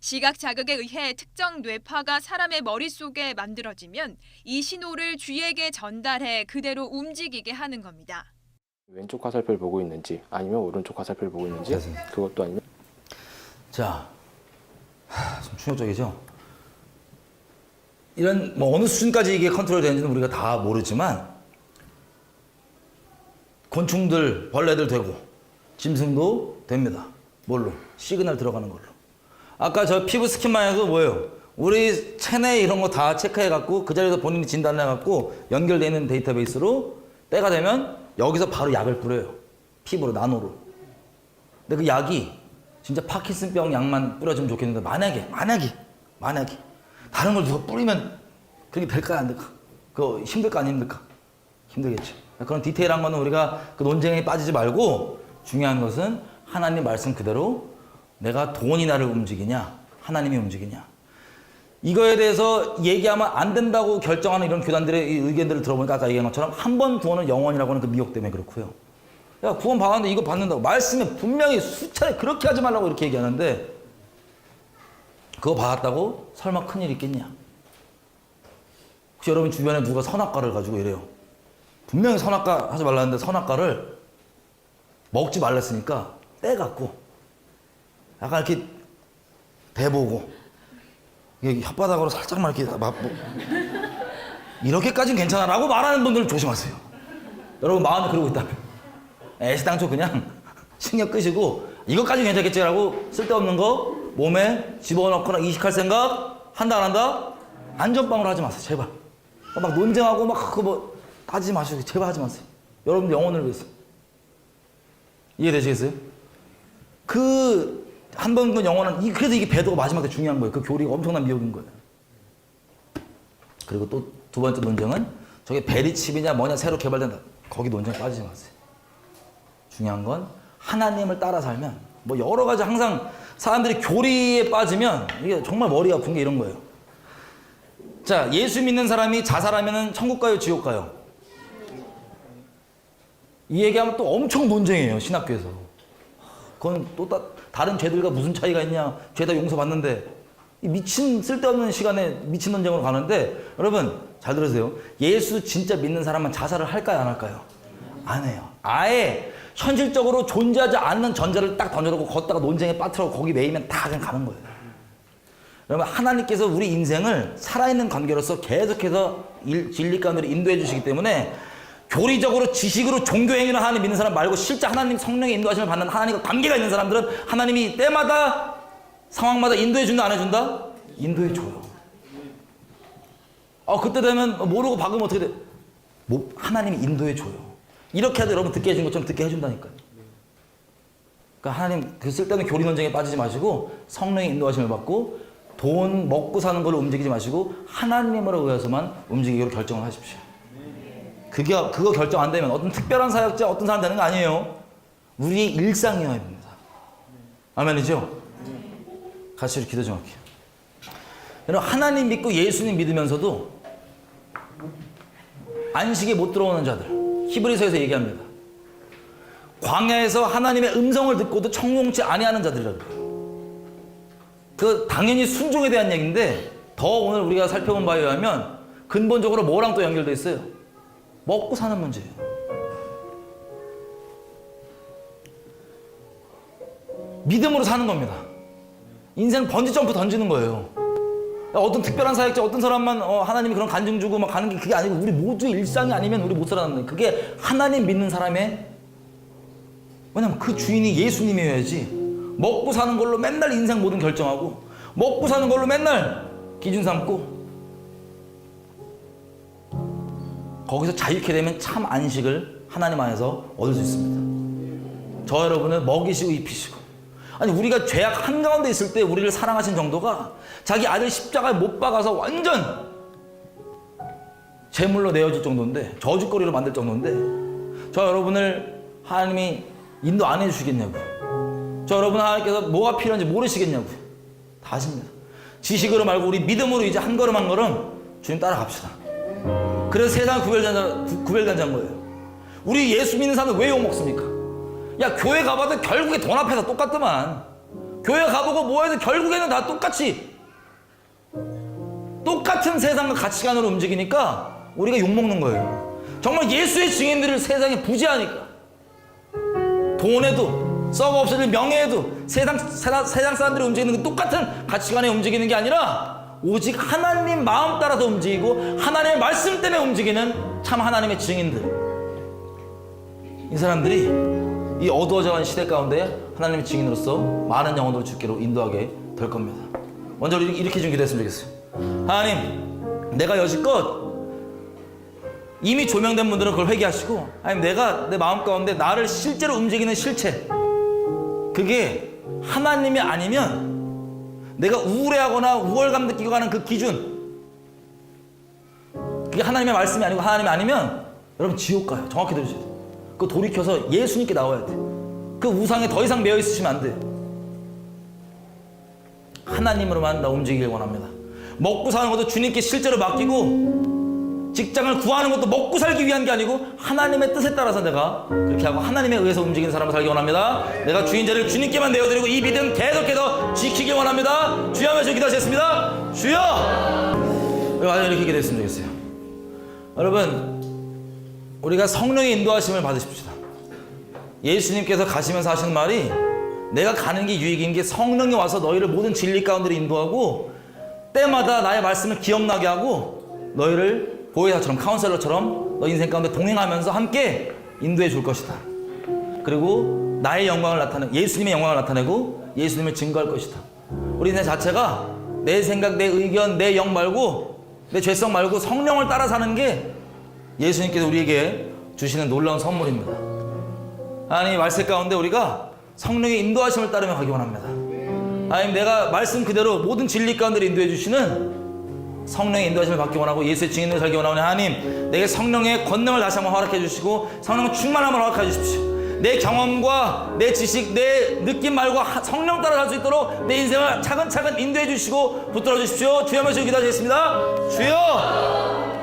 시각 자극에 의해 특정 뇌파가 사람의 머릿속에 만들어지면 이 신호를 쥐에게 전달해 그대로 움직이게 하는 겁니다. 왼쪽 화살표를 보고 있는지 아니면 오른쪽 화살표를 보고 있는지 그것도 아니면 자, 좀 충격적이죠? 이런 뭐 어느 수준까지 이게 컨트롤 되는지는 우리가 다 모르지만 곤충들, 벌레들 되고 짐승도 됩니다. 뭘로? 시그널 들어가는 걸로. 아까 저 피부 스킨만 해도 뭐예요? 우리 체내 이런 거 다 체크해갖고 그 자리에서 본인이 진단을 해갖고 연결되어 있는 데이터베이스로 때가 되면 여기서 바로 약을 뿌려요. 피부로, 나노로. 근데 그 약이 진짜 파킨슨병 약만 뿌려주면 좋겠는데 만약에 다른 걸 누가 뿌리면 그게 될까 안 될까? 그거 힘들까 안 힘들까? 힘들겠죠. 그런 디테일한 거는 우리가 그 논쟁에 빠지지 말고 중요한 것은 하나님 말씀 그대로 내가 돈이 나를 움직이냐 하나님이 움직이냐 이거에 대해서 얘기하면 안 된다고 결정하는 이런 교단들의 의견들을 들어보니까 아까 얘기한 것처럼 한 번 구원은 영원이라고 하는 그 미혹 때문에 그렇고요. 야 구원 받았는데 이거 받는다고 말씀에 분명히 수차례 그렇게 하지 말라고 이렇게 얘기하는데 그거 받았다고 설마 큰일 있겠냐? 혹시 여러분 주변에 누가 선악과를 가지고 이래요. 분명히 선악과 하지 말라는데 선악과를 먹지 말랬으니까 떼갖고 약간 이렇게 대보고 이게 혓바닥으로 살짝만 이렇게 이렇게까지는 괜찮아라고 말하는 분들은 조심하세요. 여러분 마음에 그러고 있다면 애시당초 그냥 신경 끄시고 이것까지는 괜찮겠지라고 쓸데없는 거 몸에 집어넣거나 이식할 생각 한다 안 한다? 안전빵으로 하지 마세요. 제발. 막 논쟁하고 막 그거 뭐 따지지 마시고 제발 하지 마세요. 여러분들 영혼을 위해서. 이해되시겠어요? 그 한 번 그 영혼은 그래서 이게 배도가 마지막에 중요한 거예요. 그 교리가 엄청난 미혹인 거예요. 그리고 또 두 번째 논쟁은 저게 베리칩이냐 뭐냐 새로 개발된다. 거기 논쟁 빠지지 마세요. 중요한 건 하나님을 따라 살면 뭐 여러 가지 항상 사람들이 교리에 빠지면 이게 정말 머리 아픈 게 이런 거예요. 자, 예수 믿는 사람이 자살하면 천국 가요, 지옥 가요? 이 얘기하면 또 엄청 논쟁이에요, 신학교에서. 그건 또 다른 죄들과 무슨 차이가 있냐? 죄 다 용서받는데. 이 미친 쓸데없는 시간에 미친 논쟁으로 가는데 여러분 잘 들으세요. 예수 진짜 믿는 사람은 자살을 할까요 안 할까요? 안 해요. 아예 현실적으로 존재하지 않는 전자를 딱 던져놓고 걷다가 논쟁에 빠뜨려 거기 매이면 다 그냥 가는 거예요. 여러분 하나님께서 우리 인생을 살아있는 관계로서 계속해서 진리 가운데로 인도해 주시기 때문에 교리적으로 지식으로 종교 행위를 하나님 믿는 사람 말고 실제 하나님 성령의 인도하심을 받는 하나님과 관계가 있는 사람들은 하나님이 때마다 상황마다 인도해 준다 안 해준다? 인도해 줘요. 그때 되면 모르고 박으면 어떻게 돼? 하나님이 인도해 줘요. 이렇게 해도 여러분 듣게 해준 것처럼 듣게 해준다니까요. 그러니까 하나님 그 쓸데없는 교리 논쟁에 빠지지 마시고 성령의 인도하심을 받고 돈 먹고 사는 걸로 움직이지 마시고 하나님으로 의해서만 움직이기로 결정을 하십시오. 그거 결정 안 되면 어떤 특별한 사역자 어떤 사람 되는 거 아니에요. 우리의 일상이어야 됩니다. 아멘이죠? 같이 우리 기도 좀 할게요. 여러분 하나님 믿고 예수님 믿으면서도 안식에 못 들어오는 자들 히브리서에서 얘기합니다. 광야에서 하나님의 음성을 듣고도 청종치 아니하는 자들이라고 해요. 그 당연히 순종에 대한 얘기인데 더 오늘 우리가 살펴본 바에 의하면 근본적으로 뭐랑 또 연결돼 있어요? 먹고 사는 문제예요. 믿음으로 사는 겁니다. 인생 번지점프 던지는 거예요. 어떤 특별한 사역자 어떤 사람만 하나님이 그런 간증 주고 막 가는 게 그게 아니고 우리 모두 일상이 아니면 우리 못 살아남는 그게 하나님 믿는 사람의 왜냐면 그 주인이 예수님이어야지 먹고 사는 걸로 맨날 인생 모든 결정하고 먹고 사는 걸로 맨날 기준 삼고 거기서 자유케 되면 참 안식을 하나님 안에서 얻을 수 있습니다. 저 여러분을 먹이시고 입히시고 아니 우리가 죄악 한가운데 있을 때 우리를 사랑하신 정도가 자기 아들 십자가에 못 박아서 완전 제물로 내어줄 정도인데 저주거리로 만들 정도인데 저 여러분을 하나님이 인도 안 해주시겠냐고요. 저 여러분 하나님께서 뭐가 필요한지 모르시겠냐고요. 다 아십니다. 지식으로 말고 우리 믿음으로 이제 한 걸음 한 걸음 주님 따라갑시다. 그래서 세상을 구별단자인 거예요. 우리 예수 믿는 사람은 왜 욕먹습니까? 야 교회 가봐도 결국에 돈 앞에서 똑같더만. 교회 가보고 뭐 해도 결국에는 다 똑같이 똑같은 세상과 가치관으로 움직이니까 우리가 욕먹는 거예요. 정말 예수의 증인들을 세상에 부지하니까 돈에도 썩어 없어질 명예에도 세상 사람들이 움직이는 게 똑같은 가치관에 움직이는 게 아니라 오직 하나님 마음 따라서 움직이고 하나님의 말씀 때문에 움직이는 참 하나님의 증인들. 이 사람들이 이 어두워져가는 시대 가운데 하나님의 증인으로서 많은 영혼들을 주께로 인도하게 될 겁니다. 먼저 이렇게 좀 기도했으면 좋겠어요. 하나님, 내가 여지껏 이미 조명된 분들은 그걸 회개하시고 하나님 내가 내 마음 가운데 나를 실제로 움직이는 실체 그게 하나님이 아니면 내가 우울해하거나 우월감 느끼고 가는 그 기준 그게 하나님의 말씀이 아니고 하나님이 아니면 여러분 지옥 가요. 정확히 들으셔야 돼요. 그거 돌이켜서 예수님께 나와야 돼요. 그 우상에 더 이상 매여 있으시면 안 돼요. 하나님으로만 나 움직이길 원합니다. 먹고 사는 것도 주님께 실제로 맡기고 직장을 구하는 것도 먹고 살기 위한 게 아니고 하나님의 뜻에 따라서 내가 그렇게 하고 하나님에 의해서 움직이는 사람을 살기 원합니다. 내가 주인 자리를 주님께만 내어드리고 이 믿음 계속해서 지키길 원합니다. 주여 하면서 기도하셨습니다. 주여! 이렇게 기도했으면 좋겠어요. 여러분 우리가 성령의 인도하심을 받으십시다. 예수님께서 가시면서 하시는 말이 내가 가는 게 유익인 게 성령이 와서 너희를 모든 진리 가운데로 인도하고 때마다 나의 말씀을 기억나게 하고 너희를 보혜사처럼 카운셀러처럼 너 인생 가운데 동행하면서 함께 인도해 줄 것이다. 그리고 나의 영광을 나타내고 예수님의 영광을 나타내고 예수님을 증거할 것이다. 우리 인생 자체가 내 생각, 내 의견, 내 영 말고 내 죄성 말고 성령을 따라 사는 게 예수님께서 우리에게 주시는 놀라운 선물입니다. 하나님 말씀 가운데 우리가 성령의 인도하심을 따르며 가기 원합니다. 하나님 내가 말씀 그대로 모든 진리 가운데 인도해 주시는 성령의 인도하심을 받기 원하고 예수의 증인으로 살기 원하오니 하나님 내게 성령의 권능을 다시 한번 허락해 주시고 성령 충만함을 허락해 주십시오. 내 경험과 내 지식, 내 느낌 말고 성령 따라 갈 수 있도록 내 인생을 차근차근 인도해 주시고 붙들어 주십시오. 주여 한번 기도하시겠습니다. 주여!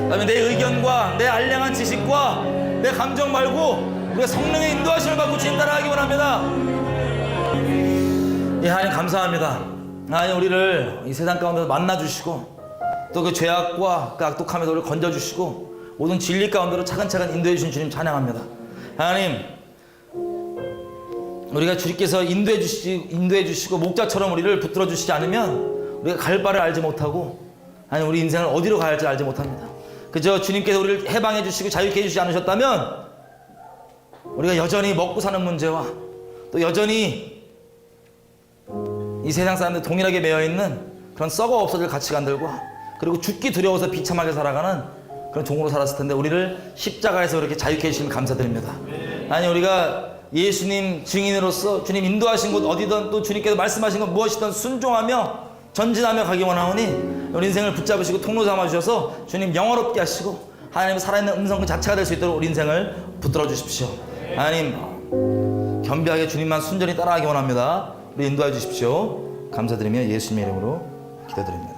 그다음에 내 의견과 내 알량한 지식과 내 감정 말고 우리가 성령의 인도하심을 받고 주님 따라가기 원합니다. 예, 하나님 감사합니다. 하나님 우리를 이 세상 가운데서 만나주시고 또 그 죄악과 그 악독함에서 우리를 건져주시고 모든 진리 가운데로 차근차근 인도해 주신 주님 찬양합니다. 하나님 우리가 주님께서 인도해 주시고 목자처럼 우리를 붙들어 주시지 않으면 우리가 갈 바를 알지 못하고 하나님 우리 인생을 어디로 가야 할지 알지 못합니다. 그저 주님께서 우리를 해방해 주시고 자유케 해주시지 않으셨다면 우리가 여전히 먹고 사는 문제와 또 여전히 이 세상 사람들 동일하게 매여있는 그런 썩어 없어질 가치관들과 그리고 죽기 두려워서 비참하게 살아가는 그런 종으로 살았을 텐데 우리를 십자가에서 그렇게 자유케 해주시면 감사드립니다. 아니 우리가 예수님 증인으로서 주님 인도하신 곳 어디든 또 주님께서 말씀하신 것 무엇이든 순종하며 전진하며 가기 원하오니 우리 인생을 붙잡으시고 통로 삼아주셔서 주님 영화롭게 하시고 하나님 살아있는 음성 그 자체가 될 수 있도록 우리 인생을 붙들어 주십시오. 하나님 겸비하게 주님만 순전히 따라가기 원합니다. 우리 인도해 주십시오. 감사드리며 예수님의 이름으로 기도드립니다.